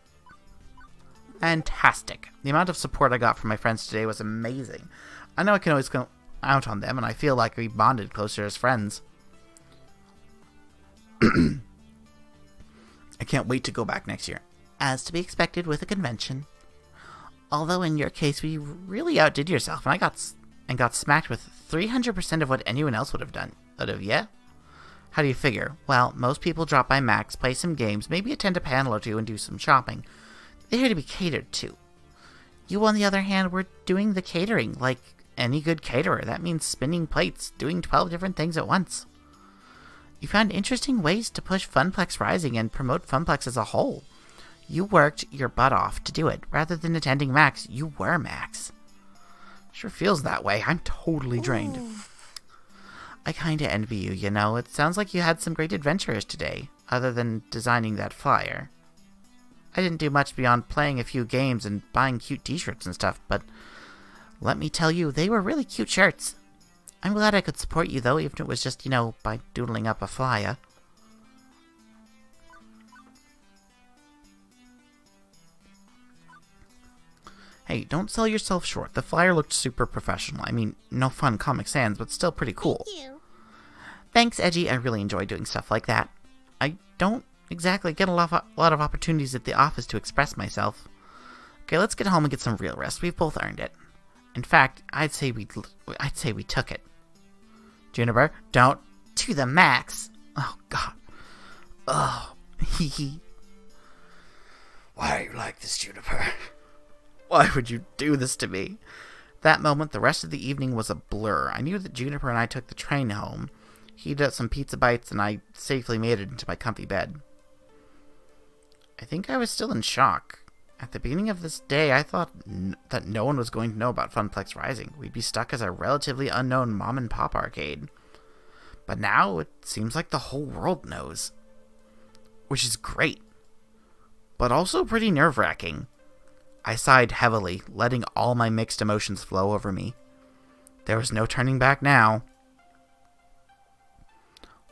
fantastic. The amount of support I got from my friends today was amazing. I know I can always go out on them, and I feel like we bonded closer as friends. I can't wait to go back next year. As to be expected with a convention. Although in your case, we really outdid yourself, and I got smacked with 300% of what anyone else would have done. Yeah? How do you figure? Well, most people drop by Max, play some games, maybe attend a panel or two, and do some shopping. They're here to be catered to. You, on the other hand, were doing the catering, like any good caterer. That means spinning plates, doing 12 different things at once. You found interesting ways to push Funplex Rising and promote Funplex as a whole. You worked your butt off to do it. Rather than attending Max, you were Max. Sure feels that way. I'm totally drained. Ooh. I kinda envy you, you know. It sounds like you had some great adventures today, other than designing that flyer. I didn't do much beyond playing a few games and buying cute t-shirts and stuff, but let me tell you, they were really cute shirts. I'm glad I could support you, though, even if it was just, by doodling up a flyer. Hey, don't sell yourself short. The flyer looked super professional. I mean, no fun Comic Sans, but still pretty cool. Thank you. Thanks, Edgy. I really enjoy doing stuff like that. I don't exactly get a lot of opportunities at the office to express myself. Okay, let's get home and get some real rest. We've both earned it. In fact, I'd say we took it. Juniper, don't. To the max. Oh, God. Oh, hee. Why are you like this, Juniper? Why would you do this to me? That moment, the rest of the evening was a blur. I knew that Juniper and I took the train home, heated up some pizza bites, and I safely made it into my comfy bed. I think I was still in shock. At the beginning of this day, I thought that no one was going to know about Funplex Rising. We'd be stuck as a relatively unknown mom-and-pop arcade. But now, it seems like the whole world knows. Which is great. But also pretty nerve-wracking. I sighed heavily, letting all my mixed emotions flow over me. There was no turning back now.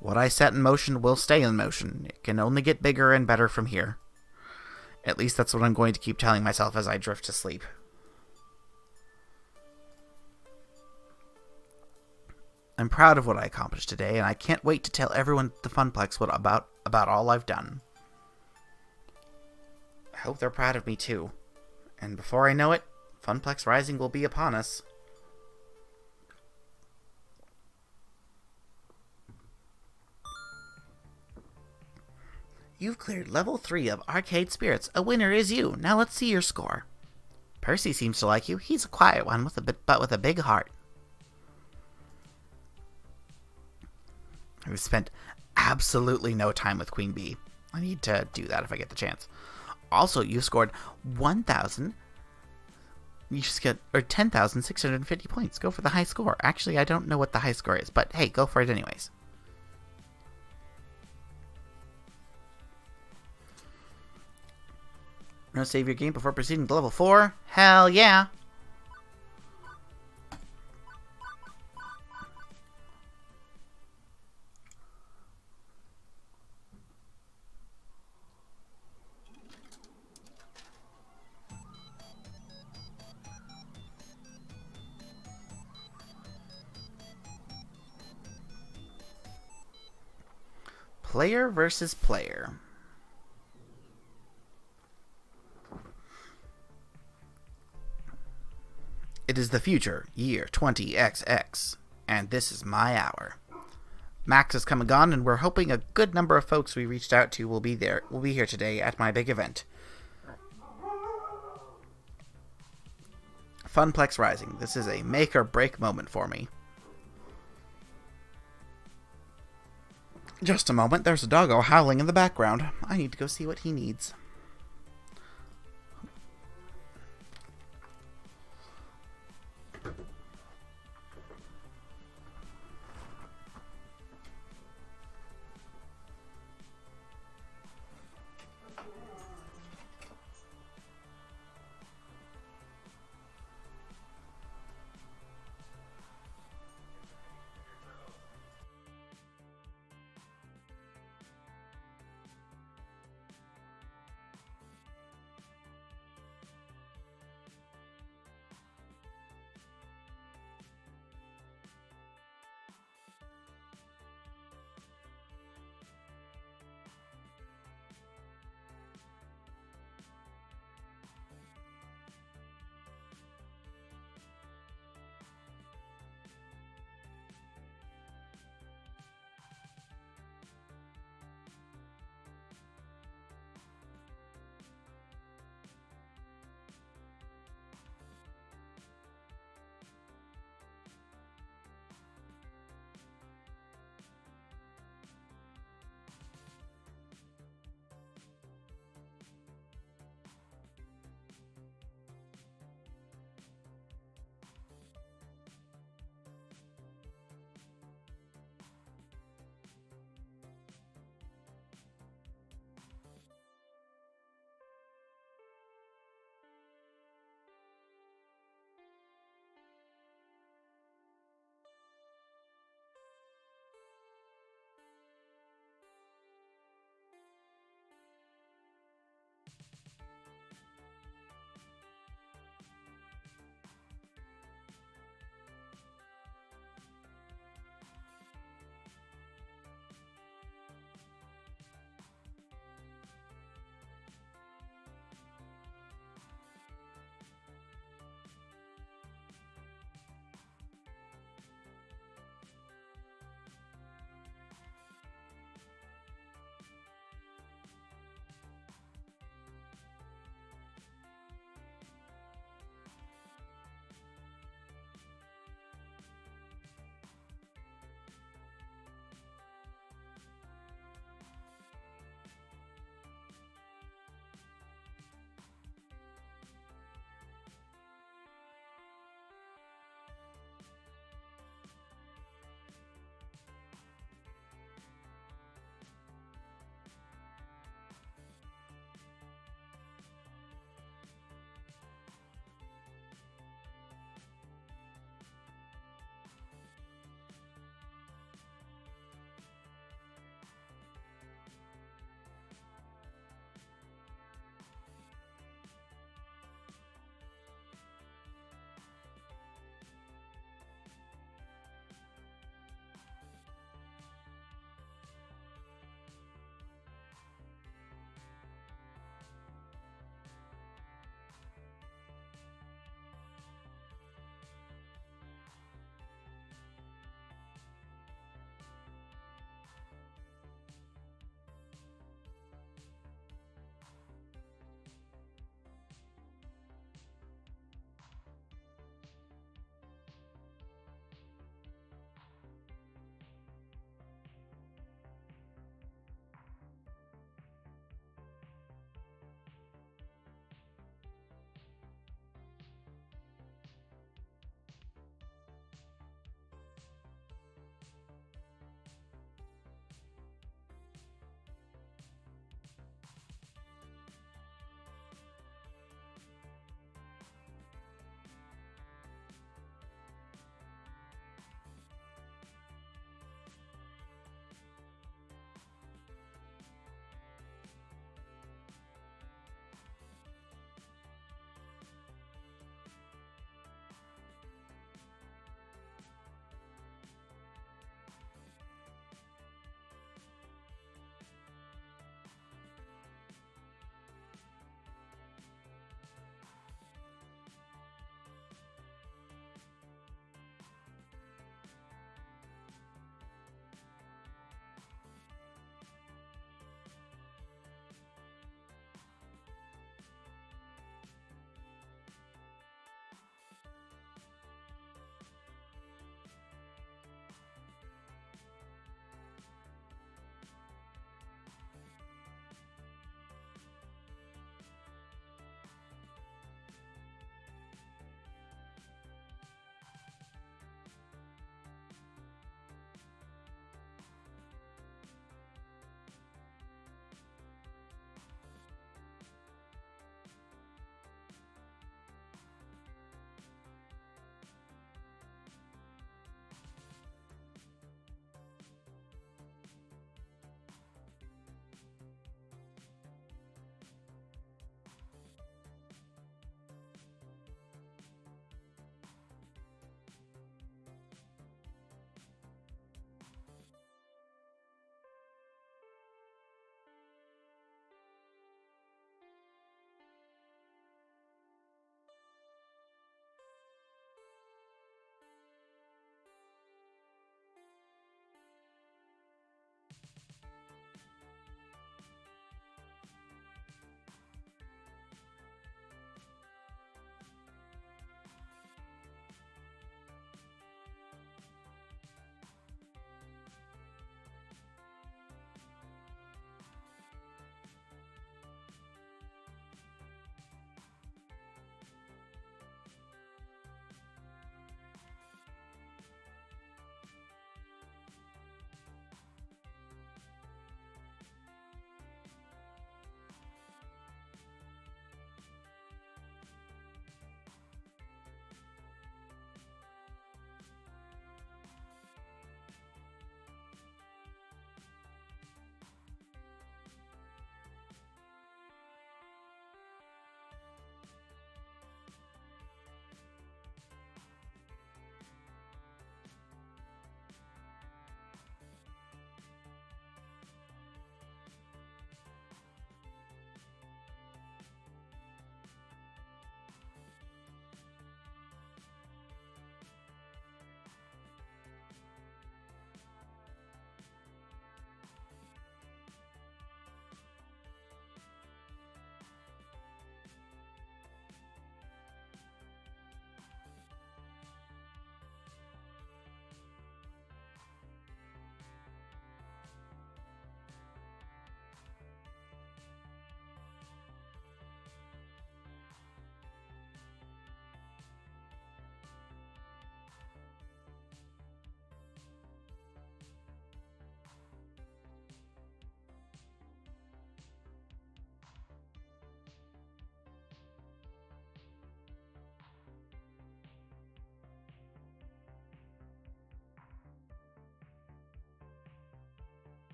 What I set in motion will stay in motion. It can only get bigger and better from here. At least that's what I'm going to keep telling myself as I drift to sleep. I'm proud of what I accomplished today, and I can't wait to tell everyone at the Funplex about all I've done. I hope they're proud of me too. And before I know it, Funplex Rising will be upon us. You've cleared level 3 of Arcade Spirits. A winner is you. Now let's see your score. Percy seems to like you. He's a quiet one with a big heart. I've spent absolutely no time with Queen Bee. I need to do that if I get the chance. Also, you scored 10,650 points. Go for the high score. Actually, I don't know what the high score is, but hey, go for it anyways. Gonna save your game before proceeding to level 4? Hell yeah! Player versus player. It is the future, year 20XX, and this is my hour. Max has come and gone, and we're hoping a good number of folks we reached out to will be here today at my big event. Funplex Rising. This is a make or break moment for me. Just a moment, there's a doggo howling in the background. I need to go see what he needs.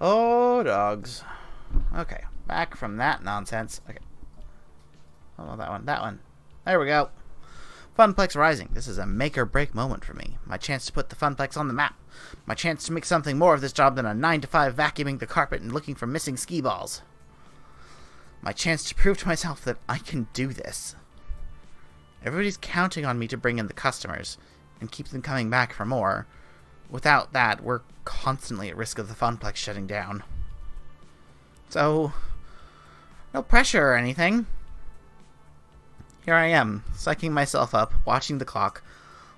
Oh, dogs. Okay, back from that nonsense. Okay. Oh, that one. There we go. Funplex Rising. This is a make-or-break moment for me. My chance to put the Funplex on the map. My chance to make something more of this job than a 9-to-5 vacuuming the carpet and looking for missing skee balls. My chance to prove to myself that I can do this. Everybody's counting on me to bring in the customers and keep them coming back for more. Without that, we're constantly at risk of the Funplex shutting down. So, no pressure or anything. Here I am, psyching myself up, watching the clock.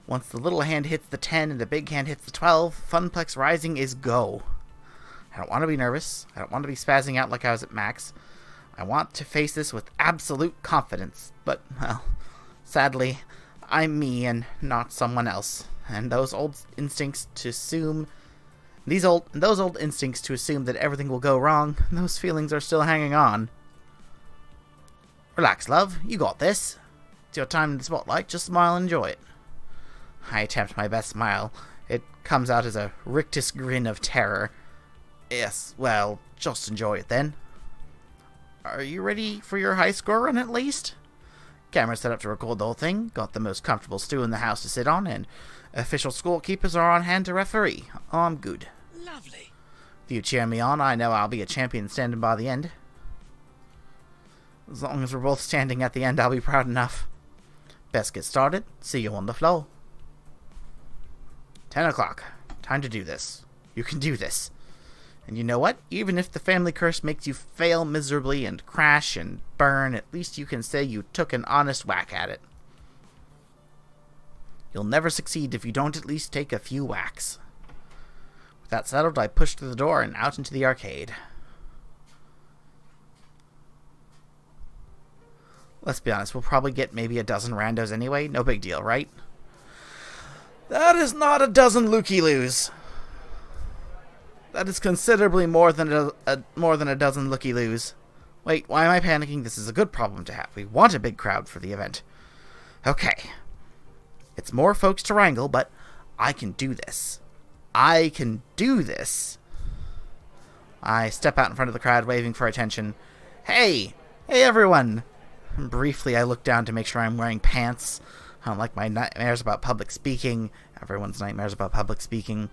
Once the little hand hits the 10 and the big hand hits the 12, Funplex Rising is go. I don't want to be nervous. I don't want to be spazzing out like I was at max. I want to face this with absolute confidence. But, well, sadly, I'm me and not someone else. And those old instincts to assume... those old instincts to assume that everything will go wrong, those feelings are still hanging on. Relax, love. You got this. It's your time in the spotlight. Just smile and enjoy it. I attempt my best smile. It comes out as a rictus grin of terror. Yes, well, just enjoy it then. Are you ready for your high score run at least? Camera set up to record the whole thing. Got the most comfortable stool in the house to sit on, and official scorekeepers are on hand to referee. I'm good. Lovely. If you cheer me on, I know I'll be a champion standing by the end. As long as we're both standing at the end, I'll be proud enough. Best get started. See you on the floor. 10 o'clock. Time to do this. You can do this. And you know what? Even if the family curse makes you fail miserably and crash and burn, at least you can say you took an honest whack at it. You'll never succeed if you don't at least take a few whacks. With that settled, I pushed through the door and out into the arcade. Let's be honest, we'll probably get maybe a dozen randos anyway. No big deal, right? That is not a dozen looky-loos. That is considerably more than a dozen looky-loos. Wait, why am I panicking? This is a good problem to have. We want a big crowd for the event. Okay. It's more folks to wrangle, but I can do this. I can do this. I step out in front of the crowd, waving for attention. Hey! Hey, everyone! Briefly, I look down to make sure I'm wearing pants. I don't like my nightmares about public speaking. Everyone's nightmares about public speaking.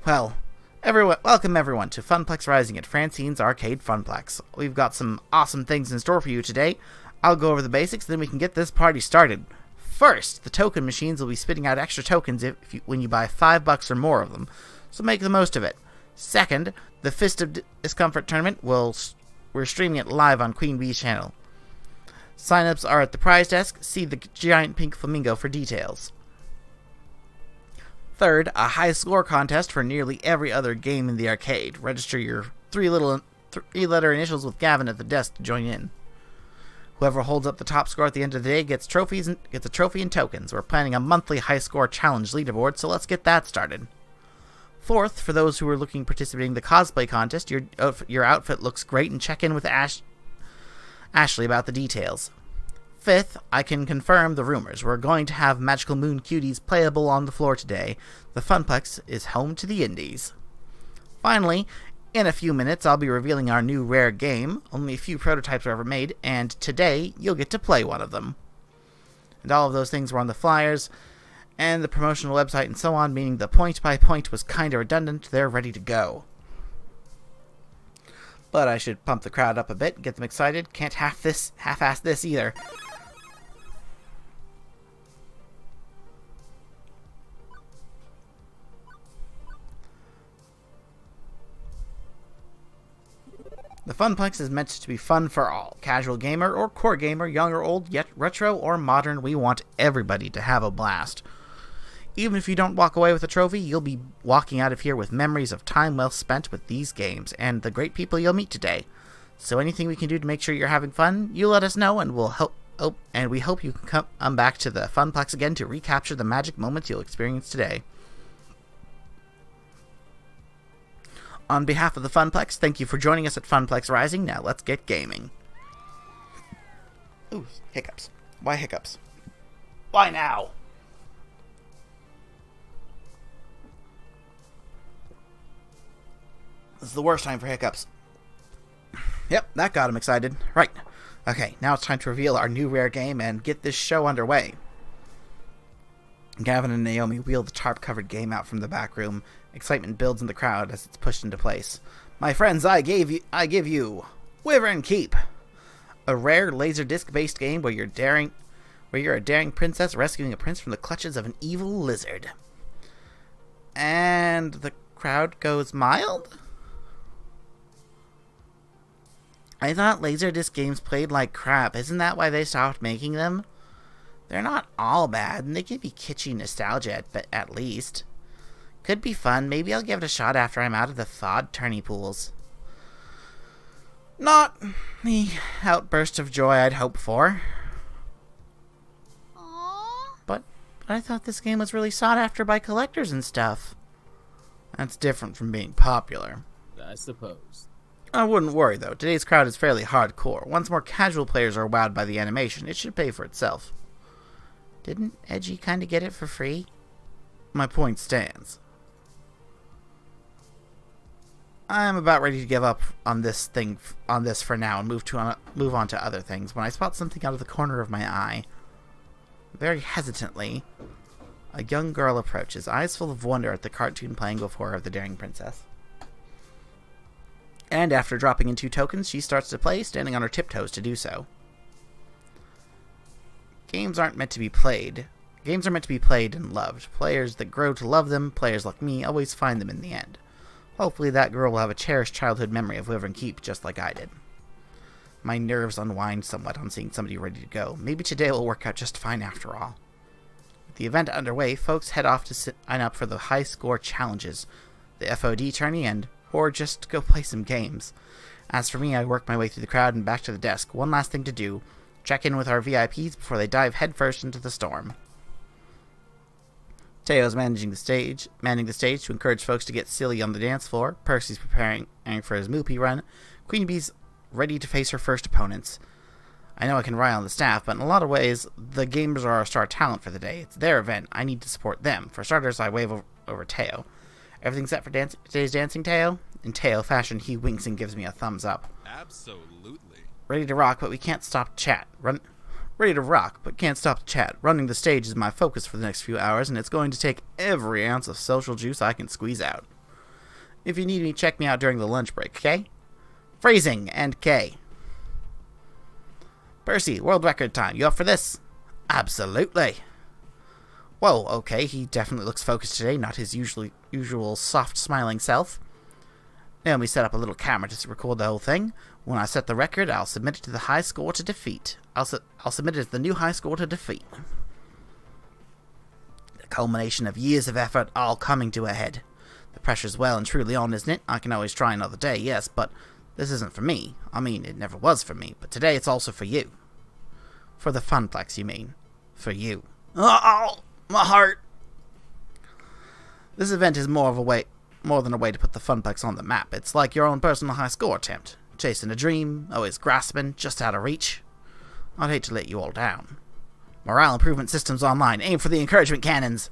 Well, welcome everyone to Funplex Rising at Francine's Arcade Funplex. We've got some awesome things in store for you today. I'll go over the basics, then we can get this party started. First, the token machines will be spitting out extra tokens when you buy $5 or more of them, so make the most of it. Second, the Fist of Discomfort tournament we're streaming it live on Queen Bee's channel. Sign-ups are at the prize desk. See the giant pink flamingo for details. Third, a high score contest for nearly every other game in the arcade. Register your three-letter initials with Gavin at the desk to join in. Whoever holds up the top score at the end of the day gets a trophy and tokens. We're planning a monthly high score challenge leaderboard, so let's get that started. Fourth, for those who are looking to participate in the cosplay contest, your outfit looks great, and check in with Ashley about the details. Fifth, I can confirm the rumors. We're going to have Magical Moon Cuties playable on the floor today. The Funplex is home to the indies. Finally, in a few minutes, I'll be revealing our new rare game. Only a few prototypes were ever made, and today, you'll get to play one of them. And all of those things were on the flyers, and the promotional website and so on, meaning the point-by-point was kinda redundant. They're ready to go. But I should pump the crowd up a bit, get them excited. Can't half-ass this either. The Funplex is meant to be fun for all. Casual gamer or core gamer, young or old, yet retro or modern, we want everybody to have a blast. Even if you don't walk away with a trophy, you'll be walking out of here with memories of time well spent with these games and the great people you'll meet today. So anything we can do to make sure you're having fun, you let us know, and we hope you can come back to the Funplex again to recapture the magic moments you'll experience today. On behalf of the Funplex, thank you for joining us at Funplex Rising. Now let's get gaming. Ooh, hiccups. Why hiccups? Why now? This is the worst time for hiccups. Yep, that got him excited. Right. Okay, now it's time to reveal our new rare game and get this show underway. Gavin and Naomi wheel the tarp-covered game out from the back room. Excitement builds in the crowd as it's pushed into place. My friends, I give you Wyvern Keep, a rare laserdisc-based game where you're a daring princess rescuing a prince from the clutches of an evil lizard. And the crowd goes mild? I thought laserdisc games played like crap. Isn't that why they stopped making them? They're not all bad, and they can be kitschy nostalgia at least. Could be fun. Maybe I'll give it a shot after I'm out of the thawed tourney pools. Not the outburst of joy I'd hoped for. Aww. But I thought this game was really sought after by collectors and stuff. That's different from being popular. I suppose. I wouldn't worry, though. Today's crowd is fairly hardcore. Once more casual players are wowed by the animation, it should pay for itself. Didn't Edgy kinda get it for free? My point stands. I'm about ready to give up on this for now and move on to other things when I spot something out of the corner of my eye. Very hesitantly, a young girl approaches, eyes full of wonder at the cartoon playing before her of the daring princess. And after dropping in 2 tokens, she starts to play, standing on her tiptoes to do so. Games aren't meant to be played. Games are meant to be played and loved. Players that grow to love them, players like me, always find them in the end. Hopefully that girl will have a cherished childhood memory of Wyvern Keep, just like I did. My nerves unwind somewhat on seeing somebody ready to go. Maybe today will work out just fine after all. With the event underway, folks head off to sign up for the high score challenges, the FOD tourney, or just go play some games. As for me, I work my way through the crowd and back to the desk. One last thing to do. Check in with our VIPs before they dive headfirst into the storm. Teo's manning the stage to encourage folks to get silly on the dance floor. Percy's preparing for his Moopy run. Queen Bee's ready to face her first opponents. I know I can rely on the staff, but in a lot of ways, the gamers are our star talent for the day. It's their event. I need to support them. For starters, I wave over Teo. Everything set for today's dancing, Teo? In Teo fashion, he winks and gives me a thumbs up. Absolutely. Ready to rock, but we can't stop chat. Ready to rock, but can't stop the chat. Running the stage is my focus for the next few hours, and it's going to take every ounce of social juice I can squeeze out. If you need me, check me out during the lunch break, okay? Phrasing and K. Percy, world record time. You up for this? Absolutely. Whoa, okay, he definitely looks focused today, not his usual soft smiling self. Naomi set up a little camera to record the whole thing. When I set the record, I'll submit it to the high score to defeat. I'll submit it as the new high score to defeat. The culmination of years of effort all coming to a head. The pressure's well and truly on, isn't it? I can always try another day, yes, but this isn't for me. I mean, it never was for me, but today it's also for you. For the Funplex, you mean. For you. Oh, my heart! This event is more than a way to put the Funplex on the map. It's like your own personal high score attempt. Chasing a dream, always grasping, just out of reach. I'd hate to let you all down. Morale improvement systems online. Aim for the encouragement cannons.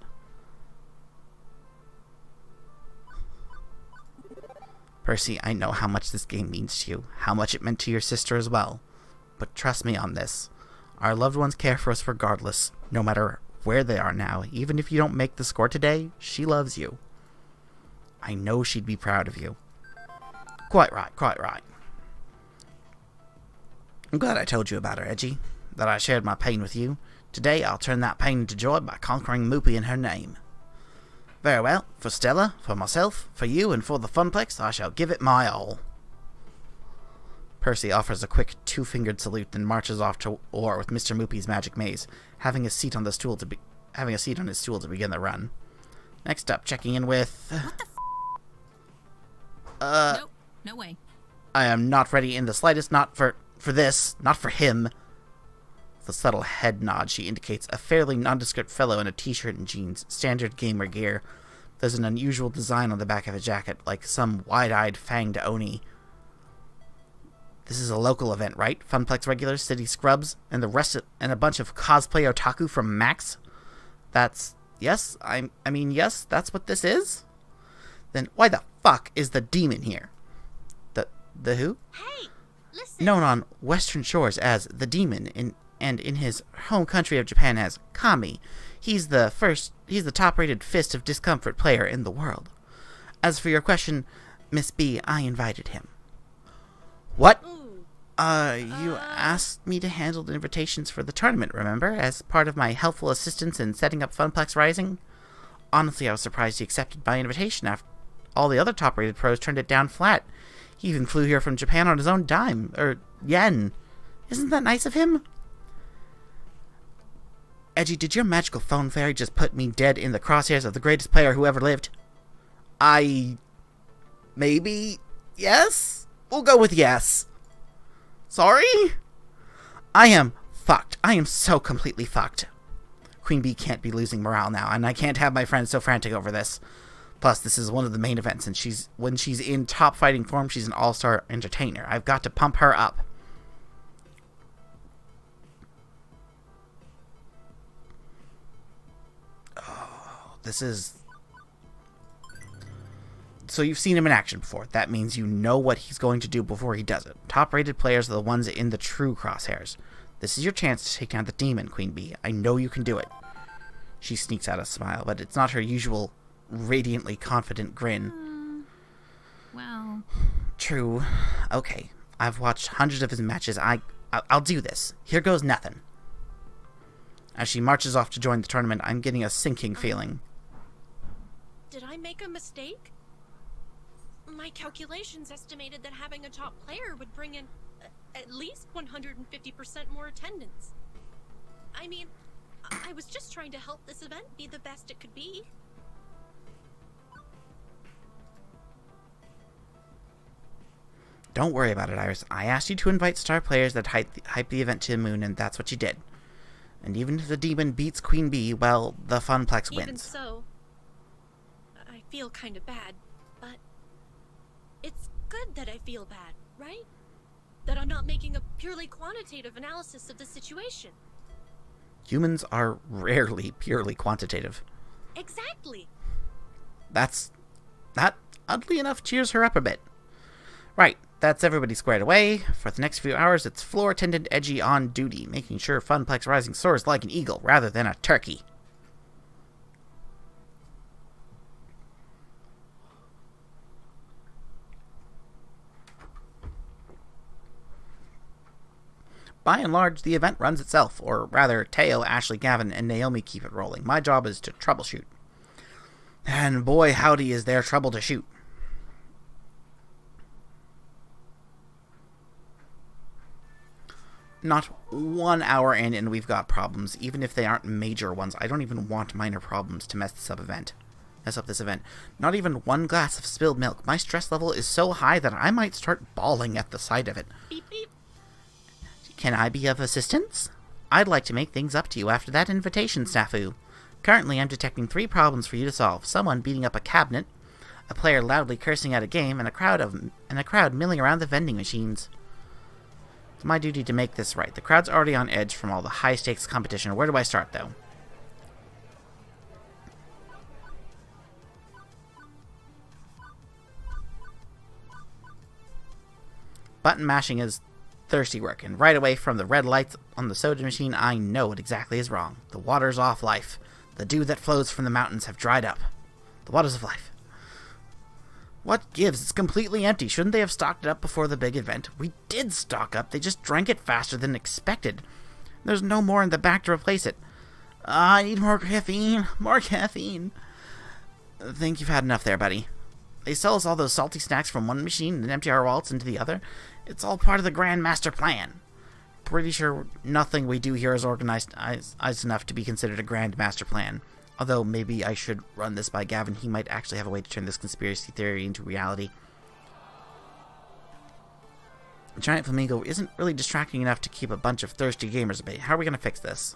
Percy, I know how much this game means to you, how much it meant to your sister as well. But trust me on this. Our loved ones care for us regardless, no matter where they are now. Even if you don't make the score today, she loves you. I know she'd be proud of you. Quite right, quite right. I'm glad I told you about her, Edgy. That I shared my pain with you. Today I'll turn that pain into joy by conquering Moopy in her name. Very well. For Stella, for myself, for you, and for the Funplex, I shall give it my all. Percy offers a quick 2-fingered salute, then marches off to war with Mr. Moopy's magic maze, having a seat on his stool to begin the run. Next up, checking in with... What the Nope, no way. I am not ready in the slightest, not for this, not for him. With a subtle head nod, she indicates a fairly nondescript fellow in a t-shirt and jeans, standard gamer gear. There's an unusual design on the back of a jacket, like some wide-eyed fanged Oni. This is a local event, right? Funplex regulars, city scrubs, and a bunch of cosplay otaku from Max? That's... yes, I mean, yes, that's what this is? Then why the fuck is the demon here? The who? Hey, listen. Known on Western shores as the Demon, and in his home country of Japan as Kami. He's the top-rated Fist of Discomfort player in the world. As for your question, Miss B, I invited him. What? Ooh. You asked me to handle the invitations for the tournament, remember? As part of my helpful assistance in setting up Funplex Rising? Honestly, I was surprised he accepted my invitation after all the other top-rated pros turned it down flat. He even flew here from Japan on his own dime, or yen. Isn't that nice of him? Edgy, did your magical phone fairy just put me dead in the crosshairs of the greatest player who ever lived? Maybe? Yes? We'll go with yes. Sorry? I am fucked. I am so completely fucked. Queen Bee can't be losing morale now, and I can't have my friends so frantic over this. Plus, this is one of the main events, and when she's in top fighting form, she's an all-star entertainer. I've got to pump her up. Oh, this is... So you've seen him in action before. That means you know what he's going to do before he does it. Top-rated players are the ones in the true crosshairs. This is your chance to take down the demon, Queen Bee. I know you can do it. She sneaks out a smile, but it's not her usual radiantly confident grin. Well... True. Okay. I've watched hundreds of his matches. I'll do this. Here goes nothing. As she marches off to join the tournament, I'm getting a sinking feeling. Did I make a mistake? My calculations estimated that having a top player would bring in at least 150% more attendance. I mean, I was just trying to help this event be the best it could be. Don't worry about it, Iris. I asked you to invite star players that hype the event to the moon, and that's what you did. And even if the demon beats Queen Bee, well, the Funplex wins. Even so, I feel kind of bad, but it's good that I feel bad, right? That I'm not making a purely quantitative analysis of the situation. Humans are rarely purely quantitative. Exactly. That, oddly enough, cheers her up a bit. Right, that's everybody squared away. For the next few hours, it's Floor Attendant Edgy on duty, making sure Funplex Rising soars like an eagle rather than a turkey. By and large, the event runs itself, or rather, Teo, Ashley, Gavin, and Naomi keep it rolling. My job is to troubleshoot. And boy, howdy is there trouble to shoot. Not 1 hour in and we've got problems, even if they aren't major ones. I don't even want minor problems to mess up this event. Not even one glass of spilled milk. My stress level is so high that I might start bawling at the sight of it. Beep beep. Can I be of assistance? I'd like to make things up to you after that invitation snafu. Currently, I'm detecting 3 problems for you to solve. Someone beating up a cabinet, a player loudly cursing at a game, and a crowd milling around the vending machines. It's my duty to make this right. The crowd's already on edge from all the high-stakes competition. Where do I start, though? Button mashing is thirsty work, and right away from the red lights on the soda machine, I know what exactly is wrong. The water's off life. The dew that flows from the mountains have dried up. The waters of life. What gives? It's completely empty. Shouldn't they have stocked it up before the big event? We did stock up. They just drank it faster than expected. There's no more in the back to replace it. I need more caffeine. More caffeine. I think you've had enough there, buddy. They sell us all those salty snacks from one machine and empty our wallets into the other. It's all part of the Grand Master Plan. Pretty sure nothing we do here is organized enough to be considered a Grand Master Plan. Although maybe I should run this by Gavin. He might actually have a way to turn this conspiracy theory into reality. The giant flamingo isn't really distracting enough to keep a bunch of thirsty gamers at bay. How are we going to fix this?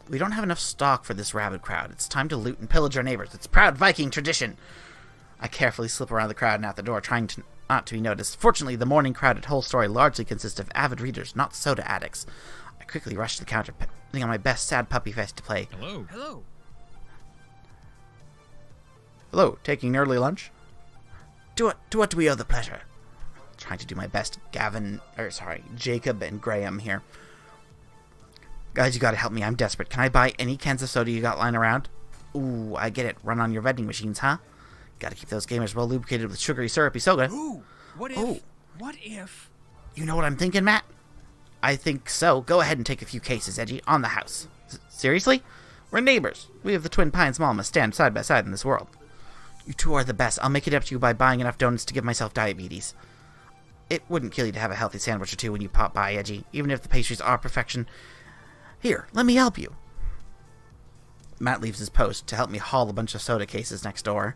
We don't have enough stock for this rabid crowd. It's time to loot and pillage our neighbors. It's proud Viking tradition. I carefully slip around the crowd and out the door, trying not to be noticed. Fortunately, the morning crowd at Whole Story largely consists of avid readers, not soda addicts. I quickly rush to the counter, putting on my best sad puppy face to play. Hello. Hello. Hello, taking an early lunch? To what do we owe the pleasure? Trying to do my best, Jacob and Graham here. Guys, you gotta help me, I'm desperate. Can I buy any cans of soda you got lying around? Ooh, I get it. Run on your vending machines, huh? Gotta keep those gamers well lubricated with sugary, syrupy soda. Ooh, what if... You know what I'm thinking, Matt? I think so. Go ahead and take a few cases, Edgy, on the house. Seriously? We're neighbors. We of the Twin Pines Mall must stand side by side in this world. You two are the best. I'll make it up to you by buying enough donuts to give myself diabetes. It wouldn't kill you to have a healthy sandwich or two when you pop by, Edgy, even if the pastries are perfection. Here, let me help you. Matt leaves his post to help me haul a bunch of soda cases next door.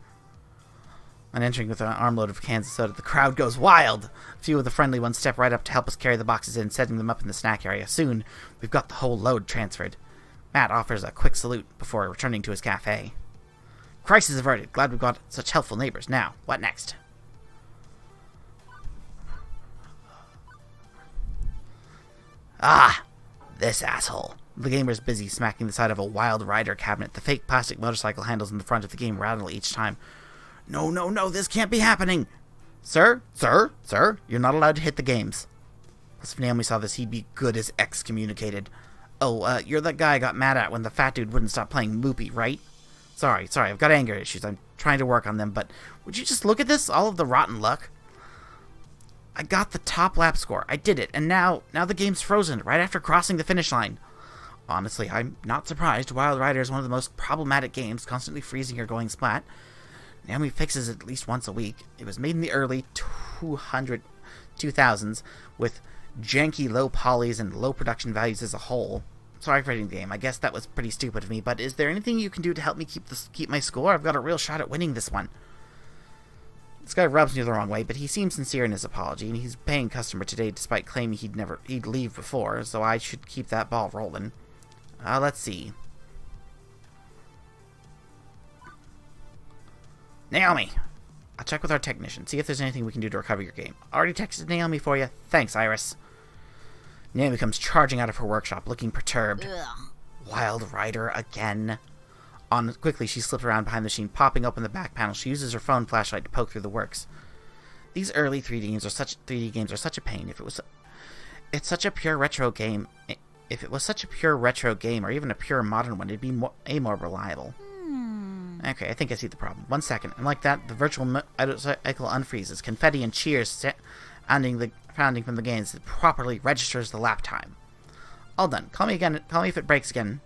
On entering with an armload of cans of soda, the crowd goes wild. A few of the friendly ones step right up to help us carry the boxes in, setting them up in the snack area. Soon, we've got the whole load transferred. Matt offers a quick salute before returning to his cafe. Crisis averted. Glad we've got such helpful neighbors. Now, what next? Ah! This asshole. The gamer's busy smacking the side of a Wild Rider cabinet. The fake plastic motorcycle handles in the front of the game rattle each time. No, this can't be happening! Sir, you're not allowed to hit the games. If Naomi saw this, he'd be good as excommunicated. Oh, you're that guy I got mad at when the fat dude wouldn't stop playing Moopy, right? Sorry, I've got anger issues. I'm trying to work on them, but would you just look at this? All of the rotten luck. I got the top lap score. I did it, and now the game's frozen right after crossing the finish line. Honestly, I'm not surprised. Wild Rider is one of the most problematic games, constantly freezing or going splat. Naomi fixes it at least once a week. It was made in the early 2000s with janky low polys and low production values as a whole. Sorry for rating the game. I guess that was pretty stupid of me, but is there anything you can do to help me keep my score? I've got a real shot at winning this one. This guy rubs me the wrong way, but he seems sincere in his apology, and he's a paying customer today despite claiming he'd leave before, so I should keep that ball rolling. Let's see. Naomi! I'll check with our technician, see if there's anything we can do to recover your game. Already texted Naomi for you. Thanks, Iris. Naomi comes charging out of her workshop, looking perturbed. Ugh. Wild Rider again. Quickly, she slips around behind the machine, popping open the back panel. She uses her phone flashlight to poke through the works. These early 3D games are such a pain. It's such a pure retro game. If it was such a pure retro game, or even a pure modern one, it'd be more reliable. Okay, I think I see the problem. 1 second. And like that, the virtual motorcycle unfreezes. Confetti and cheers sounding from the games. It properly registers the lap time. All done. Call me again. Call me if it breaks again.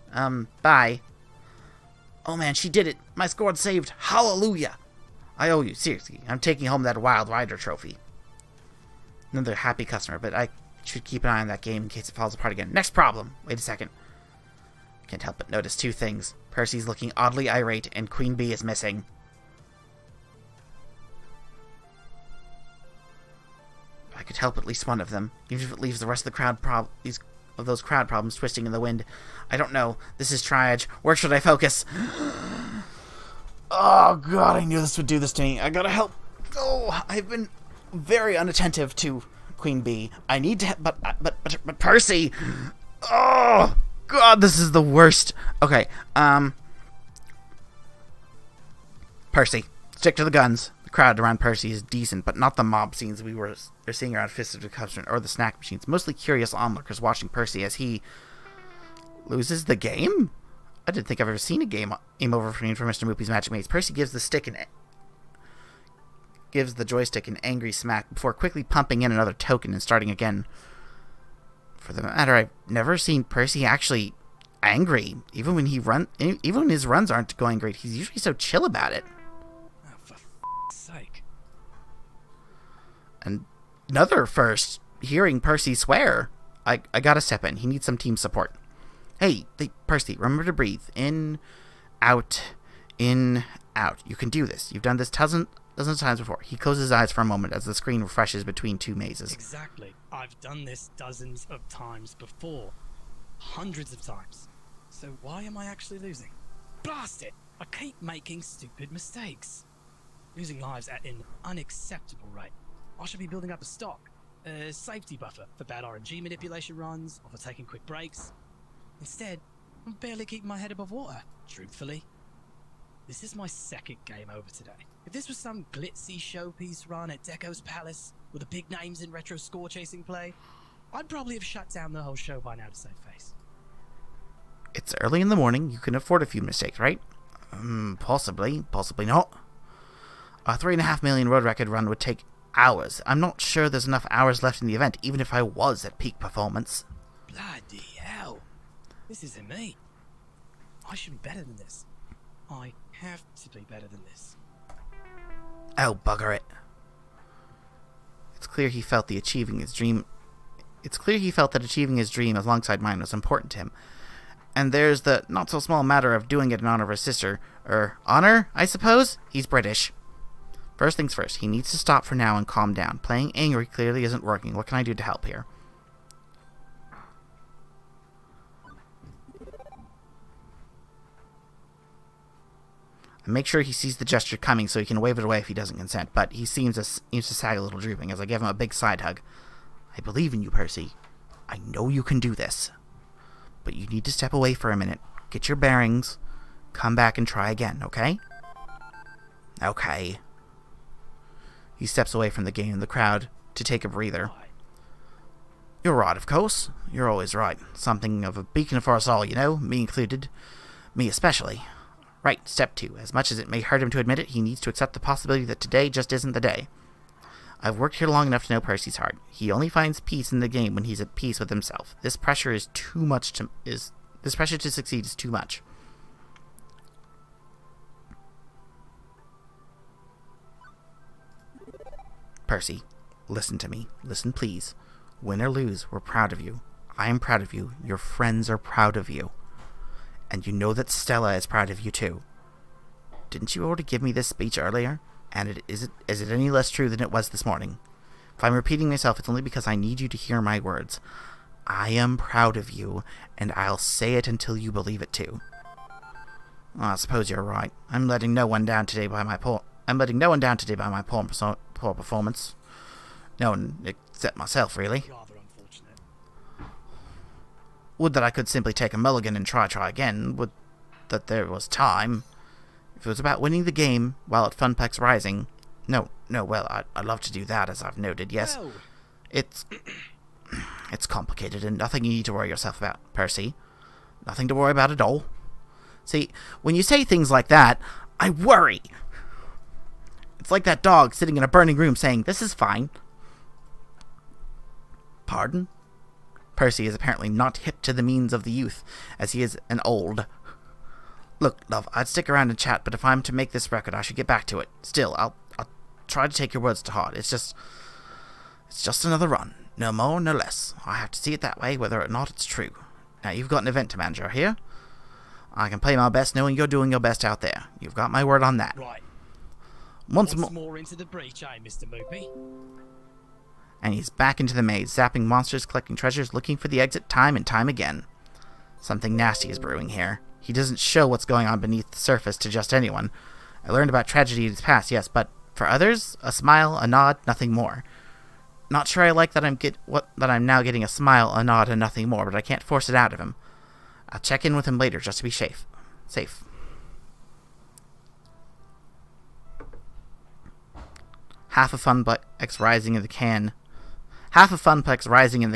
Bye. Oh man, she did it. My score saved. Hallelujah. I owe you. Seriously. I'm taking home that Wild Rider trophy. Another happy customer, but I should keep an eye on that game in case it falls apart again. Next problem. Wait a second. Can't help but notice two things. Percy's looking oddly irate, and Queen Bee is missing. I could help at least one of them, even if it leaves the rest of the those crowd problems twisting in the wind. I don't know. This is triage. Where should I focus? Oh god, I knew this would do this to me. I gotta help. Oh, I've been very unattentive to Queen Bee. I need to, but Percy. Oh god, this is the worst. Okay, Percy, stick to the guns. The crowd around Percy is decent, but not the mob scenes we were seeing around Fist of Customer or the snack machines. Mostly curious onlookers watching Percy as he loses the game. I didn't think I've ever seen a game over for Mr. Moopy's Magic Maze. Percy gives the joystick an angry smack before quickly pumping in another token and starting again. For the matter, I've never seen Percy actually angry. Even when his runs aren't going great, he's usually so chill about it. Oh, for f***'s sake. And another first, hearing Percy swear. I gotta step in. He needs some team support. Hey, Percy, remember to breathe. In, out, in, out. You can do this. You've done this dozens of times before. He closes his eyes for a moment as the screen refreshes between two mazes. Exactly. I've done this dozens of times before. Hundreds of times. So why am I actually losing? Blast it! I keep making stupid mistakes. Losing lives at an unacceptable rate. I should be building up a stock. A safety buffer for bad RNG manipulation runs, or for taking quick breaks. Instead, I'm barely keeping my head above water, truthfully. This is my second game over today. If this was some glitzy showpiece run at Deco's Palace with the big names in retro score chasing play, I'd probably have shut down the whole show by now to save face. It's early in the morning. You can afford a few mistakes, right? Possibly. Possibly not. A 3.5 million road record run would take hours. I'm not sure there's enough hours left in the event, even if I was at peak performance. Bloody hell. This isn't me. I should be better than this. I have to be better than this. Oh, bugger it. It's clear he felt that achieving his dream alongside mine was important to him. And there's the not-so-small matter of doing it in honor of his sister. Honor, I suppose? He's British. First things first, he needs to stop for now and calm down. Playing angry clearly isn't working. What can I do to help here? Make sure he sees the gesture coming so he can wave it away if he doesn't consent, but he seems to sag a little, drooping as I give him a big side hug. I believe in you, Percy. I know you can do this. But you need to step away for a minute, get your bearings, come back and try again, okay? Okay. He steps away from the game and the crowd to take a breather. You're right, of course. You're always right. Something of a beacon for us all, you know, me included. Me especially. Right, step 2. As much as it may hurt him to admit it, he needs to accept the possibility that today just isn't the day. I've worked here long enough to know Percy's heart. He only finds peace in the game when he's at peace with himself. This pressure to succeed is too much. Percy, listen to me. Listen, please. Win or lose, we're proud of you. I am proud of you. Your friends are proud of you. And you know that Stella is proud of you too. Didn't you already give me this speech earlier? And is it any less true than it was this morning? If I'm repeating myself, it's only because I need you to hear my words. I am proud of you, and I'll say it until you believe it too. I suppose you're right. I'm letting no one down today by my poor performance. No one except myself, really. Rather unfortunate. Would that I could simply take a mulligan and try again. Would that there was time. If it was about winning the game while at Funplex Rising... No, well, I'd love to do that, as I've noted, yes. Well. It's complicated and nothing you need to worry yourself about, Percy. Nothing to worry about at all. See, when you say things like that, I worry. It's like that dog sitting in a burning room saying, "This is fine." Pardon? Percy is apparently not hip to the means of the youth, as he is an old. Look, love, I'd stick around and chat, but if I'm to make this record, I should get back to it. Still, I'll try to take your words to heart. It's just another run. No more, no less. I have to see it that way, whether or not it's true. Now, you've got an event to manage here. I can play my best knowing you're doing your best out there. You've got my word on that. Right. Once more into the breach, Mr. Moopy? And he's back into the maze, zapping monsters, collecting treasures, looking for the exit time and time again. Something nasty is brewing here. He doesn't show what's going on beneath the surface to just anyone. I learned about tragedy in his past, yes, but for others, a smile, a nod, nothing more. Not sure I like that I'm now getting a smile, a nod, and nothing more, but I can't force it out of him. I'll check in with him later just to be safe. Half of Funplex Rising in the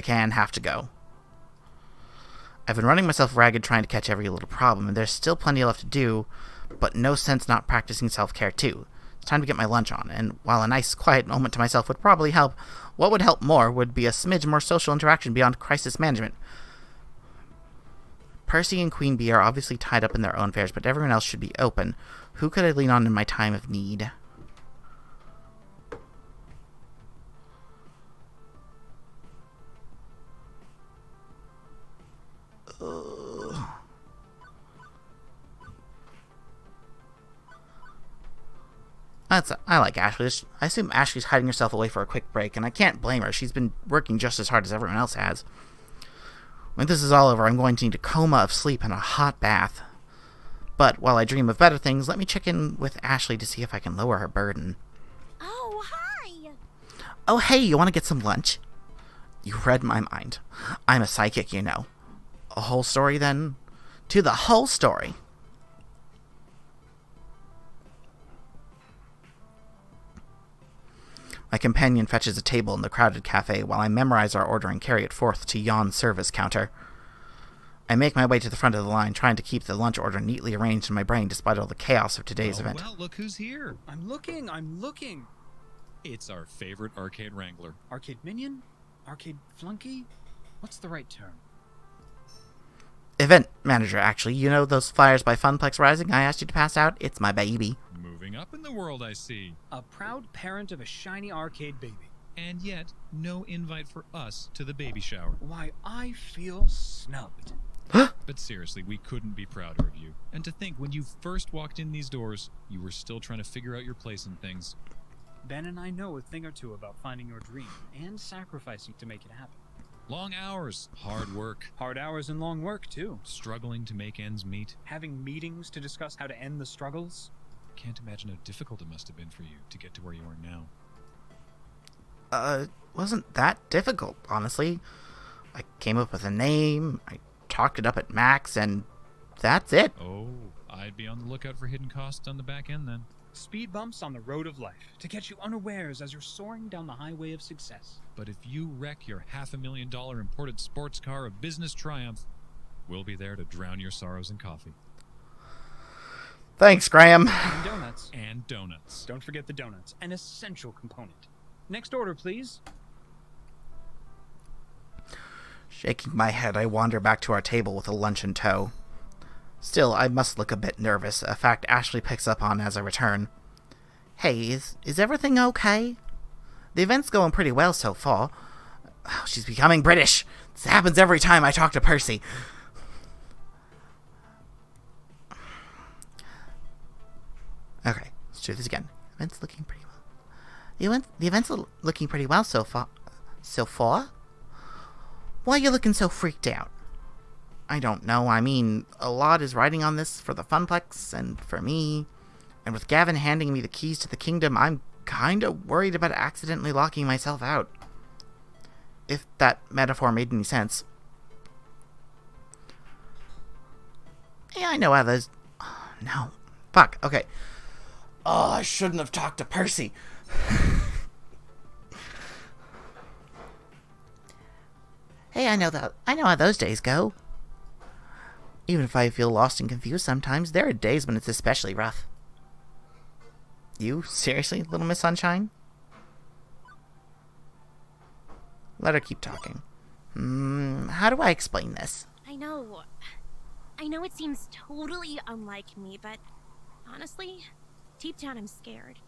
can have to go. I've been running myself ragged trying to catch every little problem, and there's still plenty left to do, but no sense not practicing self-care too. It's time to get my lunch on, and while a nice, quiet moment to myself would probably help, what would help more would be a smidge more social interaction beyond crisis management. Percy and Queen Bee are obviously tied up in their own affairs, but everyone else should be open. Who could I lean on in my time of need? I like Ashley. I assume Ashley's hiding herself away for a quick break, and I can't blame her. She's been working just as hard as everyone else has. When this is all over, I'm going to need a coma of sleep and a hot bath. But while I dream of better things, let me check in with Ashley to see if I can lower her burden. Oh, hi! Oh, hey, you want to get some lunch? You read my mind. I'm a psychic, you know. A whole story, then? To the whole story. My companion fetches a table in the crowded cafe while I memorize our order and carry it forth to Jan's service counter. I make my way to the front of the line, trying to keep the lunch order neatly arranged in my brain despite all the chaos of today's event. Well, look who's here. I'm looking. It's our favorite arcade wrangler. Arcade minion? Arcade flunky? What's the right term? Event manager, actually. You know those flyers by Funplex Rising I asked you to pass out? It's my baby. Moving up in the world, I see. A proud parent of a shiny arcade baby. And yet, no invite for us to the baby shower. Why, I feel snubbed. But seriously, we couldn't be prouder of you. And to think, when you first walked in these doors, you were still trying to figure out your place in things. Ben and I know a thing or two about finding your dream and sacrificing to make it happen. Long hours, hard work. Hard hours and long work, too. Struggling to make ends meet. Having meetings to discuss how to end the struggles. Can't imagine how difficult it must have been for you to get to where you are now. Wasn't that difficult, honestly. I came up with a name, I talked it up at Max, and that's it. Oh, I'd be on the lookout for hidden costs on the back end then. Speed bumps on the road of life to catch you unawares as you're soaring down the highway of success. But if you wreck your $500,000 imported sports car of business triumph, we'll be there to drown your sorrows in coffee. Thanks, Graham. And donuts. And donuts. Don't forget the donuts, an essential component. Next order, please. Shaking my head, I wander back to our table with a lunch in tow. Still, I must look a bit nervous, a fact Ashley picks up on as I return. Hey, is everything okay? The event's going pretty well so far. Oh, she's becoming British. This happens every time I talk to Percy. Okay, let's do this again. The event's looking pretty well. The event's looking pretty well so far. So far? Why are you looking so freaked out? I don't know. I mean, a lot is riding on this for the Funplex and for me. And with Gavin handing me the keys to the kingdom, I'm kind of worried about accidentally locking myself out. If that metaphor made any sense. Yeah, I know how those... Oh, no. Fuck, okay. Oh, I shouldn't have talked to Percy. Hey, I know how those days go. Even if I feel lost and confused sometimes, there are days when it's especially rough. You? Seriously, Little Miss Sunshine? Let her keep talking. How do I explain this? I know it seems totally unlike me, but honestly, deep down I'm scared.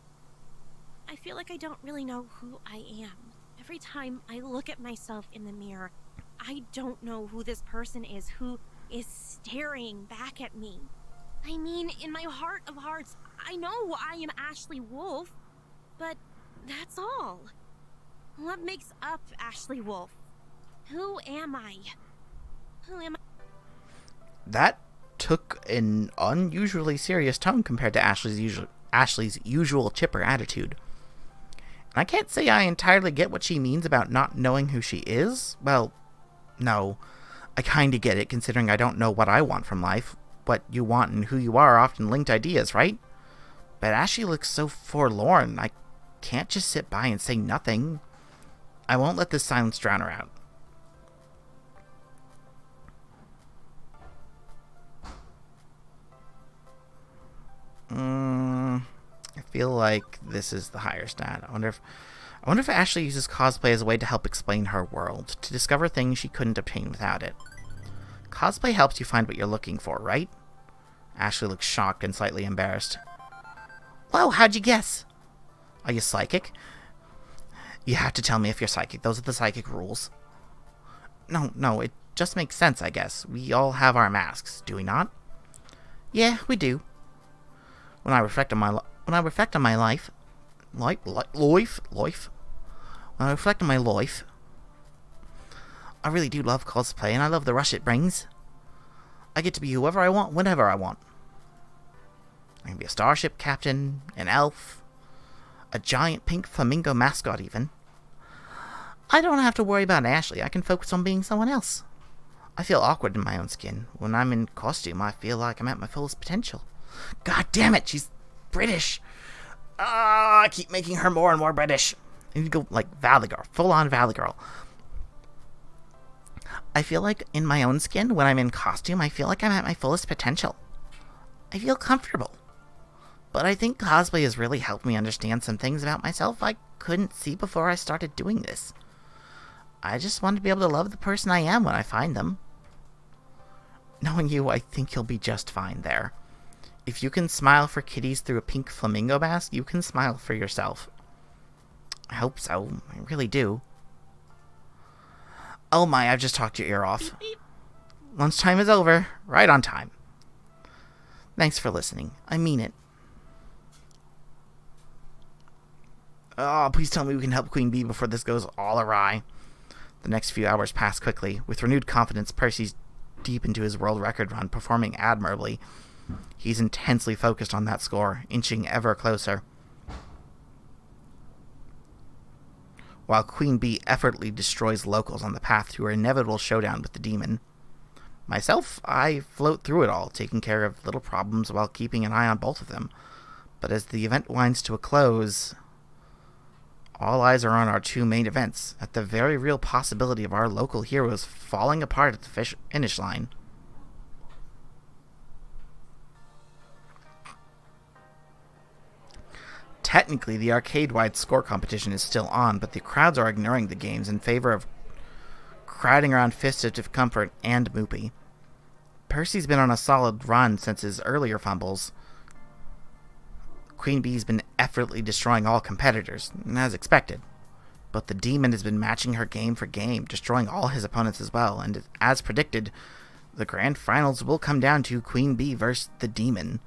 I feel like I don't really know who I am. Every time I look at myself in the mirror, I don't know who this person is who is staring back at me. I mean, in my heart of hearts, I know I am Ashley Wolf, but that's all. What makes up Ashley Wolf? Who am I? That took an unusually serious tone compared to Ashley's usual chipper attitude. And I can't say I entirely get what she means about not knowing who she is. Well, no. I kinda get it, considering I don't know what I want from life. What you want and who you are often linked ideas, right? But Ashley looks so forlorn, I can't just sit by and say nothing. I won't let this silence drown her out. I feel like this is the higher stat. I wonder if Ashley uses cosplay as a way to help explain her world, to discover things she couldn't obtain without it. Cosplay helps you find what you're looking for, right? Ashley looks shocked and slightly embarrassed. Whoa, how'd you guess? Are you psychic? You have to tell me if you're psychic. Those are the psychic rules. No, it just makes sense, I guess. We all have our masks, do we not? Yeah, we do. When I reflect on my life, when I reflect on my life, I really do love cosplay, and I love the rush it brings. I get to be whoever I want, whenever I want. I can be a starship captain, an elf, a giant pink flamingo mascot even. I don't have to worry about Ashley, I can focus on being someone else. I feel awkward in my own skin. When I'm in costume, I feel like I'm at my fullest potential. God damn it, she's British. I keep making her more and more British. I need to go, like, Valley Girl. Full-on Valley Girl. I feel like in my own skin, when I'm in costume, I feel like I'm at my fullest potential. I feel comfortable. But I think cosplay has really helped me understand some things about myself I couldn't see before I started doing this. I just want to be able to love the person I am when I find them. Knowing you, I think you'll be just fine there. If you can smile for kitties through a pink flamingo mask, you can smile for yourself. I hope so. I really do. Oh my, I've just talked your ear off. Beep, beep. Lunchtime is over. Right on time. Thanks for listening. I mean it. Oh, please tell me we can help Queen Bee before this goes all awry. The next few hours pass quickly. With renewed confidence, Percy's deep into his world record run, performing admirably. He's intensely focused on that score, inching ever closer. While Queen Bee effortlessly destroys locals on the path to her inevitable showdown with the demon. Myself, I float through it all, taking care of little problems while keeping an eye on both of them. But as the event winds to a close, all eyes are on our two main events, at the very real possibility of our local heroes falling apart at the finish line. Technically, the arcade-wide score competition is still on, but the crowds are ignoring the games in favor of crowding around Fist of Comfort and Moopy. Percy's been on a solid run since his earlier fumbles. Queen Bee's been effortlessly destroying all competitors, as expected. But the demon has been matching her game for game, destroying all his opponents as well, and as predicted, the grand finals will come down to Queen Bee versus the demon.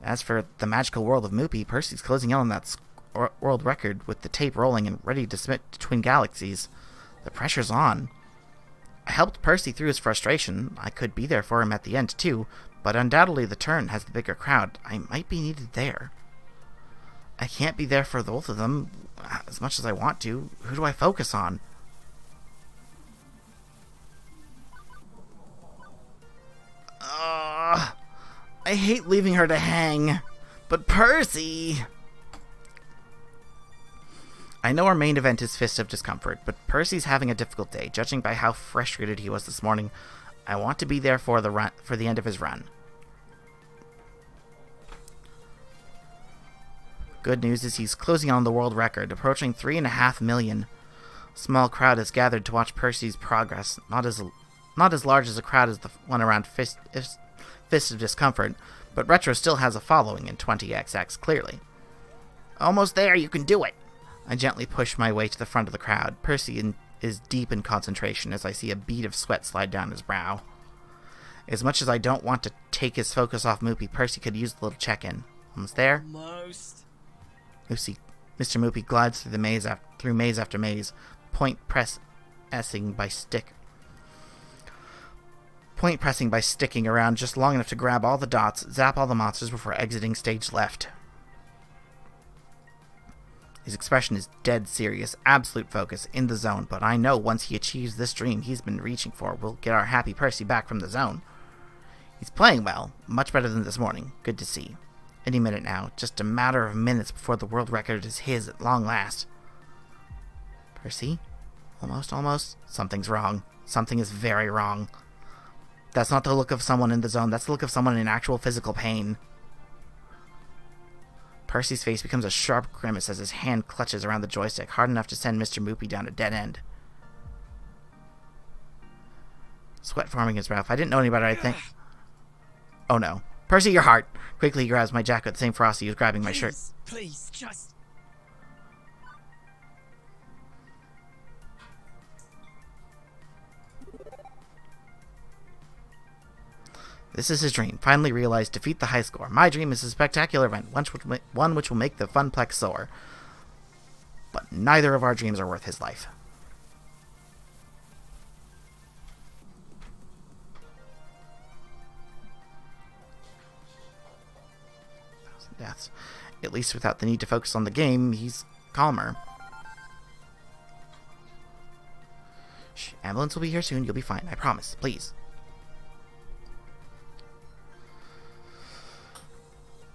As for the magical world of Moopy, Percy's closing in on that world record with the tape rolling and ready to submit to Twin Galaxies. The pressure's on. I helped Percy through his frustration. I could be there for him at the end too, but undoubtedly the turn has the bigger crowd. I might be needed there. I can't be there for both of them as much as I want to. Who do I focus on? I hate leaving her to hang, but Percy... I know our main event is Fist of Discomfort, but Percy's having a difficult day, judging by how frustrated he was this morning. I want to be there for the end of his run. Good news is he's closing on the world record, approaching 3.5 million. Small crowd has gathered to watch Percy's progress, not as large as a crowd as the one around Fist of Discomfort, but Retro still has a following in 20XX, clearly. Almost there, you can do it! I gently push my way to the front of the crowd. Percy is deep in concentration as I see a bead of sweat slide down his brow. As much as I don't want to take his focus off Moopy, Percy could use a little check-in. Almost there? Almost. Mr. Moopy glides through maze after maze, point pressing by sticking around just long enough to grab all the dots, zap all the monsters before exiting stage left. His expression is dead serious, absolute focus, in the zone, but I know once he achieves this dream he's been reaching for, we'll get our happy Percy back from the zone. He's playing well, much better than this morning. Good to see. Any minute now, just a matter of minutes before the world record is his at long last. Percy? Almost. Something's wrong. Something is very wrong. That's not the look of someone in the zone, that's the look of someone in actual physical pain. Percy's face becomes a sharp grimace as his hand clutches around the joystick, hard enough to send Mr. Moopy down a dead end. Sweat forming his mouth. I didn't know any better, I think. Oh no. Percy, your heart! Quickly he grabs my jacket, the same Frosty who's grabbing my shirt. Please, just... This is his dream. Finally realized, defeat the high score. My dream is a spectacular event, one which will make the Funplex soar. But neither of our dreams are worth his life. Deaths. At least without the need to focus on the game, he's calmer. Shh, ambulance will be here soon. You'll be fine. I promise. Please.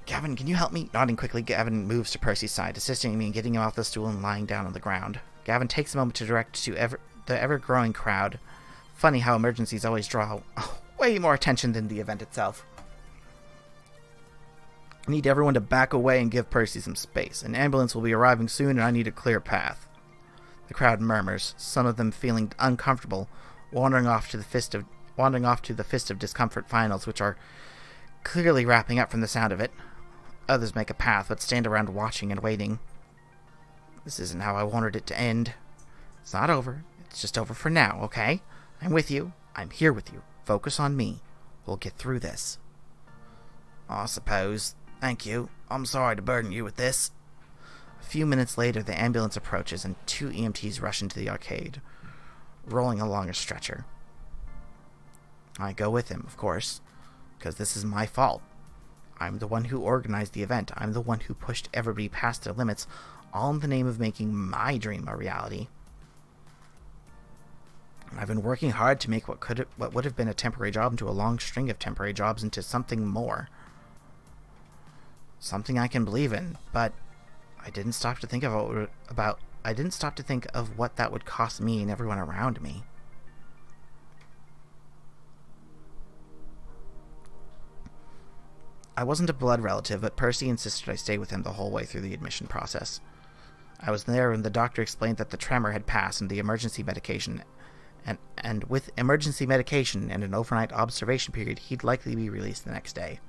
Gavin, can you help me? Nodding quickly, Gavin moves to Percy's side, assisting me in getting him off the stool and lying down on the ground. Gavin takes a moment to direct to the ever-growing crowd. Funny how emergencies always draw way more attention than the event itself. I need everyone to back away and give Percy some space. An ambulance will be arriving soon and I need a clear path. The crowd murmurs, some of them feeling uncomfortable, wandering off to the Fist of Discomfort finals, which are clearly wrapping up from the sound of it. Others make a path, but stand around watching and waiting. This isn't how I wanted it to end. It's not over. It's just over for now, okay? I'm with you. I'm here with you. Focus on me. We'll get through this. I suppose. Thank you. I'm sorry to burden you with this. A few minutes later, the ambulance approaches and 2 EMTs rush into the arcade, rolling along a stretcher. I go with him, of course, because this is my fault. I'm the one who organized the event. I'm the one who pushed everybody past their limits, all in the name of making my dream a reality. I've been working hard to make what would have been a temporary job into a long string of temporary jobs into something more. Something I can believe in, but I didn't stop to think of what that would cost me and everyone around me. I wasn't a blood relative, but Percy insisted I stay with him the whole way through the admission process. I was there when the doctor explained that the tremor had passed and the emergency medication, and with emergency medication and an overnight observation period, he'd likely be released the next day.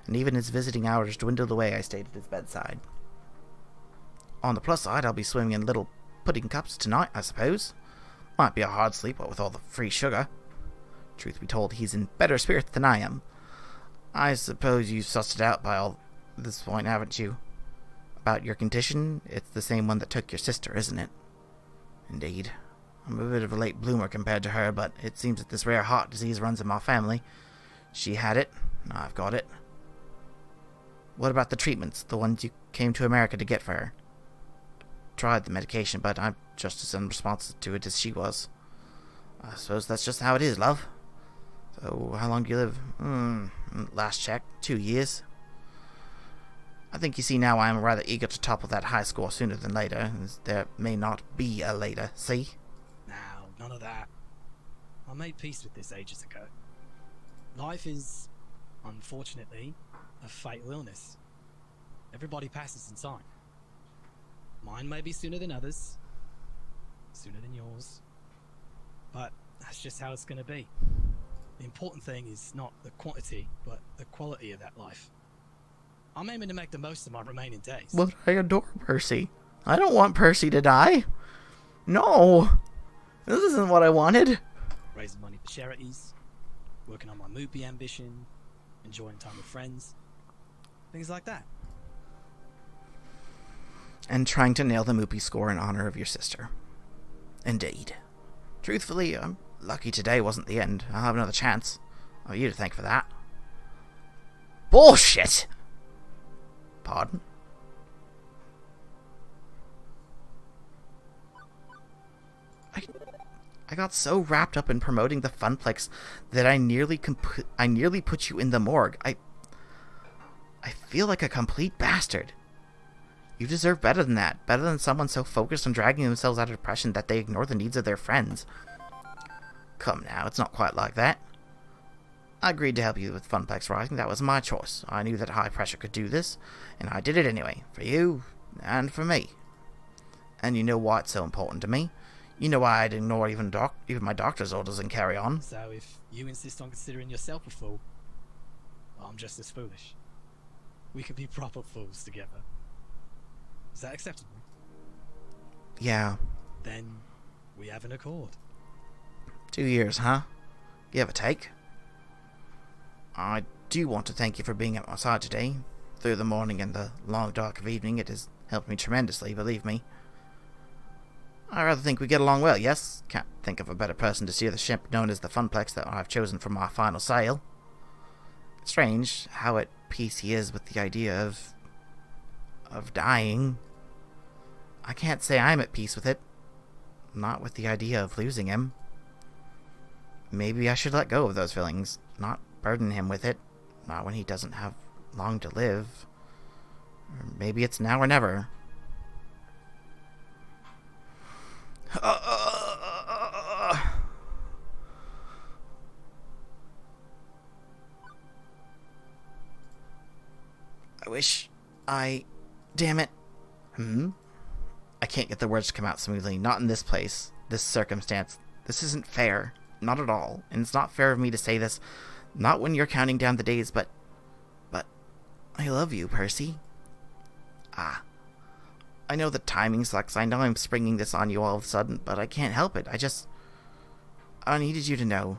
And even as visiting hours dwindled away, I stayed at his bedside. On the plus side, I'll be swimming in little pudding cups tonight, I suppose. Might be a hard sleep, what with all the free sugar. Truth be told, he's in better spirits than I am. I suppose you've sussed it out by all this point, haven't you? About your condition, it's the same one that took your sister, isn't it? Indeed. I'm a bit of a late bloomer compared to her, but it seems that this rare heart disease runs in my family. She had it, I've got it. What about the treatments, the ones you came to America to get for her? Tried the medication, but I'm just as unresponsive to it as she was. I suppose that's just how it is, love. So, how long do you live? Last check, 2 years. I think you see now I am rather eager to topple that high score sooner than later, as there may not be a later, see? Now, none of that. I made peace with this ages ago. Life is, unfortunately, a fatal illness. Everybody passes in time. Mine may be sooner than others, sooner than yours, but that's just how it's going to be. The important thing is not the quantity, but the quality of that life. I'm aiming to make the most of my remaining days. But I adore Percy. I don't want Percy to die. No! This isn't what I wanted. Raising money for charities, working on my movie ambition, enjoying time with friends, things like that. And trying to nail the Moopy score in honor of your sister. Indeed. Truthfully, I'm lucky today wasn't the end. I'll have another chance. Oh, you to thank for that. Bullshit! Pardon? I got so wrapped up in promoting the Funplex that I nearly put you in the morgue. I feel like a complete bastard. You deserve better than that. Better than someone so focused on dragging themselves out of depression that they ignore the needs of their friends. Come now, it's not quite like that. I agreed to help you with Funplex Rising. That was my choice. I knew that high pressure could do this, and I did it anyway. For you, and for me. And you know why it's so important to me. You know why I'd ignore even my doctor's orders and carry on. So if you insist on considering yourself a fool, I'm just as foolish. We could be proper fools together. Is that acceptable? Yeah. Then we have an accord. 2 years, huh? Give or take. I do want to thank you for being at my side today. Through the morning and the long dark of evening, it has helped me tremendously, believe me. I rather think we get along well, yes? Can't think of a better person to steer the ship known as the Funplex that I've chosen for my final sail. Strange how at peace he is with the idea of dying. I can't say I'm at peace with it. Not with the idea of losing him. Maybe I should let go of those feelings, not burden him with it. Not when he doesn't have long to live. Or maybe it's now or never. I wish I... Damn it. I can't get the words to come out smoothly. Not in this place. This circumstance. This isn't fair. Not at all. And it's not fair of me to say this. Not when you're counting down the days, but... I love you, Percy. I know the timing sucks. I know I'm springing this on you all of a sudden, but I can't help it. I needed you to know.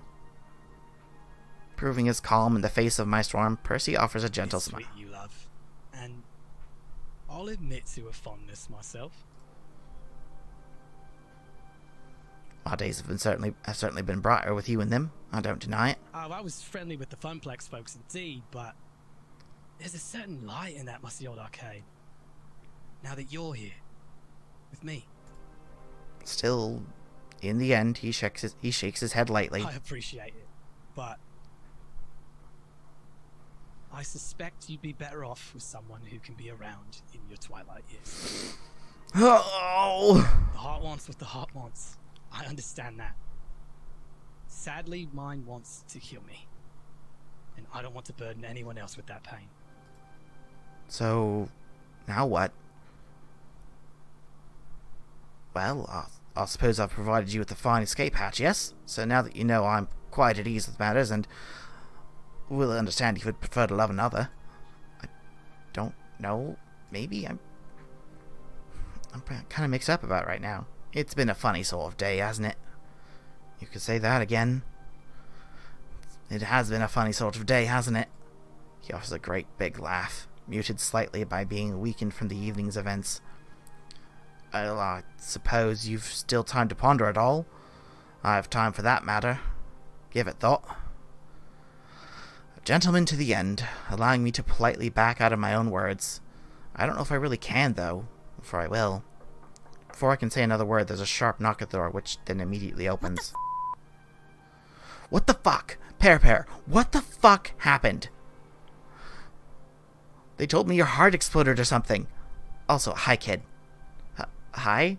Proving his calm in the face of my storm, Percy offers a gentle smile. Sweet you love. And I'll admit to a fondness myself. My days have certainly been brighter with you in them. I don't deny it. Oh, I was friendly with the Funplex folks indeed, but there's a certain light in that musty old arcade. Now that you're here, with me. Still, in the end, he shakes his head lightly. I appreciate it, but I suspect you'd be better off with someone who can be around in your twilight years. Oh! The heart wants what the heart wants. I understand that. Sadly, mine wants to kill me. And I don't want to burden anyone else with that pain. So, now what? Well, I suppose I've provided you with a fine escape hatch, yes? So now that you know I'm quite at ease with matters and will understand you would prefer to love another. I don't know. Maybe I'm kind of mixed up about it right now. It's been a funny sort of day, hasn't it? You could say that again. It has been a funny sort of day, hasn't it? He offers a great big laugh, muted slightly by being weakened from the evening's events. Well, I suppose you've still time to ponder it all. I have time for that matter. Give it thought. A gentleman to the end, allowing me to politely back out of my own words. I don't know if I really can, though, for I will. Before I can say another word, there's a sharp knock at the door, which then immediately opens. What the fuck? Pear, what the fuck happened? They told me your heart exploded or something. Also, hi, kid. Hi?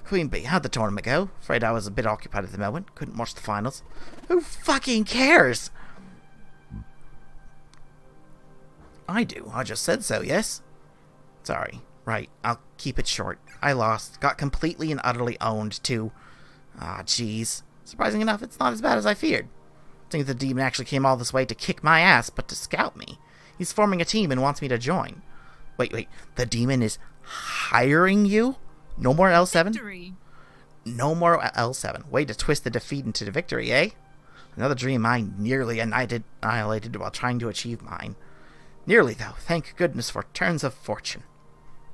Queen Bee, how'd the tournament go? Afraid I was a bit occupied at the moment. Couldn't watch the finals. Who fucking cares? I do. I just said so, yes? Sorry. Right, I'll keep it short. I lost. Got completely and utterly owned, too. Jeez. Surprising enough, it's not as bad as I feared. I think the demon actually came all this way to kick my ass, but to scout me. He's forming a team and wants me to join. Wait. The demon is hiring you? No more L7? Victory. No more L7. Way to twist the defeat into the victory, eh? Another dream I nearly annihilated while trying to achieve mine. Nearly, though. Thank goodness for turns of fortune.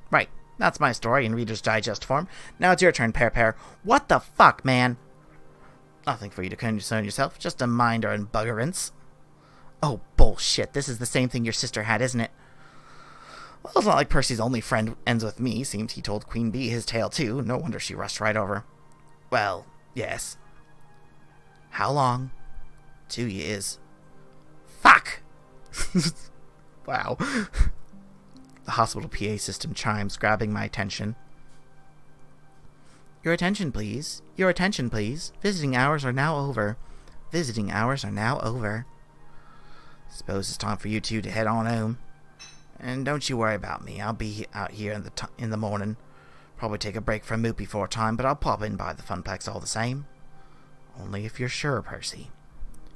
Right. That's my story in Reader's Digest form. Now it's your turn, Pear. What the fuck, man? Nothing for you to concern yourself. Just a minder and buggerance. Oh, bullshit. This is the same thing your sister had, isn't it? Well, it's not like Percy's only friend ends with me. Seems he told Queen Bee his tale, too. No wonder she rushed right over. Well, yes. How long? 2 years. Fuck! Wow. The hospital PA system chimes, grabbing my attention. Your attention, please. Your attention, please. Visiting hours are now over. Visiting hours are now over. Suppose it's time for you two to head on home. And don't you worry about me. I'll be out here in the morning. Probably take a break from Moopy for a time, but I'll pop in by the Funplex all the same. Only if you're sure, Percy.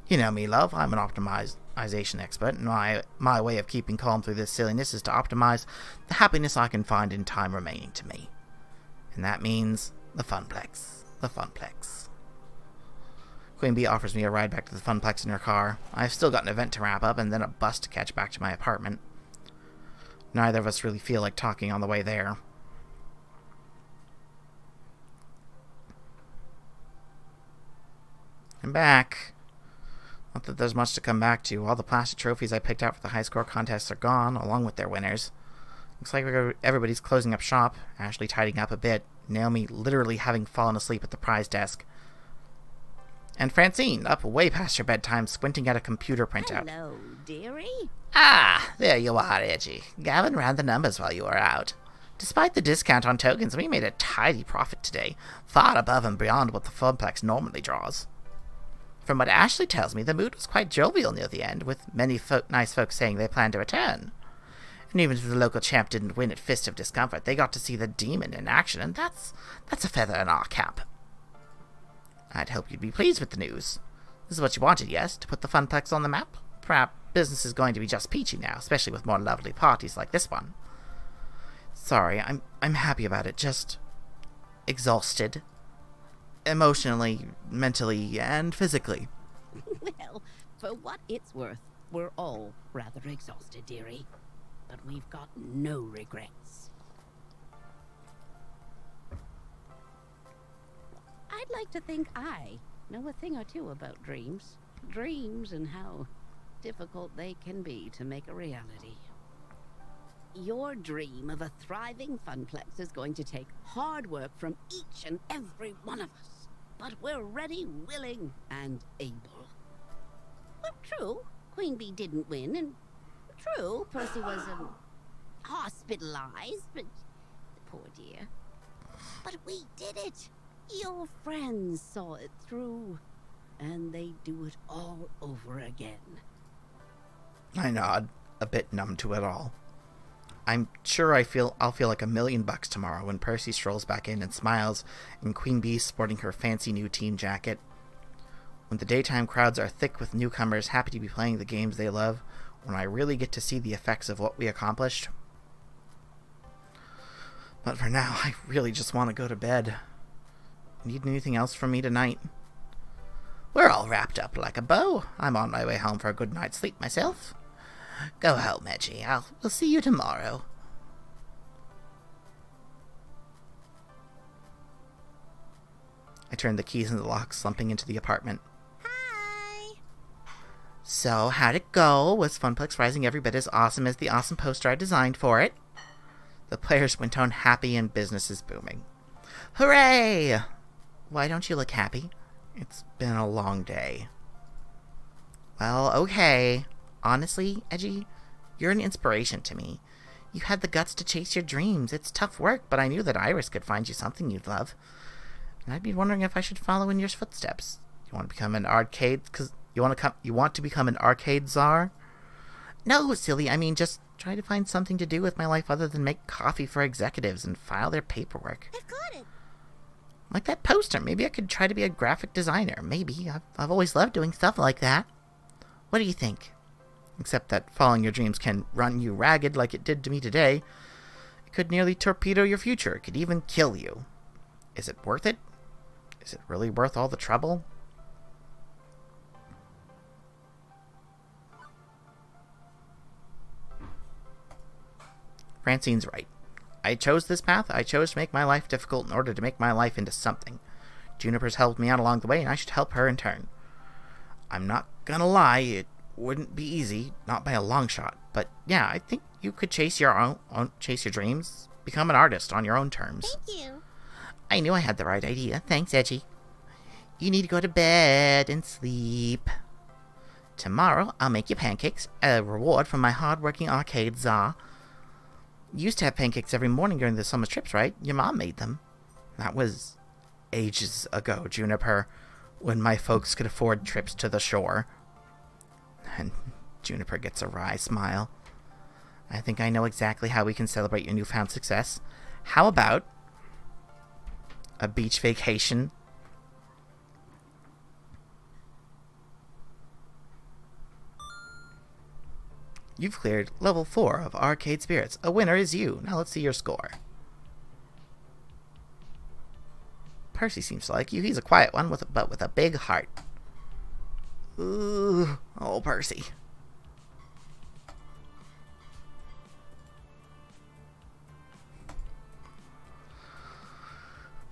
You know me, love. I'm an optimization expert, and my way of keeping calm through this silliness is to optimize the happiness I can find in time remaining to me. And that means the Funplex. The Funplex. Queen Bee offers me a ride back to the Funplex in her car. I've still got an event to wrap up and then a bus to catch back to my apartment. Neither of us really feel like talking on the way there. I'm back. Not that there's much to come back to. All the plastic trophies I picked out for the high score contests are gone, along with their winners. Looks like everybody's closing up shop, Ashley tidying up a bit, Naomi literally having fallen asleep at the prize desk. And Francine, up way past her bedtime, squinting at a computer printout. Hello, dearie? Ah, there you are, Edgy. Gavin ran the numbers while you were out. Despite the discount on tokens, we made a tidy profit today, far above and beyond what the Funplex normally draws. From what Ashley tells me, the mood was quite jovial near the end, with many nice folks saying they plan to return. And even if the local champ didn't win at Fist of Discomfort, they got to see the demon in action, and that's a feather in our cap. I'd hope you'd be pleased with the news. This is what you wanted, yes? To put the Funplex on the map? Perhaps business is going to be just peachy now, especially with more lovely parties like this one. Sorry, I'm happy about it, just exhausted. Emotionally, mentally, and physically. Well, for what it's worth, we're all rather exhausted, dearie. But we've got no regrets. I'd like to think I know a thing or two about dreams. Dreams and how difficult they can be to make a reality. Your dream of a thriving Funplex is going to take hard work from each and every one of us. But we're ready, willing, and able. Well, true, Queen Bee didn't win, and true, Percy was hospitalized, but poor dear. But we did it. Your friends saw it through, and they do it all over again. I nod, a bit numb to it all. I'm sure I'll feel like $1 million tomorrow when Percy strolls back in and smiles, and Queen Bee sporting her fancy new team jacket. When the daytime crowds are thick with newcomers happy to be playing the games they love, when I really get to see the effects of what we accomplished. But for now, I really just want to go to bed. Need anything else from me tonight? We're all wrapped up like a bow. I'm on my way home for a good night's sleep myself. Go home, Edgy. We'll see you tomorrow. I turned the keys in the lock, slumping into the apartment. Hi! So, how'd it go? Was Funplex Rising every bit as awesome as the awesome poster I designed for it? The players went on happy and business is booming. Hooray! Why don't you look happy? It's been a long day. Well, okay. Honestly, Edgy, you're an inspiration to me. You had the guts to chase your dreams. It's tough work, but I knew that Iris could find you something you'd love. And I'd be wondering if I should follow in your footsteps. You want to become an arcade? You want to become an arcade czar? No, silly. I mean, just try to find something to do with my life other than make coffee for executives and file their paperwork. I've got it. Like that poster. Maybe I could try to be a graphic designer. Maybe. I've always loved doing stuff like that. What do you think? Except that following your dreams can run you ragged like it did to me today. It could nearly torpedo your future. It could even kill you. Is it worth it? Is it really worth all the trouble? Francine's right. I chose this path. I chose to make my life difficult in order to make my life into something. Juniper's helped me out along the way, and I should help her in turn. I'm not gonna lie, it wouldn't be easy, not by a long shot. But yeah, I think you could chase your dreams, become an artist on your own terms. Thank you. I knew I had the right idea. Thanks, Edgy. You need to go to bed and sleep. Tomorrow, I'll make you pancakes, a reward from my hard-working arcade czar. You used to have pancakes every morning during the summer trips, right? Your mom made them. That was ages ago, Juniper, when my folks could afford trips to the shore. And Juniper gets a wry smile. I think I know exactly how we can celebrate your newfound success. How about a beach vacation? You've cleared level 4 of Arcade Spirits. A winner is you. Now let's see your score. Percy seems to like you. He's a quiet one, but with a big heart. Ooh, oh, Percy.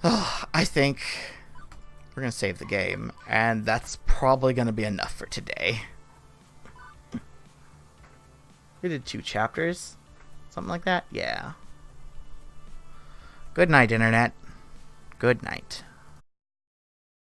Oh, I think we're going to save the game, and that's probably going to be enough for today. We did 2 chapters. Something like that? Yeah. Good night, Internet. Good night.